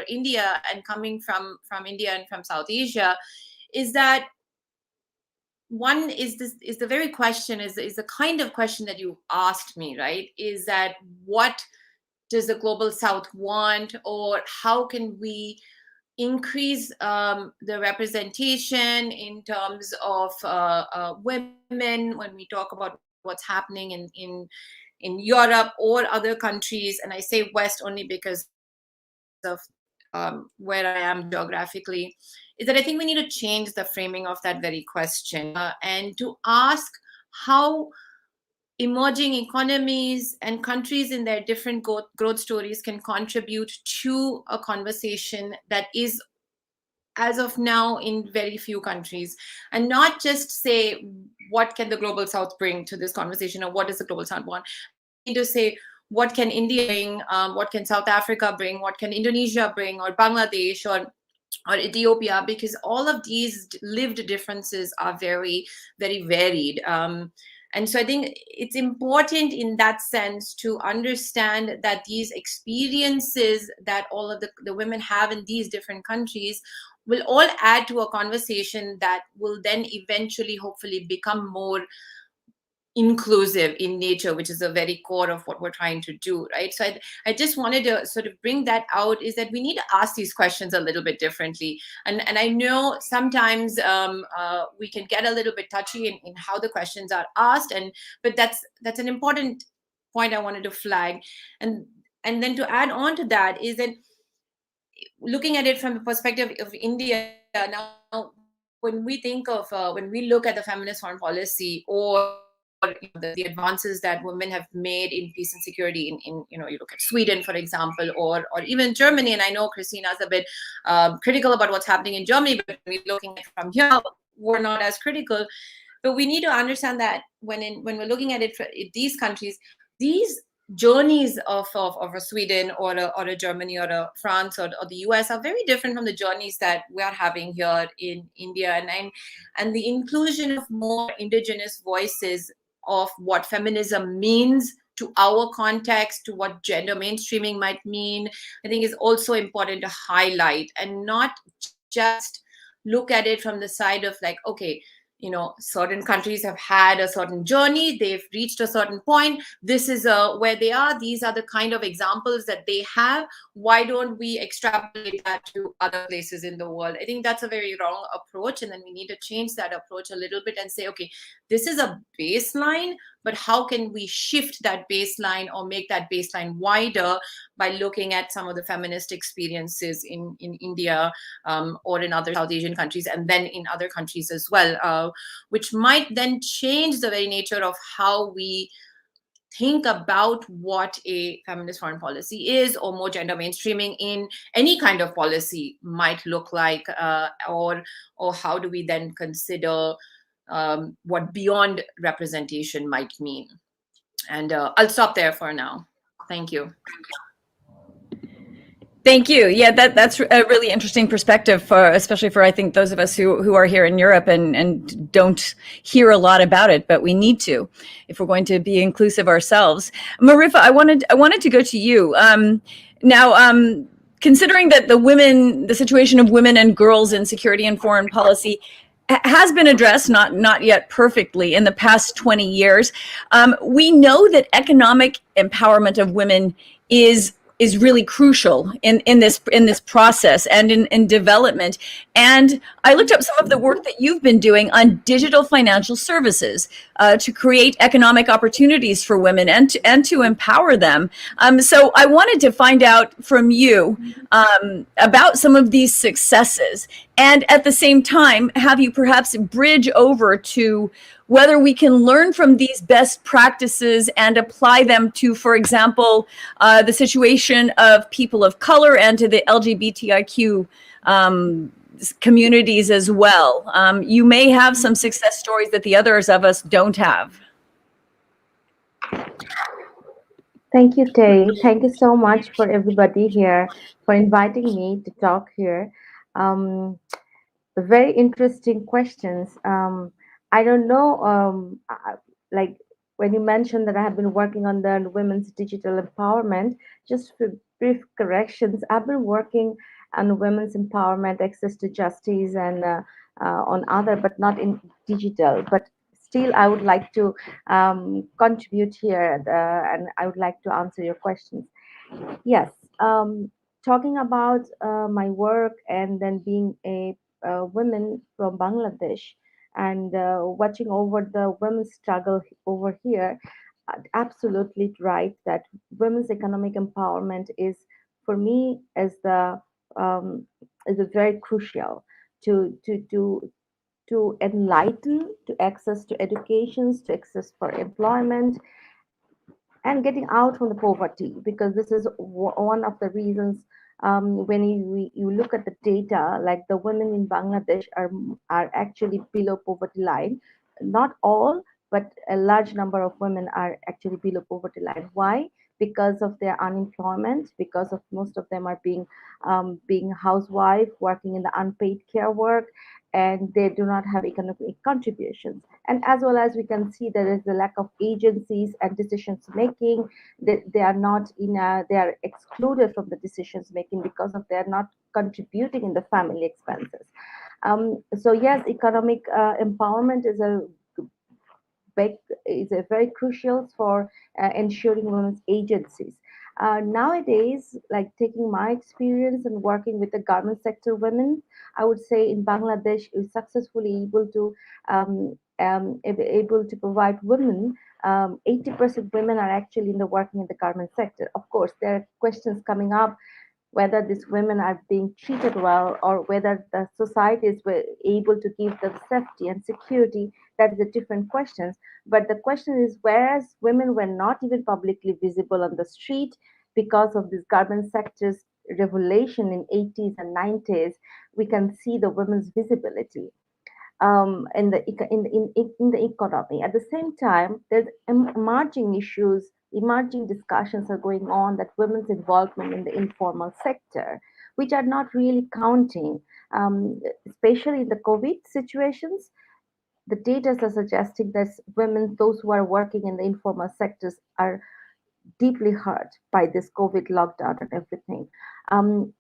India, and coming from India and from South Asia, is that one is the very question, is the kind of question that you asked me, right? Is that what does the global south want, or how can we increase the representation in terms of women when we talk about what's happening in Europe or other countries. And I say West only because of where I am geographically, is that I think we need to change the framing of that very question and to ask how emerging economies and countries in their different growth stories can contribute to a conversation that is, as of now, in very few countries, and not just say, what can the global south bring to this conversation, or what does the global south want? We need to say, what can India bring, what can South Africa bring, what can Indonesia bring, or Bangladesh, or Ethiopia, because all of these lived differences are very, very varied. And so I think it's important in that sense to understand that these experiences that all of the women have in these different countries will all add to a conversation that will then eventually, hopefully, become more inclusive in nature, which is the very core of what we're trying to do, right? So I just wanted to sort of bring that out, is that we need to ask these questions a little bit differently. And I know sometimes we can get a little bit touchy in how the questions are asked, but that's an important point I wanted to flag. And then to add on to that is that looking at it from the perspective of India now, when we think of when we look at the feminist foreign policy, or the advances that women have made in peace and security in you look at Sweden, for example, or even Germany. And I know Christina's a bit critical about what's happening in Germany, but when we're looking at it from here, we're not as critical. But we need to understand that when we're looking at it for these countries, these journeys of a Sweden or a Germany or a France or the US are very different from the journeys that we are having here in India, and the inclusion of more indigenous voices of what feminism means to our context, to what gender mainstreaming might mean, I think is also important to highlight, and not just look at it from the side of like, okay, certain countries have had a certain journey, they've reached a certain point, this is where they are, these are the kind of examples that they have. Why don't we extrapolate that to other places in the world? I think that's a very wrong approach, and then we need to change that approach a little bit and say, okay, this is a baseline, but how can we shift that baseline or make that baseline wider by looking at some of the feminist experiences in India or in other South Asian countries, and then in other countries as well, which might then change the very nature of how we think about what a feminist foreign policy is, or more gender mainstreaming in any kind of policy might look like, or how do we then consider what beyond representation might mean. And I'll stop there for now. Thank you.
Thank you. Yeah, that's a really interesting perspective, especially for, I think, those of us who are here in Europe and don't hear a lot about it, but we need to if we're going to be inclusive ourselves. Marifa, I wanted to go to you. Now, considering that the situation of women and girls in security and foreign policy has been addressed, not yet perfectly, in the past 20 years, we know that economic empowerment of women is really crucial in this process and in development. And I looked up some of the work that you've been doing on digital financial services to create economic opportunities for women and to empower them. So I wanted to find out from you about some of these successes, and at the same time have you perhaps bridge over to whether we can learn from these best practices and apply them to, for example, the situation of people of color and to the LGBTIQ communities as well. You may have some success stories that the others of us don't have.
Thank you, Tay. Thank you so much for everybody here for inviting me to talk here. Very interesting questions. I don't know, like when you mentioned that I have been working on the women's digital empowerment, just for brief corrections, I've been working on women's empowerment, access to justice, and on other, but not in digital. But still, I would like to contribute here, and I would like to answer your questions. Yes, talking about my work and then being a woman from Bangladesh, and watching over the women's struggle over here, absolutely right that women's economic empowerment is, for me, is a very crucial to enlighten, to access to educations, to access for employment, and getting out from the poverty, because this is one of the reasons. When you look at the data, like the women in Bangladesh are actually below poverty line. Not all, but a large number of women are actually below poverty line. Why? Because of their unemployment, because of most of them are being housewife, working in the unpaid care work, and they do not have economic contributions. And as well as we can see, there is a lack of agencies and decisions making. They are not they are excluded from the decisions making because of they are not contributing in the family expenses. So yes, economic empowerment is a very crucial for ensuring women's agencies. Nowadays, like taking my experience and working with the garment sector women, I would say in Bangladesh is successfully able to provide women. 80% women are actually in the working in the garment sector. Of course, there are questions coming up whether these women are being treated well, or whether the societies were able to give them safety and security. That is a different question. But the question is, whereas women were not even publicly visible on the street because of this garment sector's revolution in 80s and 90s, we can see the women's visibility in the economy. At the same time, there's emerging issues. Emerging discussions are going on that women's involvement in the informal sector, which are not really counting, especially in the COVID situations. The data are suggesting that women, those who are working in the informal sectors, are deeply hurt by this COVID lockdown and everything.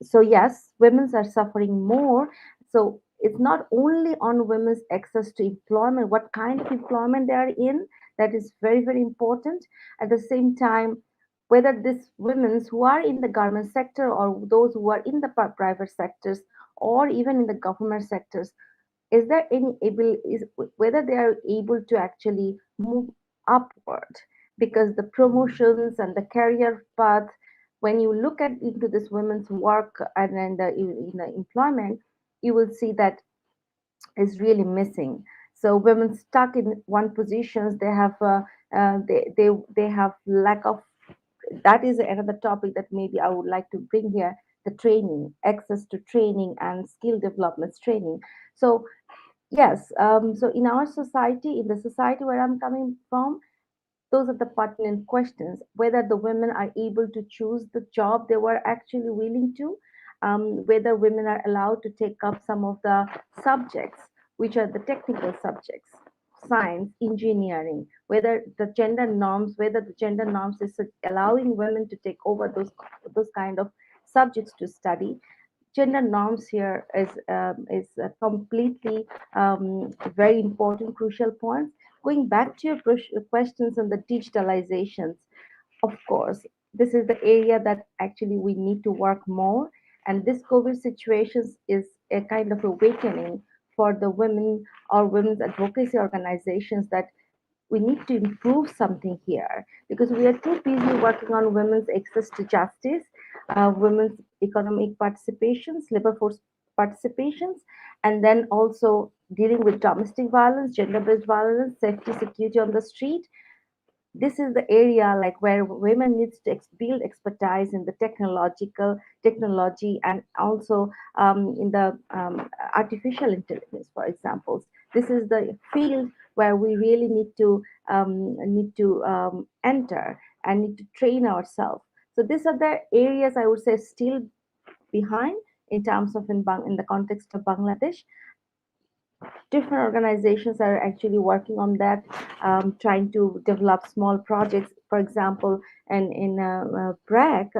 So yes, women are suffering more. So it's not only on women's access to employment, what kind of employment they are in, that is very, very important. At the same time, whether these women who are in the garment sector or those who are in the private sectors or even in the government sectors, is there any whether they are able to actually move upward, because the promotions and the career path, when you look at into this women's work and then the employment, you will see that is really missing. So women stuck in one positions, they have they have lack of. That is another topic that maybe I would like to bring here: the training, access to training and skill development training. So yes, so in our society, in the society where I'm coming from, those are the pertinent questions: whether the women are able to choose the job they were actually willing to, whether women are allowed to take up some of the subjects which are the technical subjects, science, engineering, whether the gender norms, is allowing women to take over those kind of subjects to study. Gender norms here is a completely very important, crucial point. Going back to your questions on the digitalizations, of course, this is the area that actually we need to work more. And this COVID situation is a kind of awakening for the women or women's advocacy organizations that we need to improve something here, because we are too busy working on women's access to justice, women's economic participations, labor force participations, and then also dealing with domestic violence, gender-based violence, safety, security on the street. This is the area like where women needs to build expertise in the technology and also in the artificial intelligence, for example. This is the field where we really need to enter and need to train ourselves. So these are the areas I would say still behind in terms of in the context of Bangladesh. Different organizations are actually working on that, trying to develop small projects. For example, and in BRAC,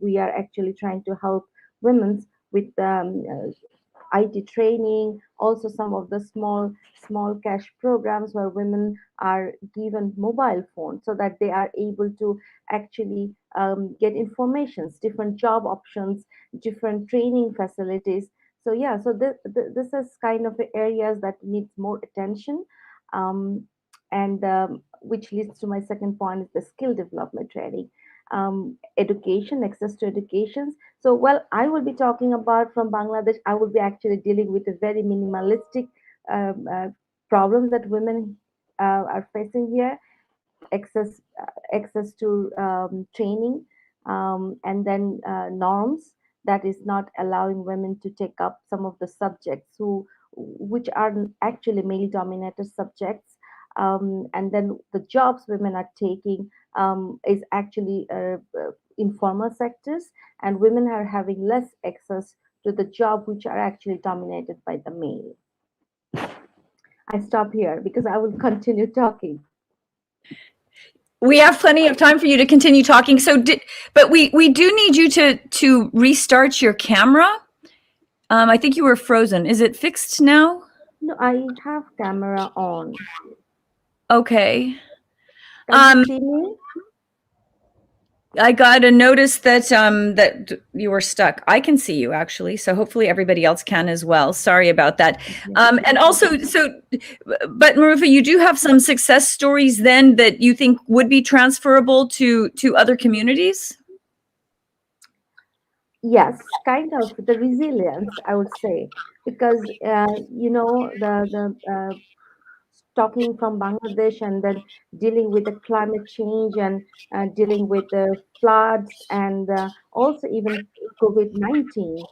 we are actually trying to help women with IT training, also some of the small cash programs where women are given mobile phones so that they are able to actually get informations, different job options, different training facilities. So yeah, so this is kind of areas that needs more attention, and which leads to my second point is the skill development training, education, access to education. So well, I will be talking about from Bangladesh. I will be actually dealing with a very minimalistic problems that women are facing here: access to training, and then norms that is not allowing women to take up some of the subjects which are actually male dominated subjects, and then the jobs women are taking is actually informal sectors, and women are having less access to the job which are actually dominated by the male. I stop here because I will continue talking.
We have plenty of time for you to continue talking. But we do need you to restart your camera. I think you were frozen. Is it fixed now?
No, I have camera on.
Okay.
Can you see me?
I got a notice that that you were stuck. I can see you actually, so hopefully everybody else can as well. Sorry about that. And also, but Marufa, you do have some success stories then that you think would be transferable to other communities?
Yes, kind of the resilience, I would say, because you know the talking from Bangladesh and then dealing with the climate change and dealing with the floods and also even COVID-19.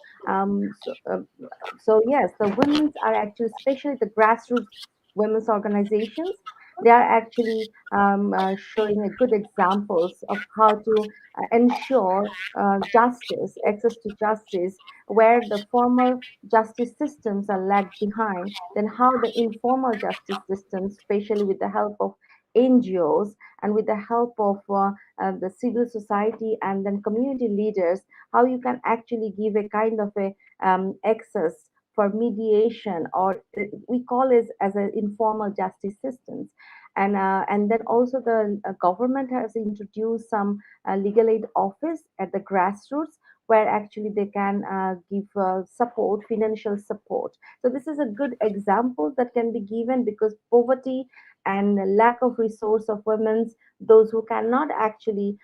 So yes, the women's are actually, especially the grassroots women's organizations, they are actually showing a good examples of how to ensure justice, access to justice, where the formal justice systems are lagged behind, then how the informal justice systems, especially with the help of NGOs and with the help of the civil society and then community leaders, how you can actually give a kind of a access for mediation, or we call it as an informal justice systems. And then also the government has introduced some legal aid office at the grassroots, where actually they can give support, financial support. So this is a good example that can be given, because poverty and lack of resource of women's, those who cannot actually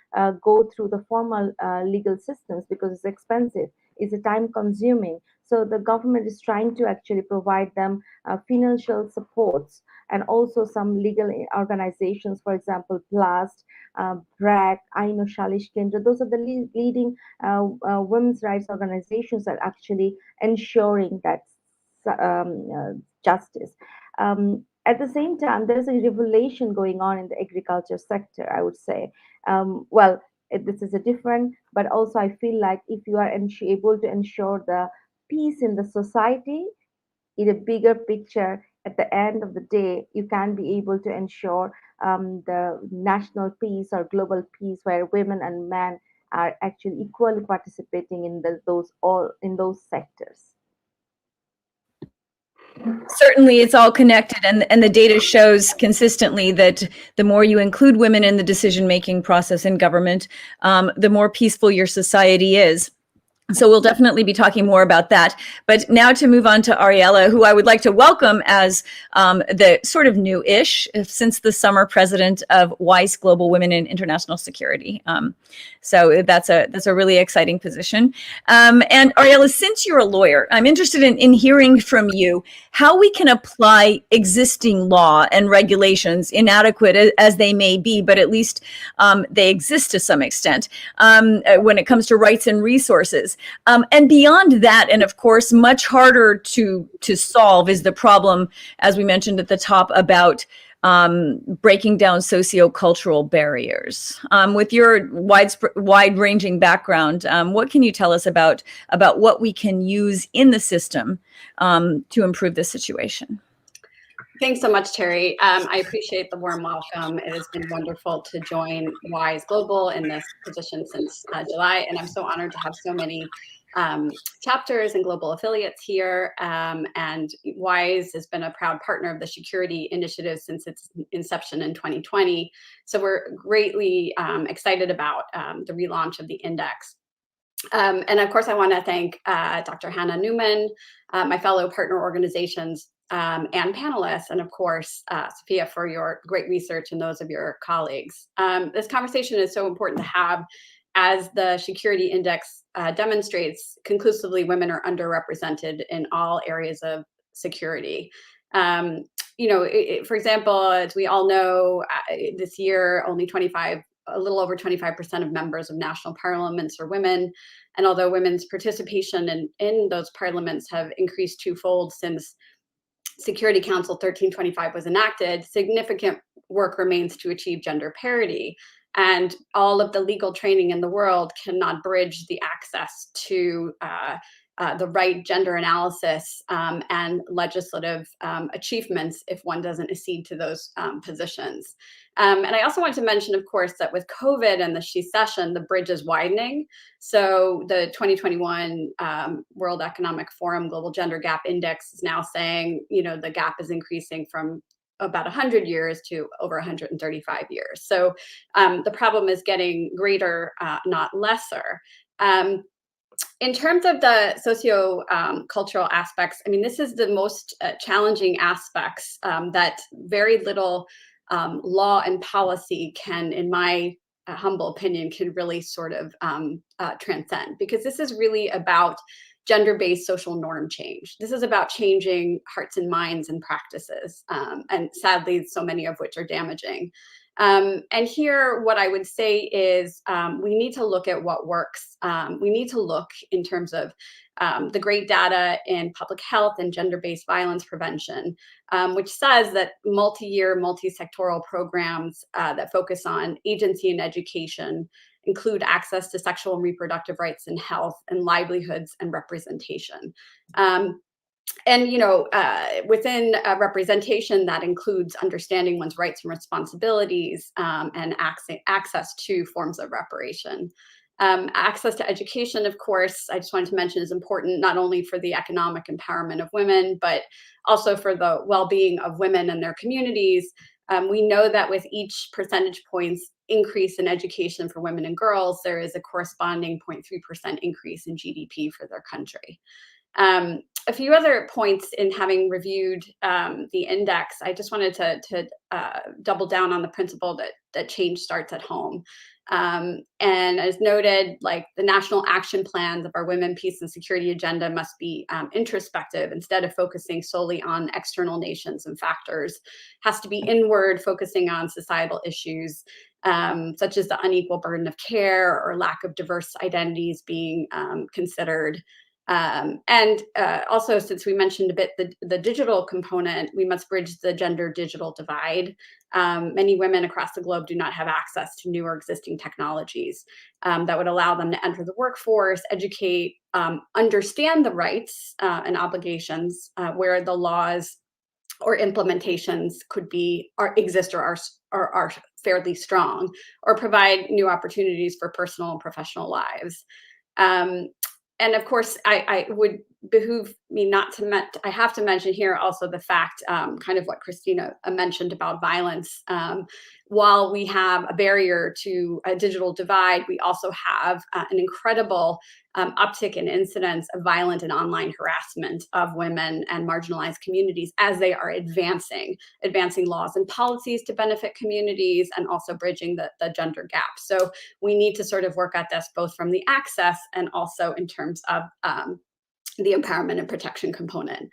go through the formal legal systems because it's expensive, it's a time consuming. So the government is trying to actually provide them financial supports, and also some legal organizations, for example, PLAST, BRAC, Aino Shalish Kendra. Those are the leading women's rights organizations that are actually ensuring that justice. At the same time, there's a revelation going on in the agriculture sector, I would say. This is a different, but also I feel like if you are able to ensure the peace in the society, in a bigger picture, at the end of the day, you can be able to ensure the national peace or global peace, where women and men are actually equally participating in those sectors.
Certainly, it's all connected, and the data shows consistently that the more you include women in the decision-making process in government, the more peaceful your society is. So we'll definitely be talking more about that. But now to move on to Ariella, who I would like to welcome as the sort of new-ish, since the summer president of WISE Global Women in International Security. So that's a really exciting position. And Ariella, since you're a lawyer, I'm interested in hearing from you how we can apply existing law and regulations, inadequate as they may be, but at least they exist to some extent, when it comes to rights and resources. And beyond that, and of course, much harder to solve is the problem, as we mentioned at the top, about breaking down sociocultural barriers. With your wide-ranging background, what can you tell us about what we can use in the system to improve this situation?
Thanks so much, Terry. I appreciate the warm welcome. It has been wonderful to join WISE Global in this position since July, and I'm so honored to have so many chapters and global affiliates here. And WISE has been a proud partner of the Security Initiative since its inception in 2020. So we're greatly excited about the relaunch of the index. And of course, I want to thank Dr. Hannah Neumann, my fellow partner organizations, and panelists, and of course, Sophia, for your great research and those of your colleagues. This conversation is so important to have, as the Security Index demonstrates conclusively, women are underrepresented in all areas of security. For example, as we all know, this year, only a little over 25% of members of national parliaments are women. And although women's participation in those parliaments have increased twofold since Security Council 1325 was enacted, significant work remains to achieve gender parity. And all of the legal training in the world cannot bridge the access to the right gender analysis and legislative achievements if one doesn't accede to those positions. And I also want to mention, of course, that with COVID and the She session, the bridge is widening. So the 2021 World Economic Forum Global Gender Gap Index is now saying, the gap is increasing from about 100 years to over 135 years. So the problem is getting greater, not lesser. In terms of the socio-cultural aspects, this is the most challenging aspects that very little law and policy can, in my humble opinion, can really sort of transcend, because this is really about gender-based social norm change. This is about changing hearts and minds and practices, and sadly, so many of which are damaging. And here, what I would say is we need to look at what works. We need to look in terms of the great data in public health and gender-based violence prevention, which says that multi-year, multi-sectoral programs that focus on agency and education include access to sexual and reproductive rights and health and livelihoods and representation. Within representation, that includes understanding one's rights and responsibilities and access to forms of reparation. Access to education, of course, I just wanted to mention, is important not only for the economic empowerment of women, but also for the well-being of women and their communities. We know that with each percentage points increase in education for women and girls, there is a corresponding 0.3% increase in GDP for their country. A few other points in having reviewed the index, I just wanted to double down on the principle that change starts at home. And as noted, like the national action plans of our women, peace, and security agenda must be introspective instead of focusing solely on external nations and factors. Has to be inward, focusing on societal issues such as the unequal burden of care or lack of diverse identities being considered. Also, since we mentioned a bit the digital component, we must bridge the gender digital divide. Many women across the globe do not have access to new or existing technologies that would allow them to enter the workforce, educate, understand the rights and obligations where the laws or implementations could be exist or are fairly strong, or provide new opportunities for personal and professional lives. And of course, I would behoove me not to I have to mention here also the fact, kind of what Christina mentioned about violence. While we have a barrier to a digital divide, we also have an incredible uptick in incidents of violent and online harassment of women and marginalized communities as they are advancing laws and policies to benefit communities and also bridging the gender gap. So we need to sort of work at this both from the access and also in terms of the empowerment and protection component.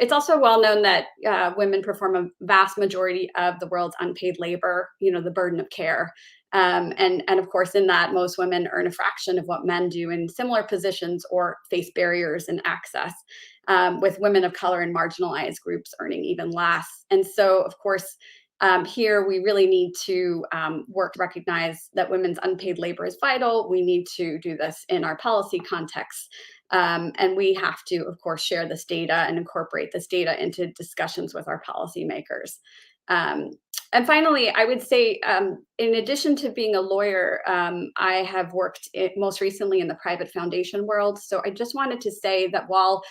It's also well known that women perform a vast majority of the world's unpaid labor, the burden of care. And of course, in that, most women earn a fraction of what men do in similar positions or face barriers in access, with women of color and marginalized groups earning even less. And so, of course, here we really need to work to recognize that women's unpaid labor is vital. We need to do this in our policy context. And we have to, of course, share this data and incorporate this data into discussions with our policymakers. And finally, I would say, in addition to being a lawyer, I have worked most recently in the private foundation world. So I just wanted to say that while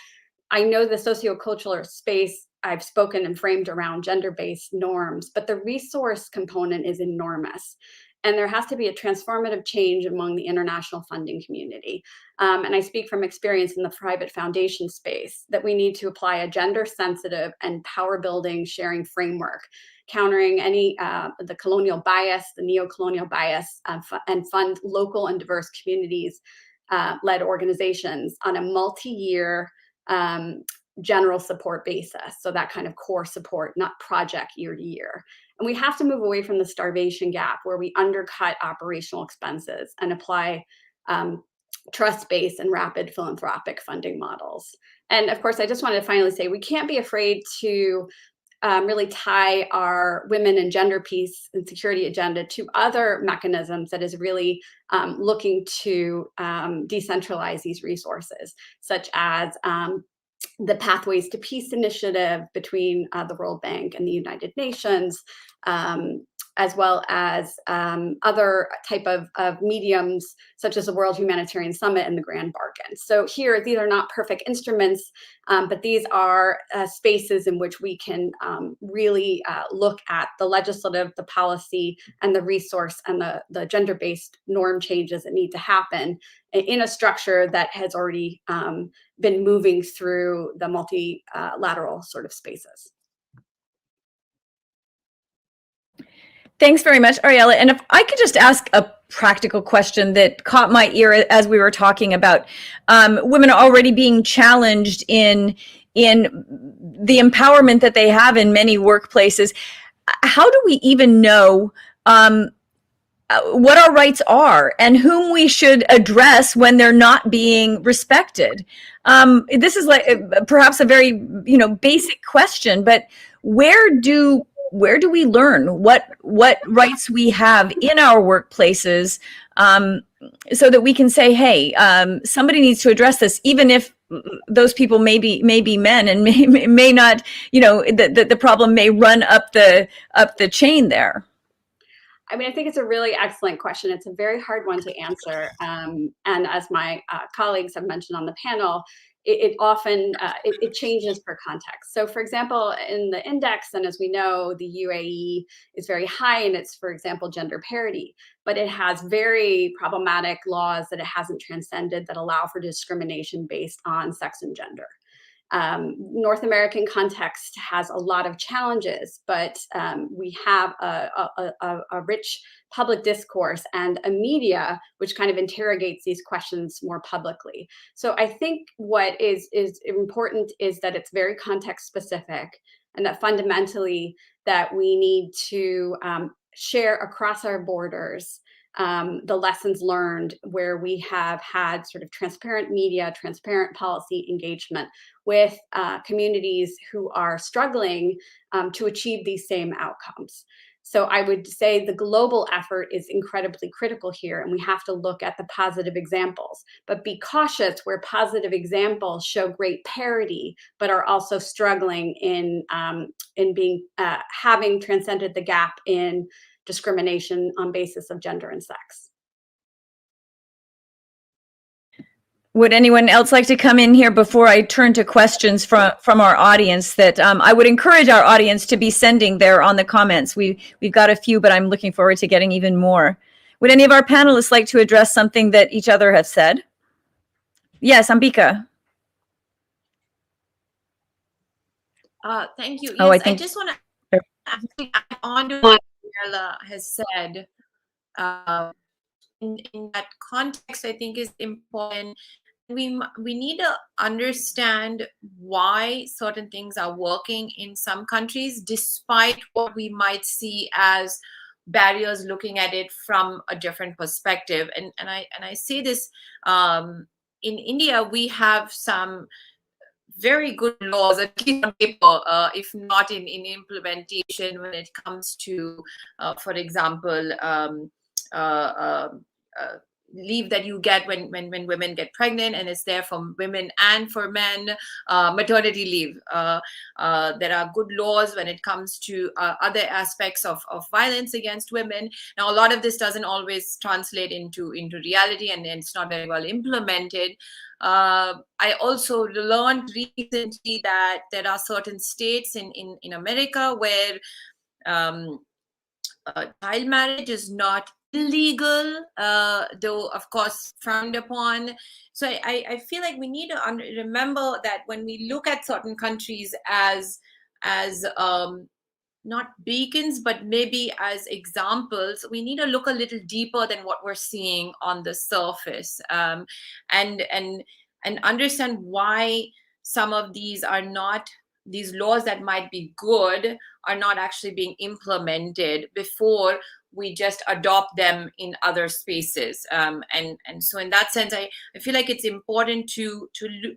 I know the sociocultural space, I've spoken and framed around gender-based norms, but the resource component is enormous. And there has to be a transformative change among the international funding community. And I speak from experience in the private foundation space that we need to apply a gender-sensitive and power-building sharing framework, countering any the colonial bias, the neo-colonial bias, and fund local and diverse communities-led organizations on a multi-year general support basis. So that kind of core support, not project year to year. And we have to move away from the starvation gap where we undercut operational expenses and apply trust-based and rapid philanthropic funding models. And of course, I just wanted to finally say, we can't be afraid to really tie our women and gender peace and security agenda to other mechanisms that is really looking to decentralize these resources, such as the Pathways to Peace initiative between the World Bank and the United Nations, as well as other type of mediums, such as the World Humanitarian Summit and the Grand Bargain. So here, these are not perfect instruments, but these are spaces in which we can really look at the legislative, the policy, and the resource and the gender-based norm changes that need to happen in a structure that has already been moving through the multilateral sort of spaces.
Thanks very much, Ariella. And if I could just ask a practical question that caught my ear as we were talking about women already being challenged in the empowerment that they have in many workplaces. How do we even know what our rights are and whom we should address when they're not being respected? This is like perhaps a very basic question, but where do we learn what rights we have in our workplaces so that we can say, hey, somebody needs to address this, even if those people may be men and may not, the problem may run up the chain there.
I mean, I think it's a really excellent question. It's a very hard one to answer. And as my colleagues have mentioned on the panel, it often changes per context. So for example, in the index, and as we know, the UAE is very high in its, for example, gender parity, but it has very problematic laws that it hasn't transcended that allow for discrimination based on sex and gender. North American context has a lot of challenges, but we have a rich public discourse and a media which kind of interrogates these questions more publicly. So I think what is important is that it's very context specific, and that fundamentally that we need to share across our borders the lessons learned where we have had sort of transparent media, transparent policy engagement with communities who are struggling to achieve these same outcomes. So I would say the global effort is incredibly critical here, and we have to look at the positive examples, but be cautious where positive examples show great parity, but are also struggling in being having transcended the gap in discrimination on basis of gender and sex.
Would anyone else like to come in here before I turn to questions from our audience? That I would encourage our audience to be sending there on the comments. We've got a few, but I'm looking forward to getting even more. Would any of our panelists like to address something that each other have said? Yes, Ambika.
Thank you. Yes,
Oh,
I just want to add on to what Mariela has said. In that context, I think is important. We need to understand why certain things are working in some countries, despite what we might see as barriers looking at it from a different perspective. And I say this, in India, we have some very good laws, at least on paper, if not in implementation, when it comes to, for example, leave that you get when women get pregnant, and it's there for women and for men, maternity leave. There are good laws when it comes to other aspects of violence against women. Now, a lot of this doesn't always translate into reality, and it's not very well implemented. I also learned recently that there are certain states in America where child marriage is not illegal, though of course frowned upon. So I feel like we need to remember that when we look at certain countries as not beacons, but maybe as examples, we need to look a little deeper than what we're seeing on the surface, and understand why some of these laws that might be good are not actually being implemented before we just adopt them in other spaces. And so in that sense, I feel like it's important to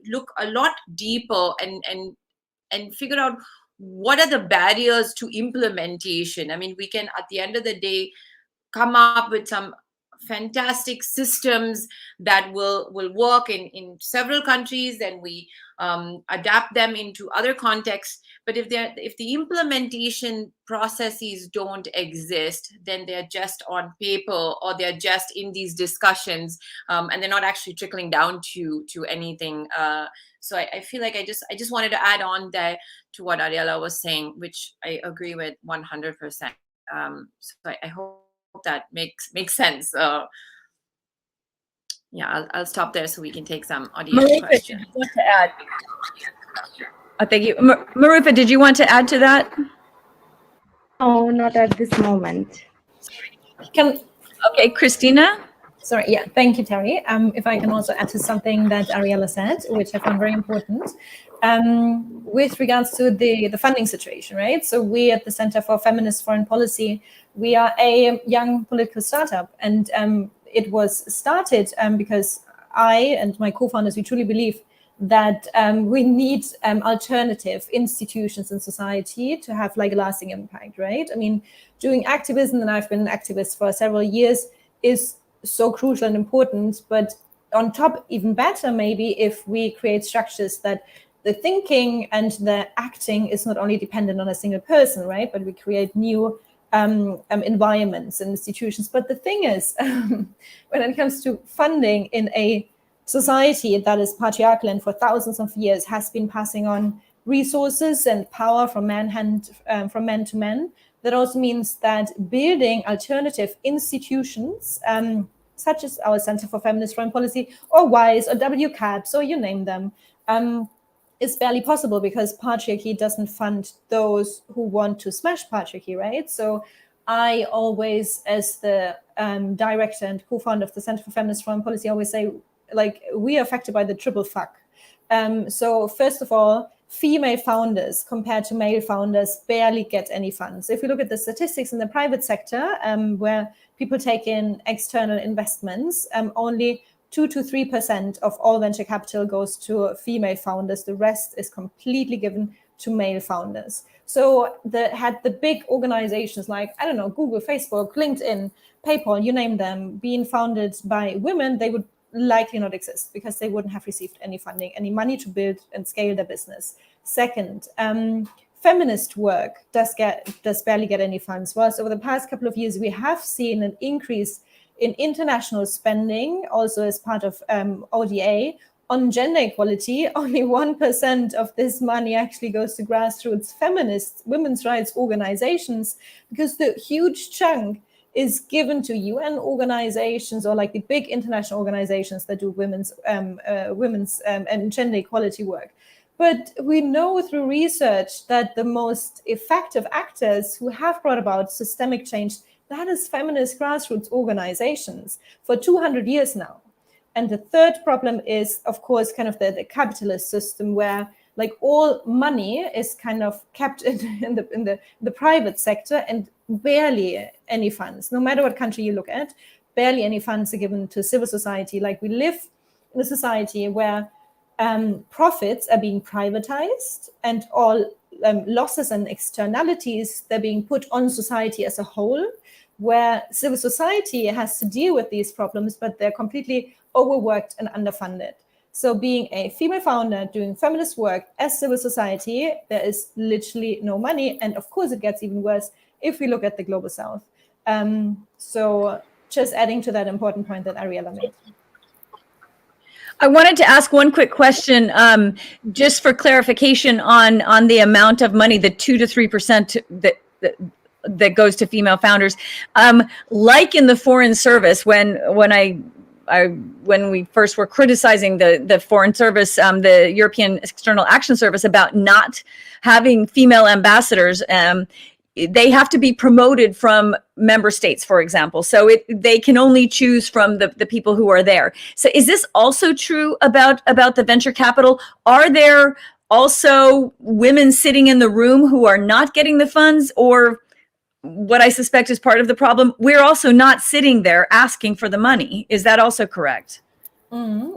look a lot deeper and figure out what are the barriers to implementation. I mean, we can, at the end of the day, come up with some fantastic systems that will work in several countries, and we adapt them into other contexts. But if the implementation processes don't exist, then they're just on paper, or they're just in these discussions, and they're not actually trickling down to anything. So I feel like I just wanted to add on there to what Ariella was saying, which I agree with 100%. So I hope that makes sense. Yeah, I'll stop there so we can take some audience questions.
Did you want to add? Oh, thank you. Marufa, did you want to add to that?
No, not at this moment.
Okay, Christina?
Sorry, yeah, thank you, Terry. If I can also add to something that Ariella said, which I found very important, with regards to the funding situation, right? So we at the Center for Feminist Foreign Policy, we are a young political startup, and it was started because I and my co-founders, we truly believe that we need alternative institutions in society to have like a lasting impact, right? I mean, doing activism, and I've been an activist for several years, is so crucial and important, but on top, even better maybe if we create structures that the thinking and the acting is not only dependent on a single person, right? But we create new environments and institutions. But the thing is, when it comes to funding in a society that is patriarchal and for thousands of years has been passing on resources and power from men to men, that also means that building alternative institutions, such as our Center for Feminist Foreign Policy, or WISE, or WCAPS, or you name them, is barely possible because patriarchy doesn't fund those who want to smash patriarchy, right? So I always, as the director and co-founder of the Center for Feminist Foreign Policy, always say, like, we are affected by the triple fuck. So first of all, female founders compared to male founders barely get any funds. If you look at the statistics in the private sector, where people take in external investments, only 2 to 3% of all venture capital goes to female founders. The rest is completely given to male founders. So the big organizations like, I don't know, Google, Facebook, LinkedIn, PayPal, you name them, being founded by women, they would likely not exist because they wouldn't have received any funding, any money to build and scale their business. Second, feminist work does barely get any funds. Whilst over the past couple of years, we have seen an increase in international spending, also as part of ODA, on gender equality. Only 1% of this money actually goes to grassroots feminist women's rights organizations, because the huge chunk is given to UN organizations or like the big international organizations that do women's and gender equality work. But we know through research that the most effective actors who have brought about systemic change, that is feminist grassroots organizations for 200 years now. And the third problem is, of course, kind of the capitalist system where like all money is kind of kept in the private sector and barely any funds, no matter what country you look at, barely any funds are given to civil society. Like we live in a society where profits are being privatized and all losses and externalities, they're being put on society as a whole, where civil society has to deal with these problems, but they're completely overworked and underfunded. So being a female founder doing feminist work as civil society, there is literally no money. And of course, it gets even worse if we look at the global south. So just adding to that important point that Ariella made.
I wanted to ask one quick question, just for clarification on the amount of money, the 2 to 3% that goes to female founders. Like in the Foreign Service, when we first were criticizing the Foreign Service, the European External Action Service, about not having female ambassadors, they have to be promoted from member states, for example. So they can only choose from the people who are there. So is this also true about the venture capital? Are there also women sitting in the room who are not getting the funds? Or what I suspect is part of the problem, we're also not sitting there asking for the money. Is that also correct?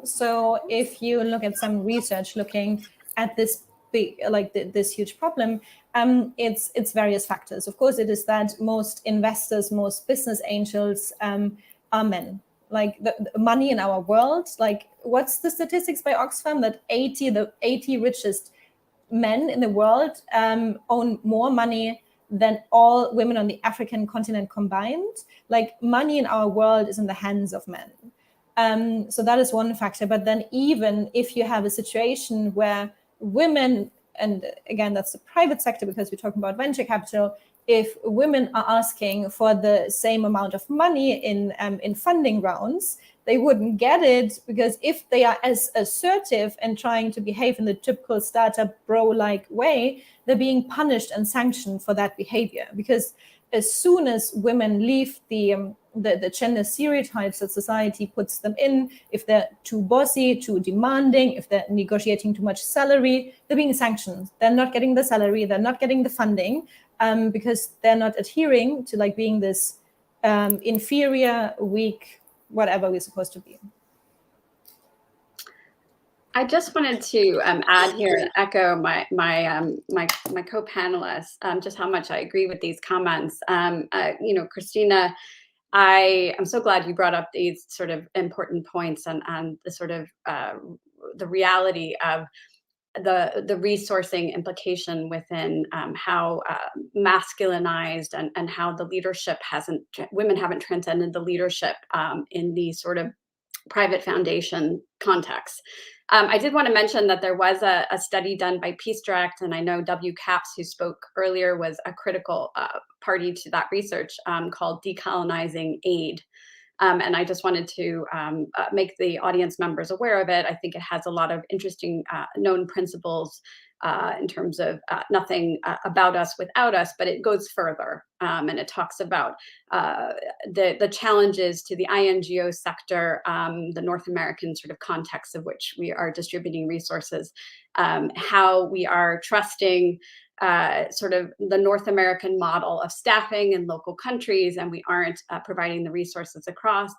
So if you look at some research looking at this big, like this huge problem, it's various factors. Of course, it is that most investors, most business angels are men. Like the money in our world, like what's the statistics by Oxfam that the 80 richest men in the world own more money than all women on the African continent combined? Like money in our world is in the hands of men. So that is one factor. But then even if you have a situation where women, and again, that's the private sector because we're talking about venture capital, if women are asking for the same amount of money in funding rounds, they wouldn't get it, because if they are as assertive and trying to behave in the typical startup bro-like way, they're being punished and sanctioned for that behavior. Because as soon as women leave the gender stereotypes that society puts them in, if they're too bossy, too demanding, if they're negotiating too much salary, they're being sanctioned. They're not getting the salary, they're not getting the funding, because they're not adhering to like being this inferior, weak, whatever we're supposed to be.
I just wanted to add here and echo my co-panelists, just how much I agree with these comments. Christina, I am so glad you brought up these sort of important points and the sort of the reality of the resourcing implication within how masculinized and how the leadership women haven't transcended the leadership in the sort of private foundation context. I did want to mention that there was a study done by Peace Direct, and I know W. Capps, who spoke earlier, was a critical party to that research, called Decolonizing Aid. And I just wanted to make the audience members aware of it. I think it has a lot of interesting known principles in terms of nothing about us without us, but it goes further, and it talks about the challenges to the INGO sector, the North American sort of context of which we are distributing resources, how we are trusting sort of the North American model of staffing in local countries, and we aren't providing the resources across.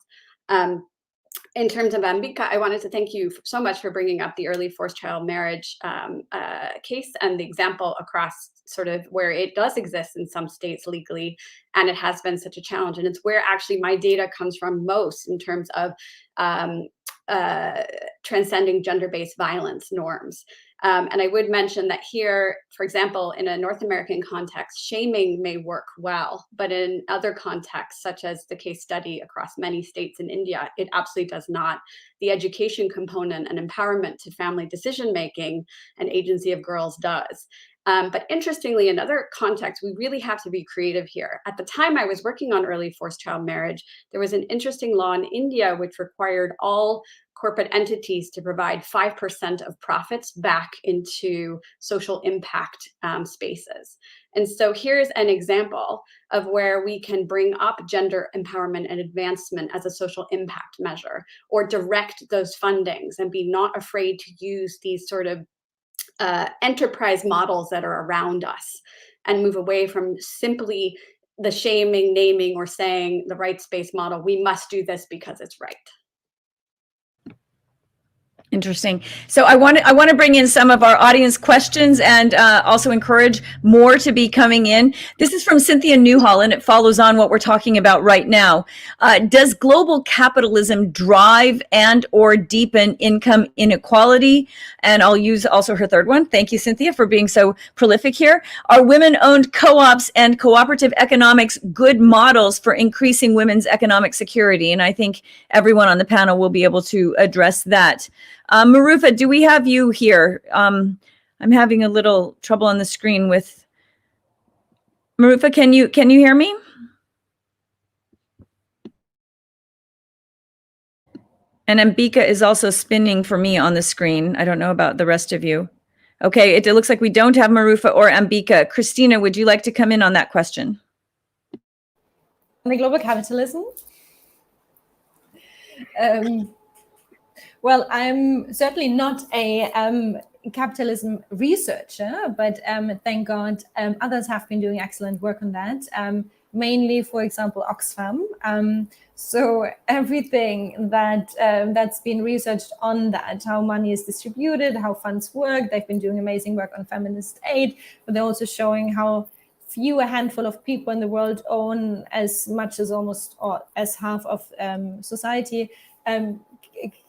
In terms of Ambika, I wanted to thank you so much for bringing up the early forced child marriage case and the example across sort of where it does exist in some states legally, and it has been such a challenge. And it's where actually my data comes from most in terms of transcending gender-based violence norms. And I would mention that here, for example, in a North American context, shaming may work well, but in other contexts, such as the case study across many states in India, it absolutely does not. The education component and empowerment to family decision-making and agency of girls does. But interestingly, in other contexts, we really have to be creative here. At the time I was working on early forced child marriage, there was an interesting law in India which required all corporate entities to provide 5% of profits back into social impact spaces. And so here's an example of where we can bring up gender empowerment and advancement as a social impact measure, or direct those fundings and be not afraid to use these sort of enterprise models that are around us and move away from simply the shaming, naming, or saying the rights-based model. We must do this because it's right.
Interesting. So I want to bring in some of our audience questions and also encourage more to be coming in. This is from Cynthia Newhall, and it follows on what we're talking about right now. Does global capitalism drive and or deepen income inequality? And I'll use also her third one. Thank you, Cynthia, for being so prolific here. Are women-owned co-ops and cooperative economics good models for increasing women's economic security? And I think everyone on the panel will be able to address that. Marufa, do we have you here? I'm having a little trouble on the screen with Marufa. Can you hear me? And Ambika is also spinning for me on the screen. I don't know about the rest of you. Okay, it looks like we don't have Marufa or Ambika. Christina, would you like to come in on that question?
The global capitalism? Well, I'm certainly not a capitalism researcher, but thank God others have been doing excellent work on that, mainly, for example, Oxfam. So everything that's been researched on that, how money is distributed, how funds work, they've been doing amazing work on feminist aid, but they're also showing how a handful of people in the world own as much as almost or as half of society.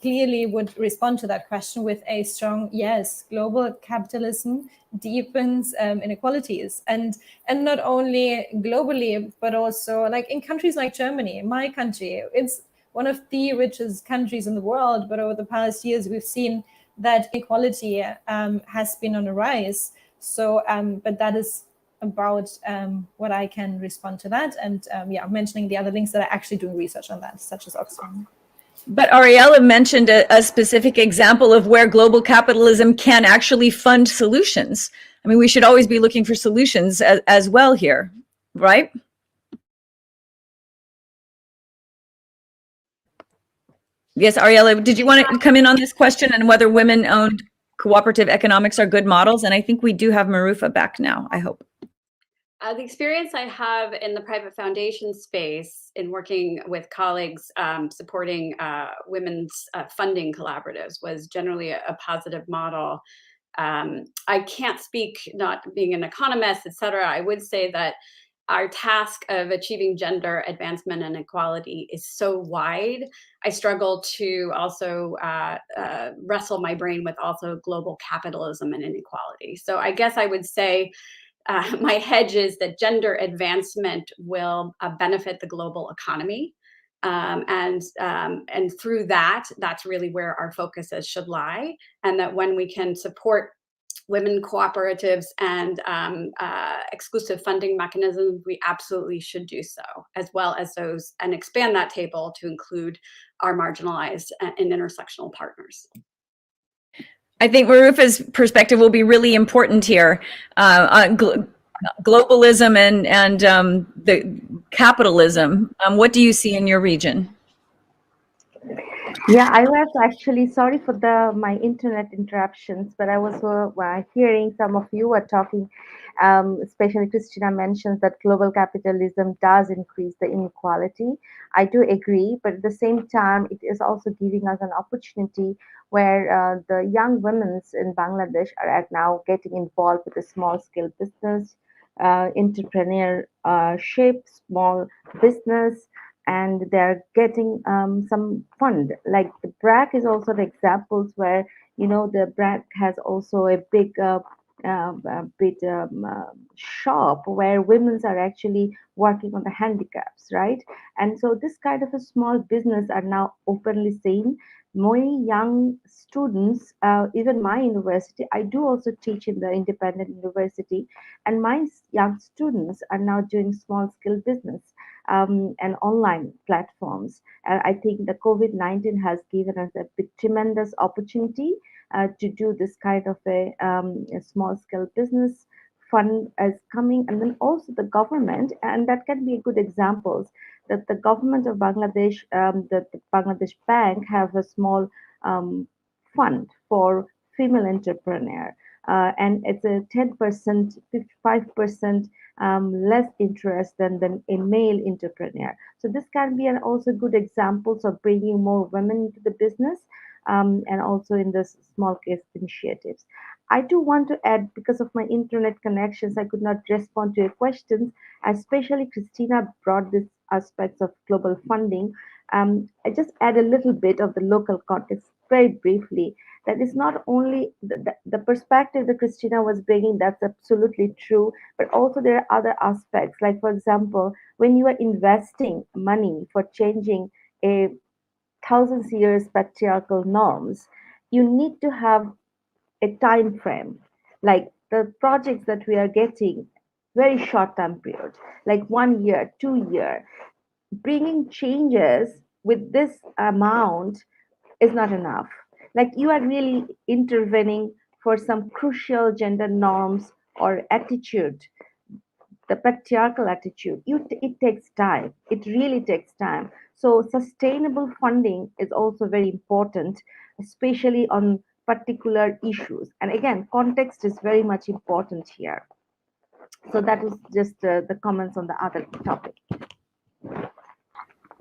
Clearly would respond to that question with a strong yes. Global capitalism deepens inequalities, and not only globally, but also like in countries like Germany, my country. It's one of the richest countries in the world, but over the past years we've seen that inequality has been on a rise. So, but that is about what I can respond to that, and mentioning the other links that are actually doing research on that, such as Oxfam.
But Ariella mentioned a specific example of where global capitalism can actually fund solutions. I mean, we should always be looking for solutions as well here, right? Yes, Ariella, did you want to come in on this question and whether women-owned cooperative economics are good models? And I think we do have Marufa back now, I hope.
The experience I have in the private foundation space in working with colleagues supporting women's funding collaboratives was generally a positive model. I can't speak, not being an economist, et cetera. I would say that our task of achieving gender advancement and equality is so wide, I struggle to also wrestle my brain with also global capitalism and inequality. So I guess I would say my hedge is that gender advancement will benefit the global economy. And through that, that's really where our focuses should lie. And that when we can support women cooperatives and exclusive funding mechanisms, we absolutely should do so, as well as those, and expand that table to include our marginalized and intersectional partners.
I think Marufa's perspective will be really important here. Globalism and the capitalism. What do you see in your region?
Yeah, I was actually sorry for my internet interruptions, but I was hearing some of you were talking, especially Christina mentions that global capitalism does increase the inequality. I do agree, but at the same time, it is also giving us an opportunity where the young women in Bangladesh are now getting involved with a small scale business, entrepreneurship, small business, and they're getting some fund. Like the BRAC is also the examples where, the BRAC has also a big shop where women are actually working on the handicaps, right? And so this kind of a small business are now openly seen. Many young students, even my university, I do also teach in the independent university, and my young students are now doing small scale business and online platforms. I think the COVID-19 has given us a tremendous opportunity to do this kind of a small scale business. Fund is coming, and then also the government, and that can be a good examples that the government of Bangladesh, the Bangladesh Bank have a small fund for female entrepreneur. And it's a 10%, 55% less interest than a male entrepreneur. So this can be also good examples of bringing more women into the business and also in this small case initiatives. I do want to add, because of my internet connections, I could not respond to your questions, especially Christina brought this aspects of global funding. I just add a little bit of the local context very briefly. That is not only the perspective that Christina was bringing, that's absolutely true, but also there are other aspects. Like, for example, when you are investing money for changing a thousands years patriarchal norms, you need to have a time frame. Like the projects that we are getting, very short time period, like 1 year, 2 year, bringing changes with this amount is not enough. Like you are really intervening for some crucial gender norms or attitude, the patriarchal attitude. It takes time. It really takes time. So sustainable funding is also very important, especially on particular issues. And again, context is very much important here. So that is just the comments on the other topic.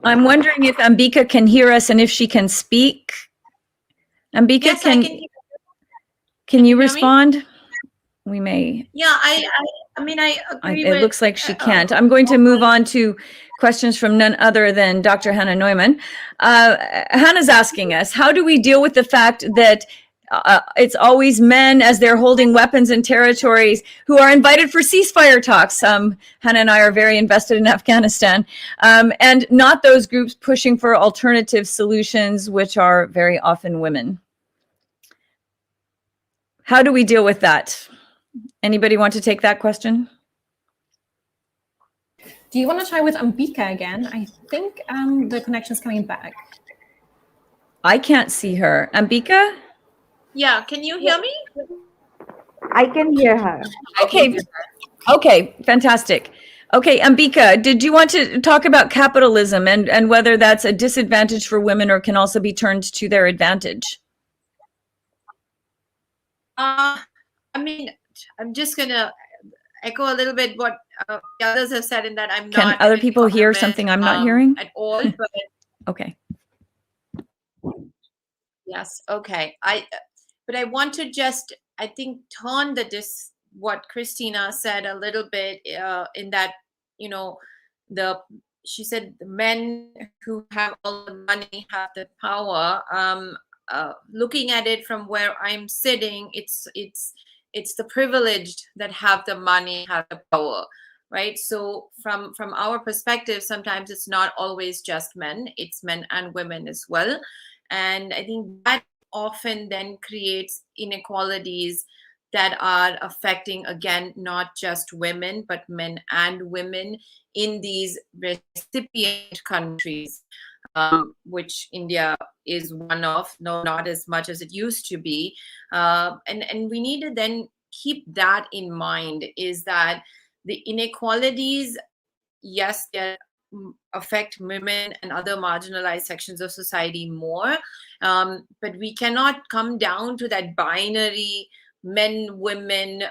I'm wondering if Ambika can hear us and if she can speak. Ambika,
Yes, I can hear you.
Can you respond? We may.
Yeah, I mean, I agree with.
It looks like she can't. I'm going to move on to questions from none other than Dr. Hannah Neumann. Hannah's asking us, how do we deal with the fact that it's always men as they're holding weapons in territories who are invited for ceasefire talks? Hannah and I are very invested in Afghanistan, and not those groups pushing for alternative solutions, which are very often women. How do we deal with that? Anybody want to take that question?
Do you want to try with Ambika again? I think the connection's coming back.
I can't see her. Ambika?
Yeah, can you hear me?
I can hear her.
Okay. Okay, fantastic. Okay, Ambika, did you want to talk about capitalism and whether that's a disadvantage for women or can also be turned to their advantage?
I mean, I'm just going to echo a little bit what the others have said in that I'm
Can
not.
other people hear something I'm not hearing?
At all, but.
Okay.
Yes, okay. But I want to just, I think, turn what Christina said a little bit in that she said the men who have all the money have the power. Looking at it from where I'm sitting, it's the privileged that have the money, have the power, right? So from our perspective, sometimes it's not always just men, it's men and women as well. And I think that often then creates inequalities that are affecting, again, not just women, but men and women in these recipient countries, which India is one of, no, not as much as it used to be. And we need to then keep that in mind, is that the inequalities, yes, they affect women and other marginalized sections of society more, but we cannot come down to that binary men women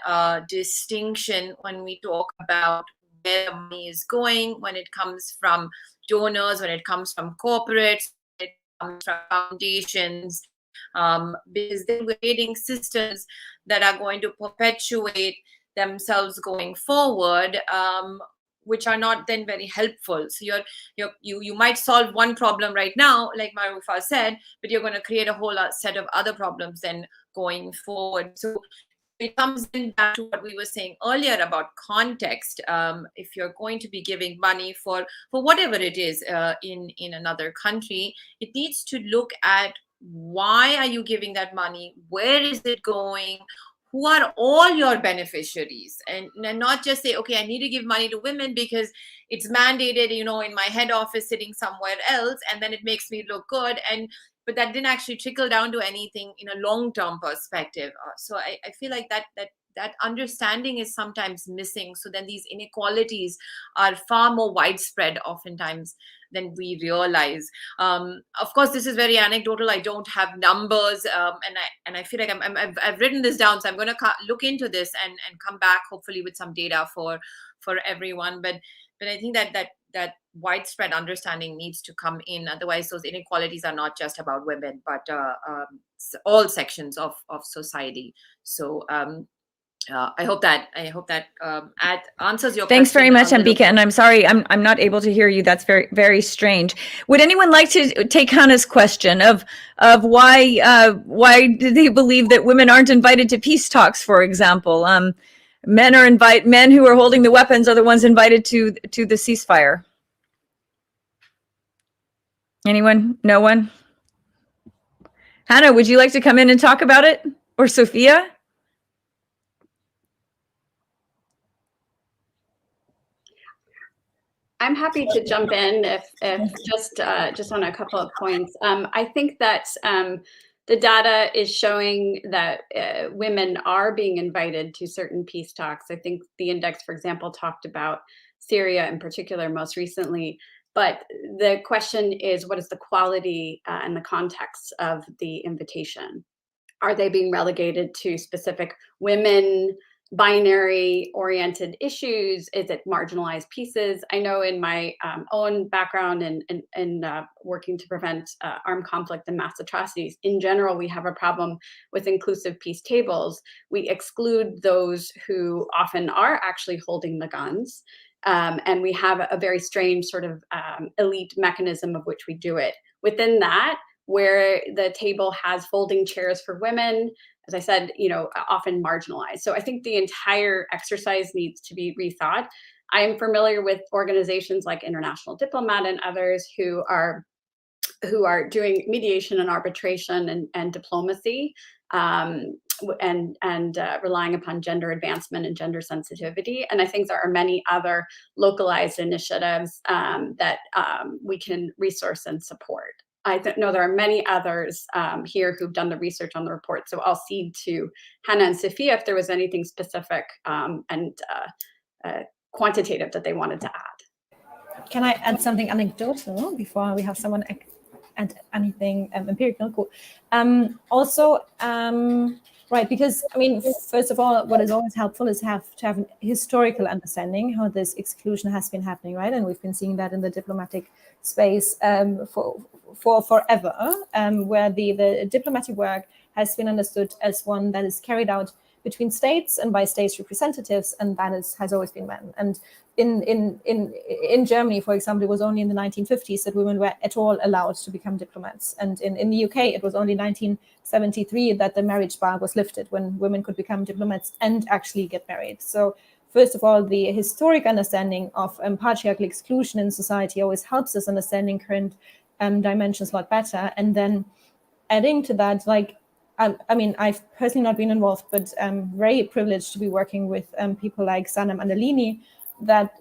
distinction when we talk about where money is going, when it comes from donors, when it comes from corporates, when it comes from foundations, because then we're creating systems that are going to perpetuate themselves going forward, which are not then very helpful. So you might solve one problem right now, like Marufa said, but you're going to create a whole set of other problems then going forward. So it comes in back to what we were saying earlier about context. If you're going to be giving money for whatever it is in another country, it needs to look at why are you giving that money, where is it going, who are all your beneficiaries, and not just say, okay, I need to give money to women because it's mandated, in my head office sitting somewhere else, and then it makes me look good. But that didn't actually trickle down to anything in a long-term perspective. So I feel like that understanding is sometimes missing. So then these inequalities are far more widespread oftentimes than we realize. Of course, this is very anecdotal. I don't have numbers, and I feel like I've written this down, so I'm going to look into this and come back hopefully with some data for everyone. But I think that widespread understanding needs to come in. Otherwise, those inequalities are not just about women, but all sections of society. So I hope that answers your question.
Thanks very much, Ambika. And I'm sorry, I'm not able to hear you. That's very, very strange. Would anyone like to take Hannah's question of why do they believe that women aren't invited to peace talks, for example? Men who are holding the weapons are the ones invited to the ceasefire. Anyone? No one? Hannah, would you like to come in and talk about it? Or Sophia?
I'm happy to jump in if just on a couple of points. I think that the data is showing that women are being invited to certain peace talks. I think the index, for example, talked about Syria in particular most recently. But the question is, what is the quality and the context of the invitation? Are they being relegated to specific women binary-oriented issues? Is it marginalized pieces? I know in my own background in working to prevent armed conflict and mass atrocities, in general, we have a problem with inclusive peace tables. We exclude those who often are actually holding the guns. And we have a very strange sort of elite mechanism of which we do it. Within that, where the table has folding chairs for women, as I said, often marginalized. So I think the entire exercise needs to be rethought. I'm familiar with organizations like International Diplomat and others who are doing mediation and arbitration and diplomacy, and relying upon gender advancement and gender sensitivity. And I think there are many other localized initiatives that we can resource and support. I know there are many others here who've done the research on the report, so I'll cede to Hannah and Sophia if there was anything specific and quantitative that they wanted to add.
Can I add something anecdotal before we have someone add anything empirical? Cool. Right, because first of all, what is always helpful is to have a historical understanding how this exclusion has been happening, right? And we've been seeing that in the diplomatic space for forever, where the diplomatic work has been understood as one that is carried out between states and by states representatives, and that has always been men. And in Germany, for example, it was only in the 1950s that women were at all allowed to become diplomats. And in the UK, it was only 1973 that the marriage bar was lifted, when women could become diplomats and actually get married. So first of all, the historic understanding of patriarchal exclusion in society always helps us understanding current dimensions a lot better. And then adding to that, like, I mean, I've personally not been involved, but I'm very privileged to be working with people like Sanam Andalini,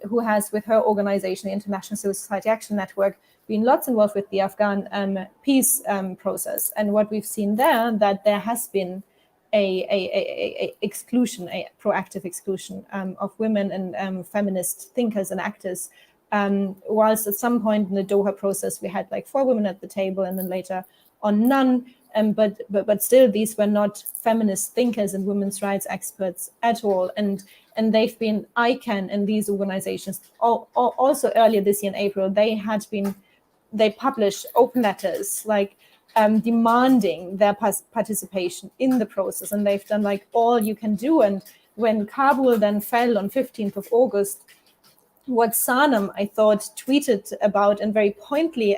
who has, with her organization, the International Civil Society Action Network, been lots involved with the Afghan peace process. And what we've seen there, that there has been a exclusion, a proactive exclusion of women and feminist thinkers and actors. Whilst at some point in the Doha process, we had like 4 women at the table, and then later on none. But still, these were not feminist thinkers and women's rights experts at all. And they've been ICANN and these organizations. Also earlier this year in April, they published open letters like demanding their participation in the process. And they've done like all you can do. And when Kabul then fell on 15th of August, what Sanam, I thought, tweeted about and very pointedly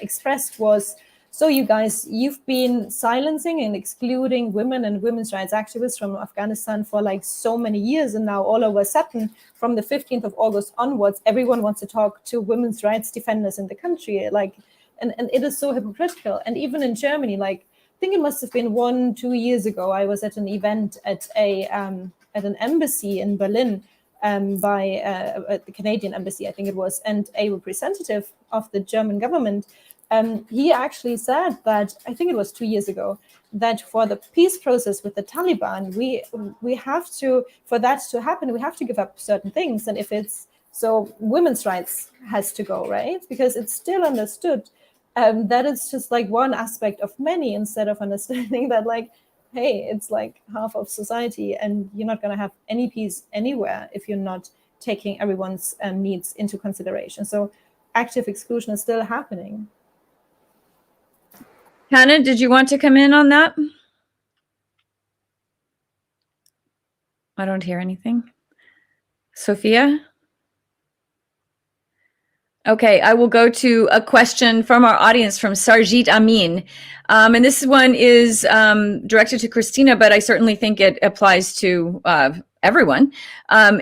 expressed was, so you guys, you've been silencing and excluding women and women's rights activists from Afghanistan for like so many years. And now all of a sudden, from the 15th of August onwards, everyone wants to talk to women's rights defenders in the country. Like, and it is so hypocritical. And even in Germany, like, I think it must have been 1-2 years ago, I was at an event at an embassy in Berlin by the Canadian embassy, I think it was, and a representative of the German government. He actually said that, I think it was 2 years ago, that for the peace process with the Taliban, we have to, for that to happen, we have to give up certain things. And if it's, so women's rights has to go, right? Because it's still understood that it's just like one aspect of many, instead of understanding that like, hey, it's like half of society and you're not going to have any peace anywhere if you're not taking everyone's needs into consideration. So active exclusion is still happening.
Hannah, did you want to come in on that? I don't hear anything. Sophia? Okay, I will go to a question from our audience from Sarjit Amin. And this one is directed to Christina, but I certainly think it applies to everyone.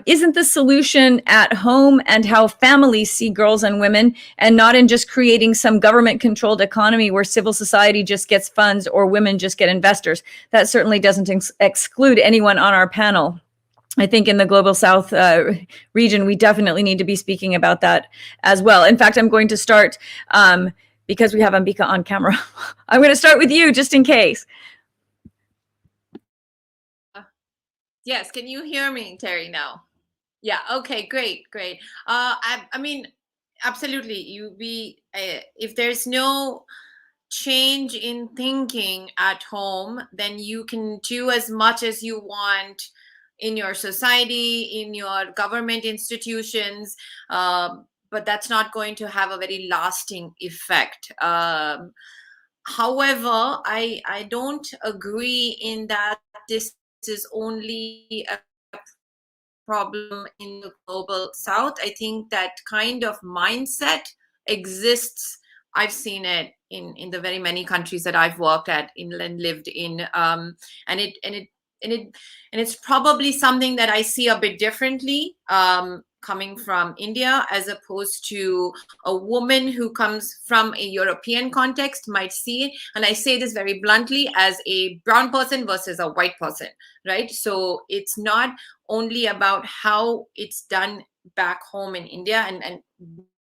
Isn't the solution at home and how families see girls and women, and not in just creating some government-controlled economy where civil society just gets funds or women just get investors? That certainly doesn't exclude anyone on our panel. I think in the Global South region, we definitely need to be speaking about that as well. In fact, I'm going to start, because we have Ambika on camera, I'm going to start with you just in case.
Yes, can you hear me, Terry, now? Yeah, okay, great. I mean, absolutely. If there's no change in thinking at home, then you can do as much as you want in your society, in your government institutions, but that's not going to have a very lasting effect. However, I don't agree in that this is only a problem in the Global South. I think that kind of mindset exists. I've seen it in the very many countries that I've worked at and lived in, and it's probably something that I see a bit differently coming from India, as opposed to a woman who comes from a European context might see it. And I say this very bluntly, as a brown person versus a white person, right? So it's not only about how it's done back home in India, and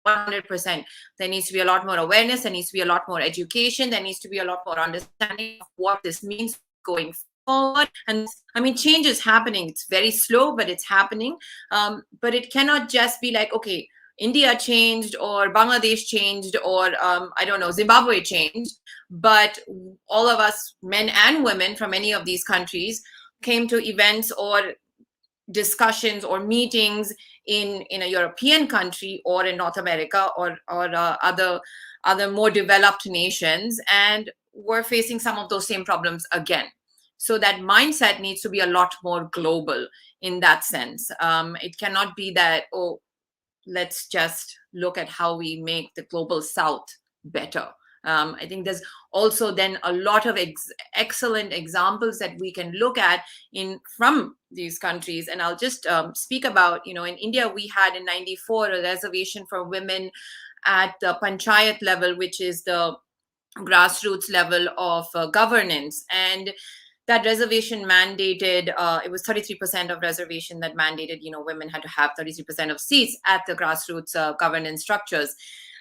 100%. There needs to be a lot more awareness. There needs to be a lot more education. There needs to be a lot more understanding of what this means going forward. And I mean, change is happening. It's very slow, but it's happening. But it cannot just be like, okay, India changed or Bangladesh changed or I don't know, Zimbabwe changed. But all of us, men and women from any of these countries, came to events or discussions or meetings in a European country or in North America or other more developed nations, and we're facing some of those same problems again. So that mindset needs to be a lot more global in that sense. It cannot be that, oh, let's just look at how we make the global south better. I think there's also then a lot of excellent examples that we can look at from these countries. And I'll just speak about, in India, we had in 94 a reservation for women at the panchayat level, which is the grassroots level of governance. And that reservation mandated, it was 33% of reservation that mandated, women had to have 33% of seats at the grassroots governance structures.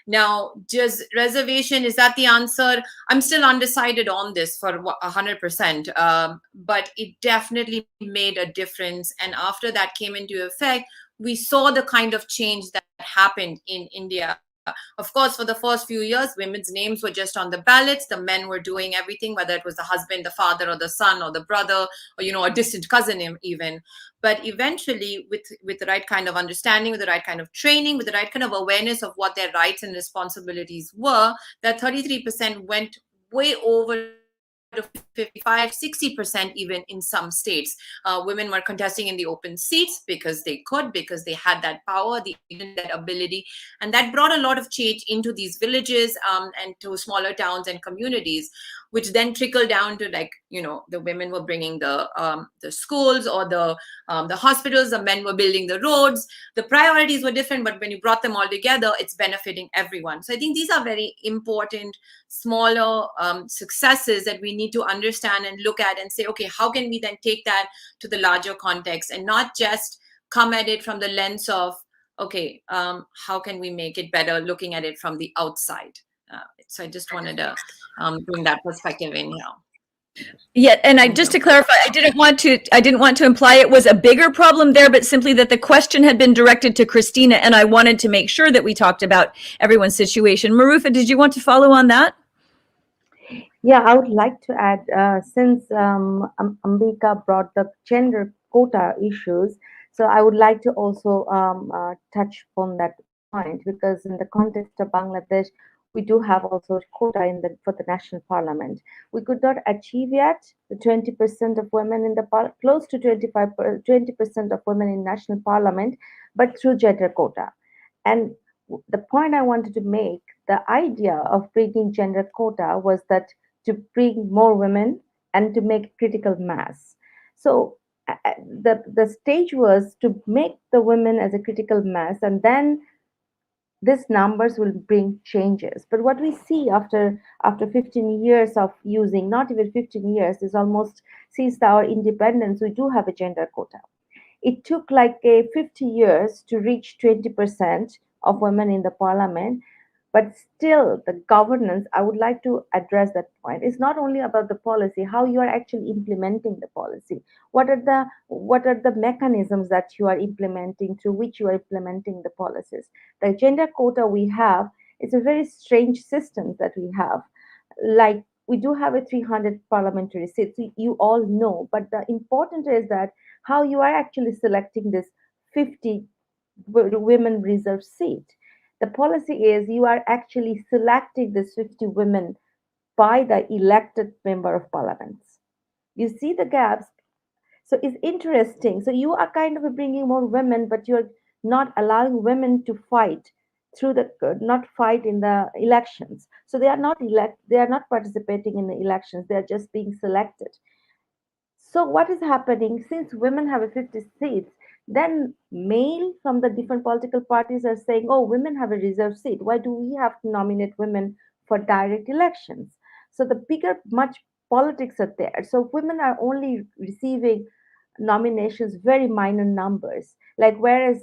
Now, just reservation, is that the answer? I'm still undecided on this for 100%, but it definitely made a difference. And after that came into effect, we saw the kind of change that happened in India. Of course, for the first few years, women's names were just on the ballots. The men were doing everything, whether it was the husband, the father, or the son, or the brother, or, a distant cousin even. But eventually, with the right kind of understanding, with the right kind of training, with the right kind of awareness of what their rights and responsibilities were, that 33% went way over to 55, 60% even in some states. Women were contesting in the open seats because they could, because they had that power, that ability. And that brought a lot of change into these villages and to smaller towns and communities, which then trickled down to the women were bringing the schools or the hospitals, the men were building the roads. The priorities were different, but when you brought them all together, it's benefiting everyone. So I think these are very important, smaller successes that we need to understand and look at and say, okay, how can we then take that to the larger context and not just come at it from the lens of, okay, how can we make it better, looking at it from the outside. So I just wanted to bring that perspective in here.
Yeah, and just to clarify, I didn't want to imply it was a bigger problem there, but simply that the question had been directed to Christina, and I wanted to make sure that we talked about everyone's situation. Marufa, did you want to follow on that?
Yeah, I would like to add, since Ambika brought the gender quota issues, so I would like to also touch on that point, because in the context of Bangladesh, we do have also quota for the national parliament. We could not achieve yet the 20% of women in the close to 20% of women in national parliament, but through gender quota. And the point I wanted to make, the idea of bringing gender quota was that to bring more women and to make critical mass. So the stage was to make the women as a critical mass, and then these numbers will bring changes. But what we see after 15 years of using, not even 15 years, is almost since our independence, we do have a gender quota. It took like 50 years to reach 20% of women in the parliament. But still, the governance, I would like to address that point. It's not only about the policy, how you are actually implementing the policy. What are the mechanisms that you are implementing, through which you are implementing the policies? The gender quota we have, it's a very strange system that we have. Like, we do have a 300 parliamentary seats, you all know, but the important is that how you are actually selecting this 50 women reserved seat. The policy is you are actually selecting this 50 women by the elected member of parliaments. You see the gaps. So it's interesting. So you are kind of bringing more women, but you're not allowing women to fight not fight in the elections. So they are not participating in the elections. They are just being selected. So what is happening, since women have 50 seats, then male from the different political parties are saying, oh, women have a reserved seat. Why do we have to nominate women for direct elections? So the bigger, much politics are there. So women are only receiving nominations, very minor numbers. Like, whereas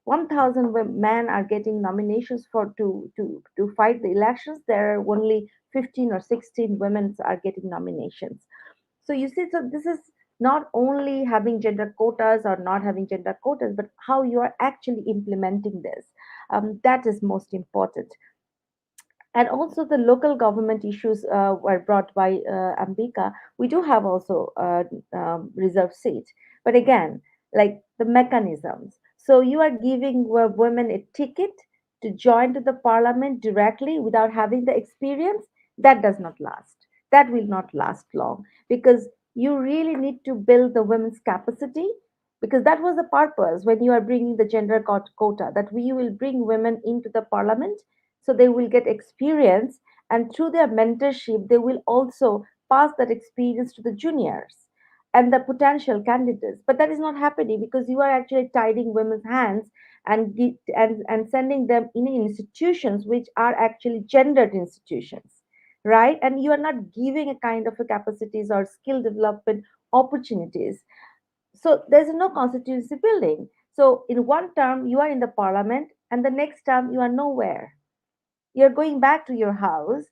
1,000 men are getting nominations to fight the elections, there are only 15 or 16 women are getting nominations. So you see, so this is not only having gender quotas or not having gender quotas, but how you are actually implementing this. That is most important. And also the local government issues were brought by Ambika. We do have also reserved seats. But again, like the mechanisms. So you are giving women a ticket to join to the parliament directly without having the experience. That does not last. That will not last long, because you really need to build the women's capacity, because that was the purpose when you are bringing the gender quota, that we will bring women into the parliament so they will get experience, and through their mentorship they will also pass that experience to the juniors and the potential candidates. But that is not happening because you are actually tying women's hands and sending them in institutions which are actually gendered institutions, right? And you are not giving a kind of a capacities or skill development opportunities. So there's no constituency building. So in one term you are in the parliament, and the next term you are nowhere. You're going back to your house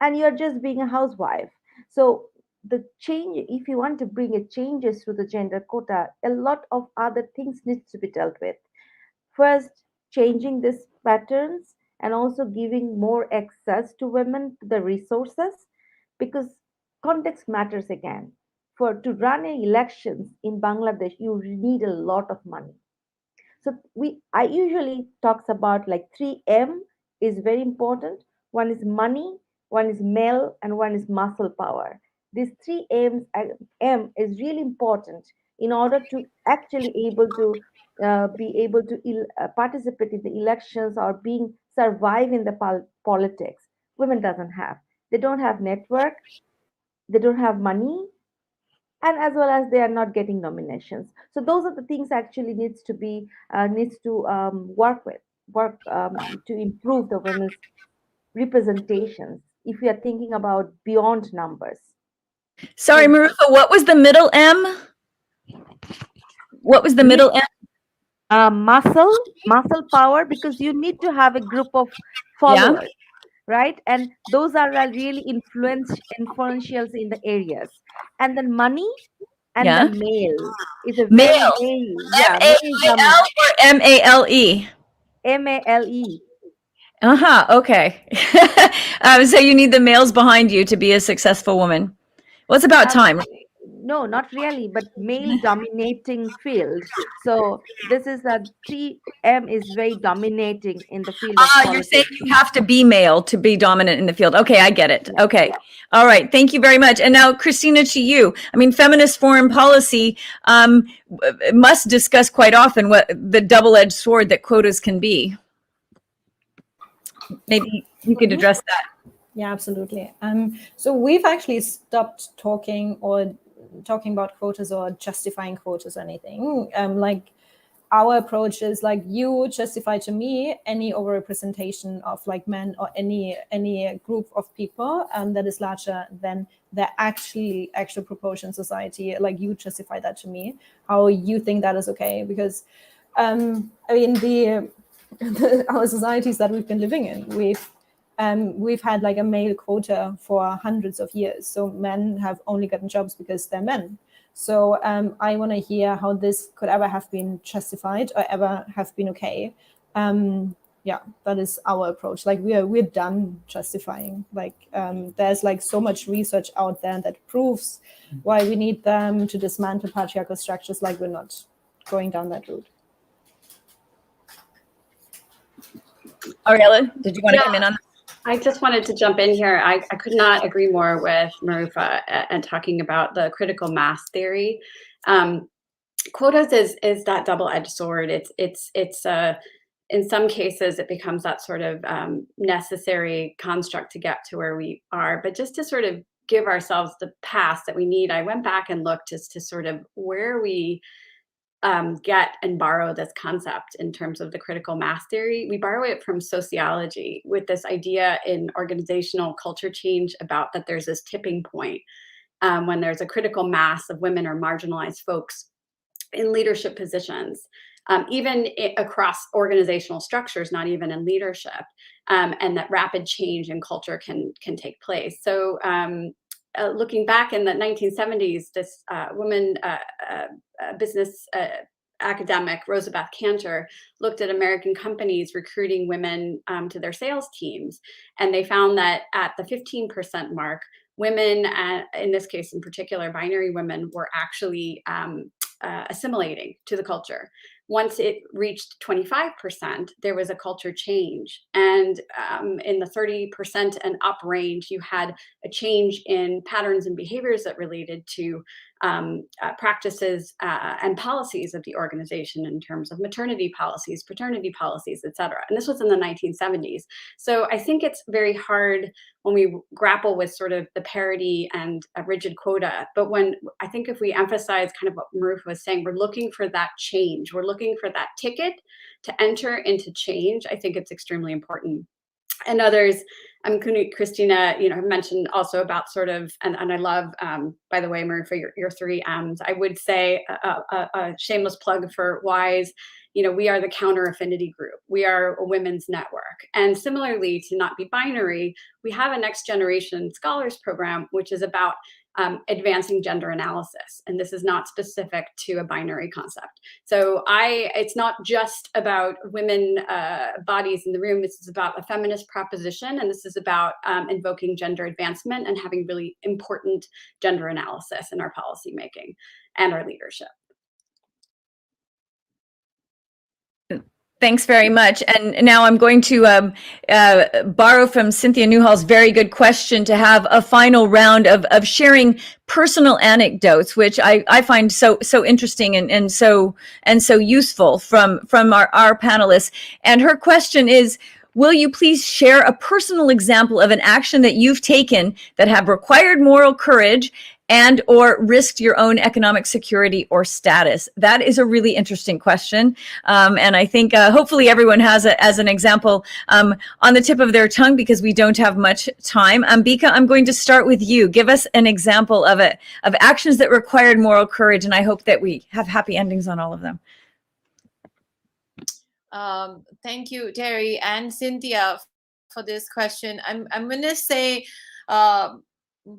and you're just being a housewife. So the change, if you want to bring a changes to the gender quota, a lot of other things needs to be dealt with. First, changing these patterns and also giving more access to women to the resources, because context matters again. For to run elections in Bangladesh, you need a lot of money. So I usually talks about like 3M is very important. One is money, one is male, and one is muscle power. These three M is really important in order to actually able to be able to participate in the elections or being survive in the politics. Women doesn't have. They don't have network. They don't have money, and as well as they are not getting nominations. So those are the things actually needs to work to improve the women's representations if we are thinking about beyond numbers.
Sorry, Marufa, what was the middle M? What was the middle M?
Muscle power, because you need to have a group of followers, right? And those are really influentials in the areas. And then money, and the male is a very
Male.
male
or MALE?
MALE.
Okay. So you need the males behind you to be a successful woman. Well, it's about time.
No, not really, but male dominating field. So this is a 3M is very dominating in the field of politics.
You're saying you have to be male to be dominant in the field. Okay, I get it. Okay. All right. Thank you very much. And now, Christina, to you. I mean, feminist foreign policy must discuss quite often what the double-edged sword that quotas can be. Maybe you could address that.
Yeah, absolutely. So we've actually stopped talking about quotas or justifying quotas or anything. Like our approach is like, you justify to me any overrepresentation of like men or any group of people that is larger than the actual proportion society. Like you justify that to me, how you think that is okay. Because I mean our societies that we've been living in, we've had like a male quota for hundreds of years. So men have only gotten jobs because they're men. So I want to hear how this could ever have been justified or ever have been okay. Yeah, that is our approach. Like we're done justifying. Like there's like so much research out there that proves why we need them to dismantle patriarchal structures. Like we're not going down that route.
Ariella, did you want to come in on that?
I just wanted to jump in here. I could not agree more with Marufa and talking about the critical mass theory. Quotas is that double-edged sword. It's in some cases it becomes that sort of necessary construct to get to where we are. But just to sort of give ourselves the pass that we need, I went back and looked as to sort of where we get and borrow this concept in terms of the critical mass theory. We borrow it from sociology with this idea in organizational culture change about that there's this tipping point when there's a critical mass of women or marginalized folks in leadership positions, even across organizational structures, not even in leadership, and that rapid change in culture can take place. So looking back in the 1970s, this woman business academic, Rosa Beth Kanter, looked at American companies recruiting women to their sales teams. And they found that at the 15% mark, women, in this case in particular, binary women, were actually assimilating to the culture. once it reached 25%, there was a culture change. And in the 30% and up range, you had a change in patterns and behaviors that related to practices and policies of the organization in terms of maternity policies, paternity policies, et cetera. And this was in the 1970s. So I think it's very hard when we grapple with sort of the parity and a rigid quota. But when I think if we emphasize kind of what Maruf was saying, we're looking for that change. We're looking for that ticket to enter into change. I think it's extremely important. And others, Christina, have mentioned also about sort of, and I love, by the way, Maruf, for your 3 M's. I would say a shameless plug for WISE. We are the counter affinity group. We are a women's network. And similarly to Not Be Binary, we have a next generation scholars program, which is about advancing gender analysis. And this is not specific to a binary concept. So it's not just about women bodies in the room. This is about a feminist proposition. And this is about invoking gender advancement and having really important gender analysis in our policymaking and our leadership.
Thanks very much. And now I'm going to borrow from Cynthia Newhall's very good question to have a final round of sharing personal anecdotes, which I find so interesting and so useful from our panelists. And her question is, will you please share a personal example of an action that you've taken that have required moral courage and or risked your own economic security or status? That is a really interesting question. And I think hopefully everyone has as an example on the tip of their tongue, because we don't have much time. Ambika, I'm going to start with you. Give us an example of actions that required moral courage, and I hope that we have happy endings on all of them.
Thank you, Terry and Cynthia, for this question. I'm going to say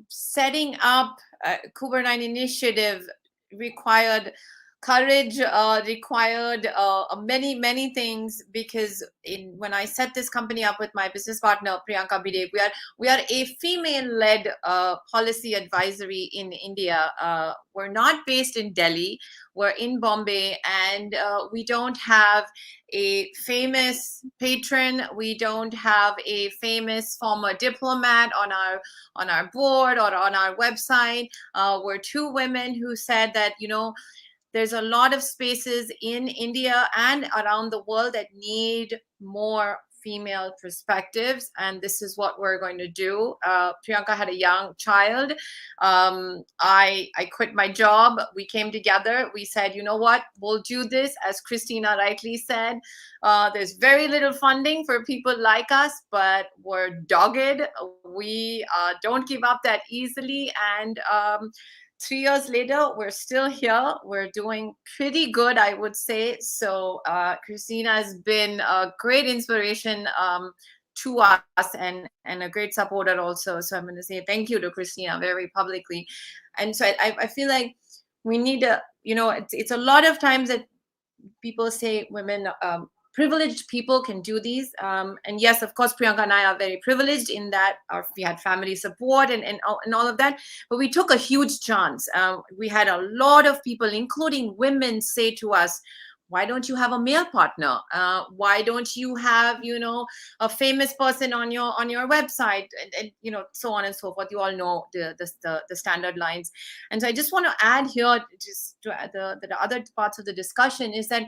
setting up a Kubernetes initiative required courage, required many things, because when I set this company up with my business partner Priyanka Bide, we are a female-led policy advisory in India. We're not based in Delhi. We're in Bombay, and we don't have a famous patron. We don't have a famous former diplomat on our board or on our website. We're 2 women who said that, there's a lot of spaces in India and around the world that need more female perspectives, and this is what we're going to do. Priyanka had a young child. I quit my job. We came together. We said, you know what, we'll do this. As Christina rightly said, there's very little funding for people like us, but we're dogged. We don't give up that easily, and 3 years later, we're still here. We're doing pretty good, I would say. So Christina has been a great inspiration to us and a great supporter also. So I'm going to say thank you to Christina very publicly. And so I feel like we need it's a lot of times that people say women, privileged people can do these. And yes, of course, Priyanka and I are very privileged in that we had family support and all of that, but we took a huge chance. We had a lot of people, including women, say to us, why don't you have a male partner? Why don't you have, a famous person on your website, and so on and so forth. You all know the standard lines. And so I just want to add here, just to the other parts of the discussion, is that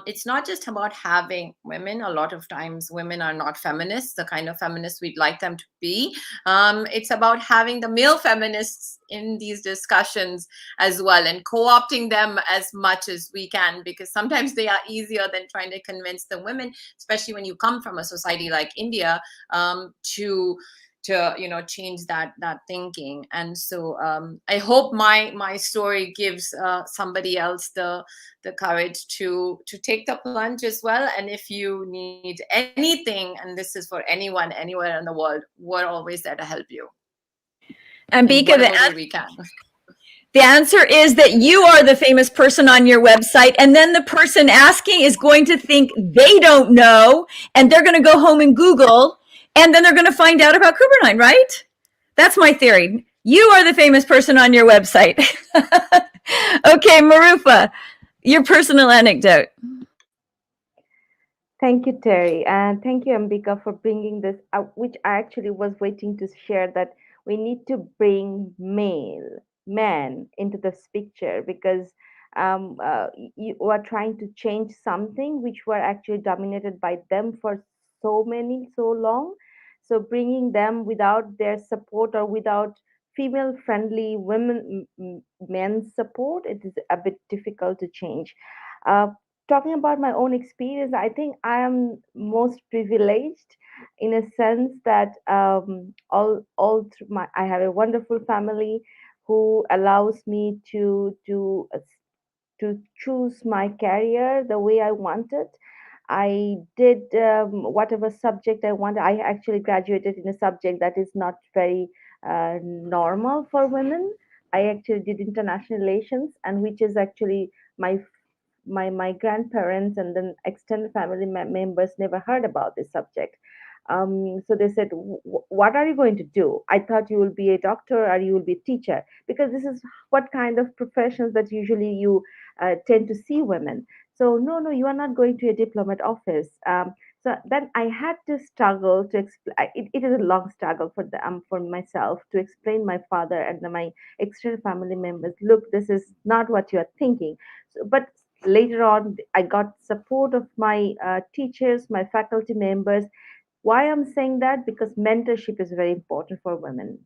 it's not just about having women. A lot of times women are not feminists, the kind of feminists we'd like them to be. It's about having the male feminists in these discussions as well, and co-opting them as much as we can, because sometimes they are easier than trying to convince the women, especially when you come from a society like India, to change that thinking. And so I hope my story gives somebody else the courage to take the plunge as well. And if you need anything, and this is for anyone anywhere in the world, we're always there to help you.
And Bika, the answer is that you are the famous person on your website, and then the person asking is going to think they don't know, and they're going to go home and Google, and then they're going to find out about Kubernetes, right? That's my theory. You are the famous person on your website. Okay, Marufa, Your personal anecdote.
Thank you, Terry, and thank you, Ambika, for bringing this up, which I actually was waiting to share, that we need to bring men into this picture, because you are trying to change something which were actually dominated by them for so long. So bringing them without their support, or without female-friendly men's support, it is a bit difficult to change. Uh, Talking about my own experience, I think I am most privileged in a sense that all through I have a wonderful family who allows me to choose my career the way I wanted. I did whatever subject I wanted. I actually graduated in a subject that is not very normal for women. I actually did international relations, and which is actually my my grandparents and then extended family members never heard about this subject. So they said, what are you going to do? I thought you will be a doctor or you will be a teacher, because this is what kind of professions that usually you tend to see women. So no, you are not going to a diplomat office. So then I had to struggle to explain. It is a long struggle for myself to explain my father and my extended family members. Look, this is not what you are thinking. So, but later on, I got support of my teachers, my faculty members. Why I'm saying that? Because mentorship is very important for women.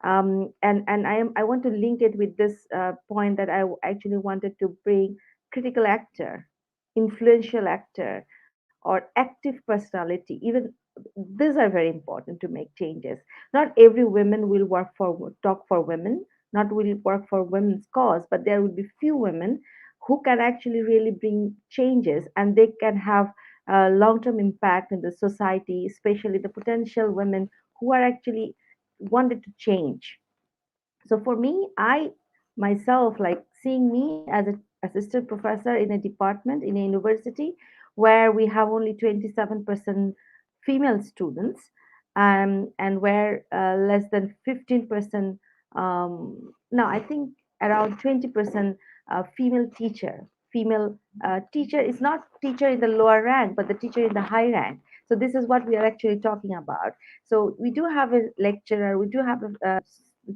And I want to link it with this point that I actually wanted to bring: critical actor, influential actor, or active personality. Even these are very important to make changes. Not every woman will talk for women, not will work for women's cause, but there will be few women who can actually really bring changes, and they can have a long-term impact in the society, especially the potential women who are actually wanted to change. So for me, I myself, like seeing me as an assistant professor in a department in a university where we have only 27% female students, and where less than 15%, no, I think around 20% female teacher. Female teacher is not teacher in the lower rank, but the teacher in the high rank. So this is what we are actually talking about. So we do have a lecturer, we do have a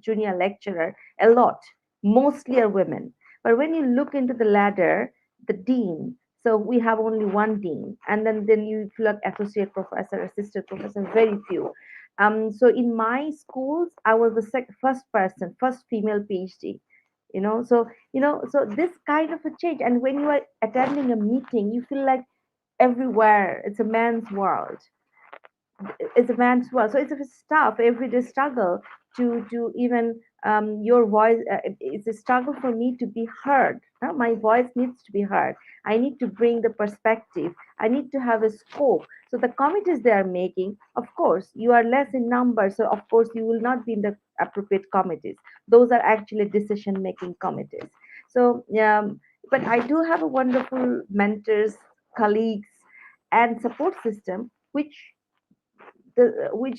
junior lecturer, a lot, mostly are women. But when you look into the ladder, the dean, so we have only one dean, and then you look associate professor, assistant professor, very few. So in my schools, I was the first female PhD. So this kind of a change. And when you are attending a meeting, you feel like everywhere it's a man's world. It's a man's world. So it's a tough everyday struggle to even your voice. It's a struggle for me to be heard. My voice needs to be heard. I need to bring the perspective. I need to have a scope. So the committees they are making, of course, you are less in number. So of course you will not be in the appropriate committees. Those are actually decision-making committees. So but I do have a wonderful mentors, colleagues, and support system, which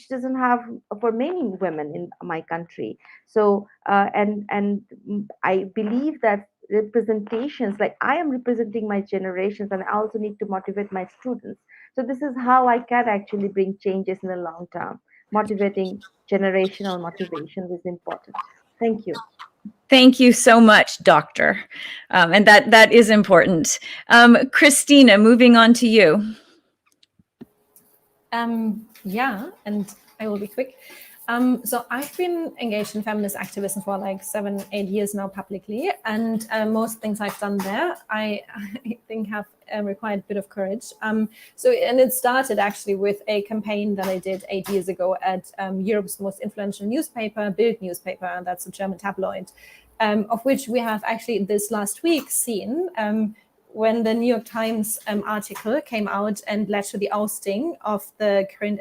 doesn't have for many women in my country. So and I believe that representations, like I am representing my generations, and I also need to motivate my students. So this is how I can actually bring changes in the long term. Motivating generational motivation is important. Thank you.
Thank you so much, Doctor. And that is important. Christina, moving on to you.
Yeah, and I will be quick. So I've been engaged in feminist activism for like 7-8 years now publicly, and most things I've done there, I think have required a bit of courage. And it started actually with a campaign that I did 8 years ago at Europe's most influential newspaper, Bild newspaper, and that's a German tabloid, of which we have actually this last week seen when the New York Times article came out and led to the ousting of the current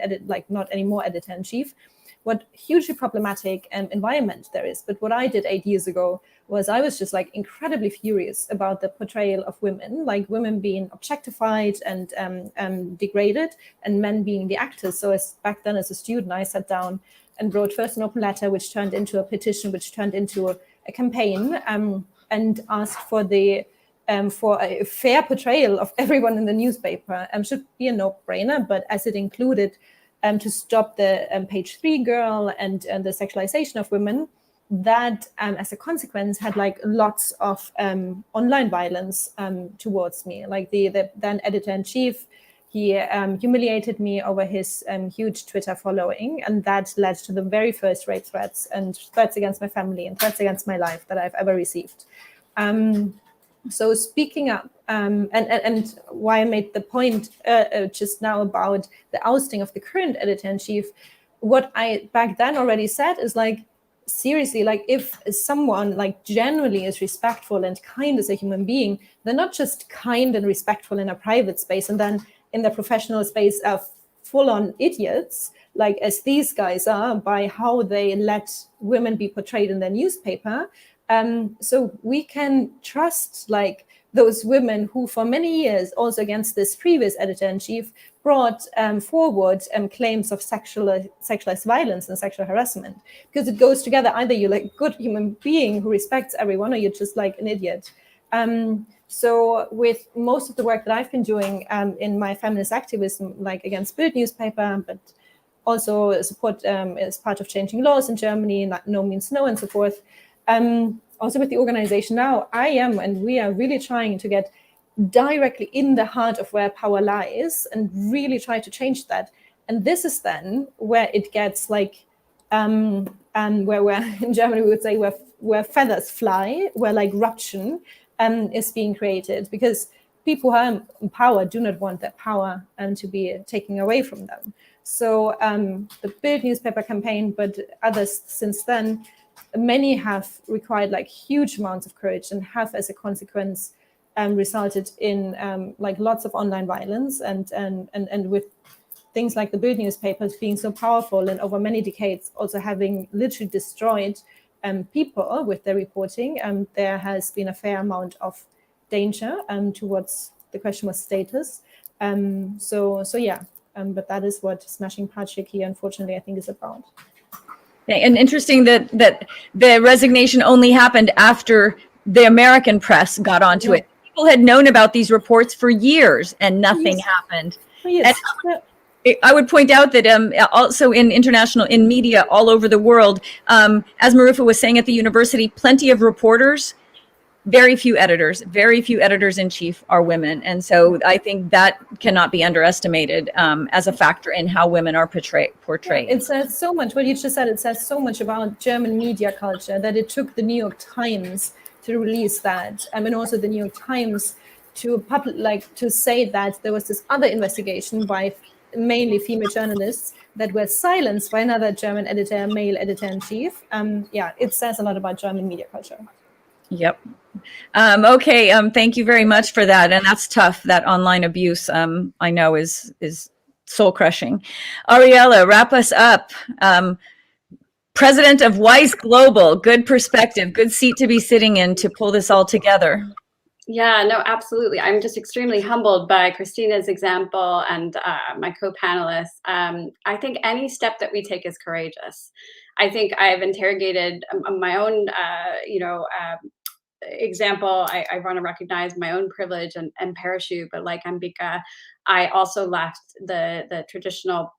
not anymore editor-in-chief, what hugely problematic environment there is. But what I did 8 years ago was I was just like incredibly furious about the portrayal of women, like women being objectified and degraded, and men being the actors. So back then as a student, I sat down and wrote first an open letter, which turned into a petition, which turned into a campaign, and asked for the for a fair portrayal of everyone in the newspaper should be a no-brainer, but as it included to stop the page 3 girl and the sexualization of women, that as a consequence had like lots of online violence towards me. Like the then editor-in-chief, he humiliated me over his huge Twitter following, and that led to the very first rape threats and threats against my family and threats against my life that I've ever received. So speaking up, and why I made the point just now about the ousting of the current editor-in-chief, what I back then already said is like, seriously, like if someone like genuinely is respectful and kind as a human being, they're not just kind and respectful in a private space and then in the professional space are full-on idiots, like as these guys are by how they let women be portrayed in their newspaper. So we can trust like those women who for many years, also against this previous editor-in-chief, brought forward claims of sexualized violence and sexual harassment, because it goes together. Either you're like a good human being who respects everyone, or you're just like an idiot. So with most of the work that I've been doing in my feminist activism, like against Bild newspaper, but also support as part of changing laws in Germany, No Means No and so forth. Also with the organization now, I am and we are really trying to get directly in the heart of where power lies and really try to change that. And this is then where it gets like, where in Germany we would say where feathers fly, where like ruption is being created, because people who are in power do not want that power to be taken away from them. So the Bild newspaper campaign, but others since then, many have required like huge amounts of courage and have as a consequence resulted in like lots of online violence and with things like the Bild newspapers being so powerful and over many decades also having literally destroyed people with their reporting, there has been a fair amount of danger towards the question of status. So yeah, but that is what Smashing Patriarchy, unfortunately, I think is about.
And interesting that the resignation only happened after the American press got onto it. People had known about these reports for years and nothing happened.
Yes.
And I would point out that also in media all over the world, as Marufa was saying at the university, plenty of reporters, very few editors in chief are women. And so I think that cannot be underestimated as a factor in how women are portrayed.
It says so much, what you just said, it says so much about German media culture that it took the New York Times to release that. And also the New York Times to to say that there was this other investigation by mainly female journalists that were silenced by another German editor, male editor-in-chief. Yeah, it says a lot about German media culture.
Yep. Okay. Thank you very much for that. And that's tough. That online abuse, I know is soul crushing. Ariella, wrap us up. President of WISE Global, good perspective, good seat to be sitting in to pull this all together.
Yeah, no, absolutely. I'm just extremely humbled by Christina's example and my co-panelists. I think any step that we take is courageous. I think I've interrogated my own, example. I want to recognize my own privilege and parachute, but like Ambika, I also left the traditional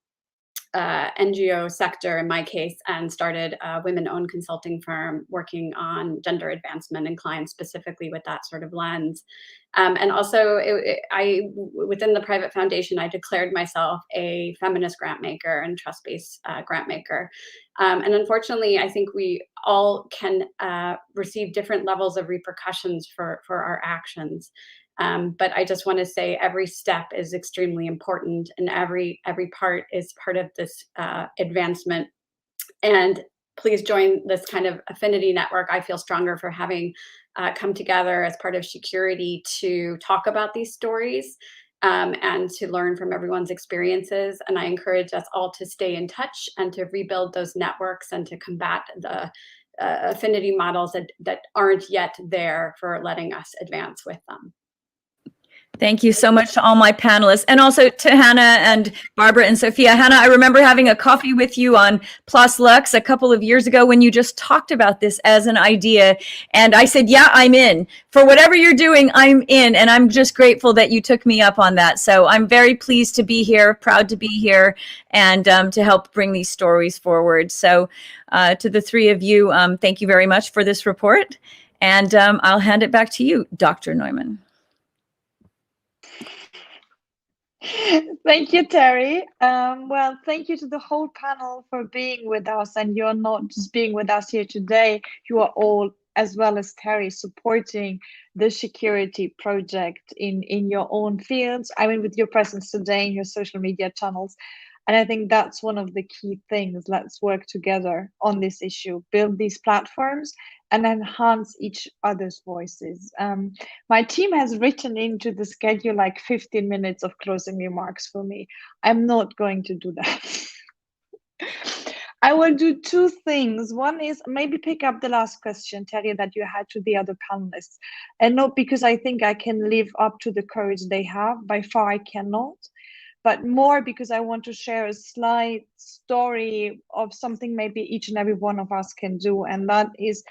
NGO sector in my case and started a women-owned consulting firm working on gender advancement and clients specifically with that sort of lens. And also within the private foundation, I declared myself a feminist grant maker and trust-based grant maker. And unfortunately, I think we all can receive different levels of repercussions for our actions. But I just want to say every step is extremely important and every part is part of this advancement. And please join this kind of affinity network. I feel stronger for having come together as part of Security to talk about these stories and to learn from everyone's experiences. And I encourage us all to stay in touch and to rebuild those networks and to combat the affinity models that aren't yet there for letting us advance with them.
Thank you so much to all my panelists, and also to Hannah and Barbara and Sophia. Hannah, I remember having a coffee with you on Plus Lux a couple of years ago when you just talked about this as an idea. And I said, yeah, I'm in. For whatever you're doing, I'm in. And I'm just grateful that you took me up on that. So I'm very pleased to be here, proud to be here, and to help bring these stories forward. So to the three of you, thank you very much for this report. And I'll hand it back to you, Dr. Neumann.
Thank you, Terry. Well, thank you to the whole panel for being with us. And you're not just being with us here today, you are all, as well as Terry, supporting the security project in your own fields. I mean, with your presence today in your social media channels. And I think that's one of the key things. Let's work together on this issue, build these platforms and enhance each other's voices. My team has written into the schedule like 15 minutes of closing remarks for me. I'm not going to do that. I will do two things. One is maybe pick up the last question, Terry, that you had to the other panelists. And not because I think I can live up to the courage they have. By far, I cannot. But more because I want to share a slight story of something maybe each and every one of us can do. And that is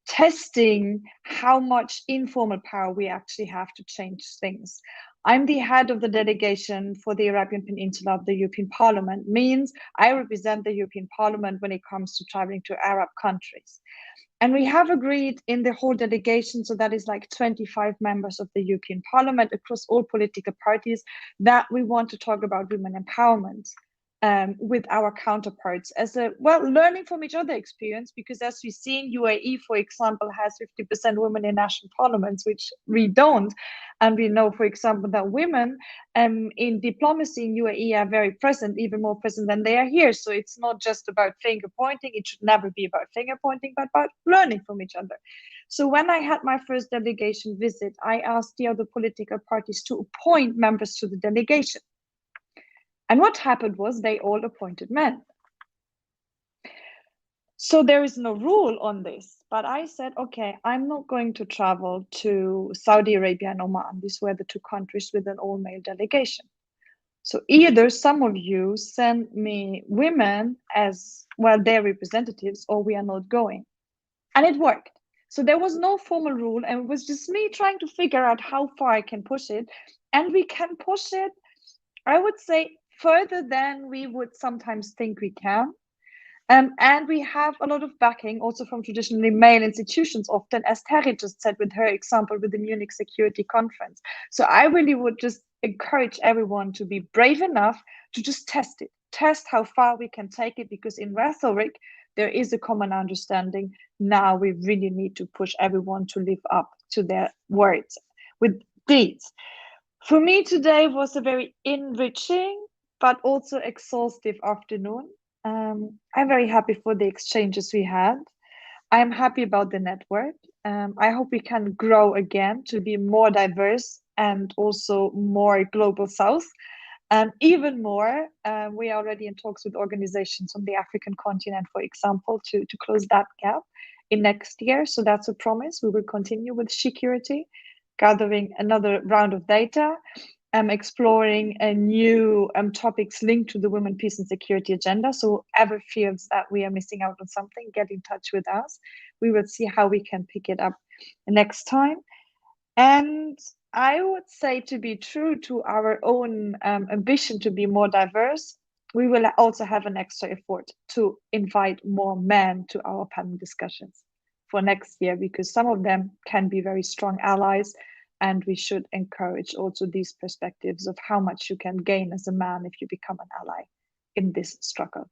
testing how much informal power we actually have to change things. I'm the head of the delegation for the Arabian Peninsula of the European Parliament, means I represent the European Parliament when it comes to traveling to Arab countries. And we have agreed in the whole delegation, so that is like 25 members of the European Parliament across all political parties, that we want to talk about women empowerment with our counterparts as a, well, learning from each other experience, because as we see in UAE, for example, has 50% women in national parliaments, which we don't. And we know, for example, that women in diplomacy in UAE are very present, even more present than they are here. So it's not just about finger pointing. It should never be about finger pointing, but about learning from each other. So when I had my first delegation visit, I asked the other political parties to appoint members to the delegation. And what happened was they all appointed men. So there is no rule on this, but I said, okay, I'm not going to travel to Saudi Arabia and Oman. These were the two countries with an all-male delegation. So either some of you send me women as, well, their representatives, or we are not going. And it worked. So there was no formal rule, and it was just me trying to figure out how far I can push it. And we can push it, I would say, further than we would sometimes think we can. And we have a lot of backing also from traditionally male institutions, often, as Terry just said with her example with the Munich Security Conference. So I really would just encourage everyone to be brave enough to just test it, test how far we can take it, because in rhetoric, there is a common understanding. Now we really need to push everyone to live up to their words with deeds. For me, today was a very enriching but also exhaustive afternoon. I'm very happy for the exchanges we had. I'm happy about the network. I hope we can grow again to be more diverse and also more global south. Even more, we are already in talks with organizations on the African continent, for example, to close that gap in next year. So that's a promise. We will continue with security, gathering another round of data, exploring new topics linked to the Women, Peace and Security agenda. So ever feels that we are missing out on something, get in touch with us. We will see how we can pick it up next time. And I would say, to be true to our own ambition to be more diverse, we will also have an extra effort to invite more men to our panel discussions for next year, because some of them can be very strong allies. And we should encourage also these perspectives of how much you can gain as a man if you become an ally in this struggle.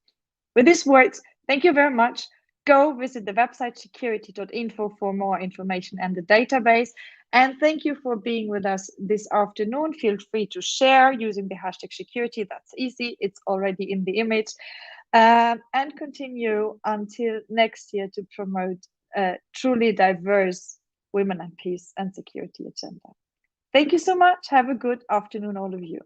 With these words, thank you very much. Go visit the website security.info for more information and the database. And thank you for being with us this afternoon. Feel free to share using the hashtag security. That's easy. It's already in the image. And continue until next year to promote a truly diverse Women and Peace and Security agenda. Thank you so much. Have a good afternoon, all of you.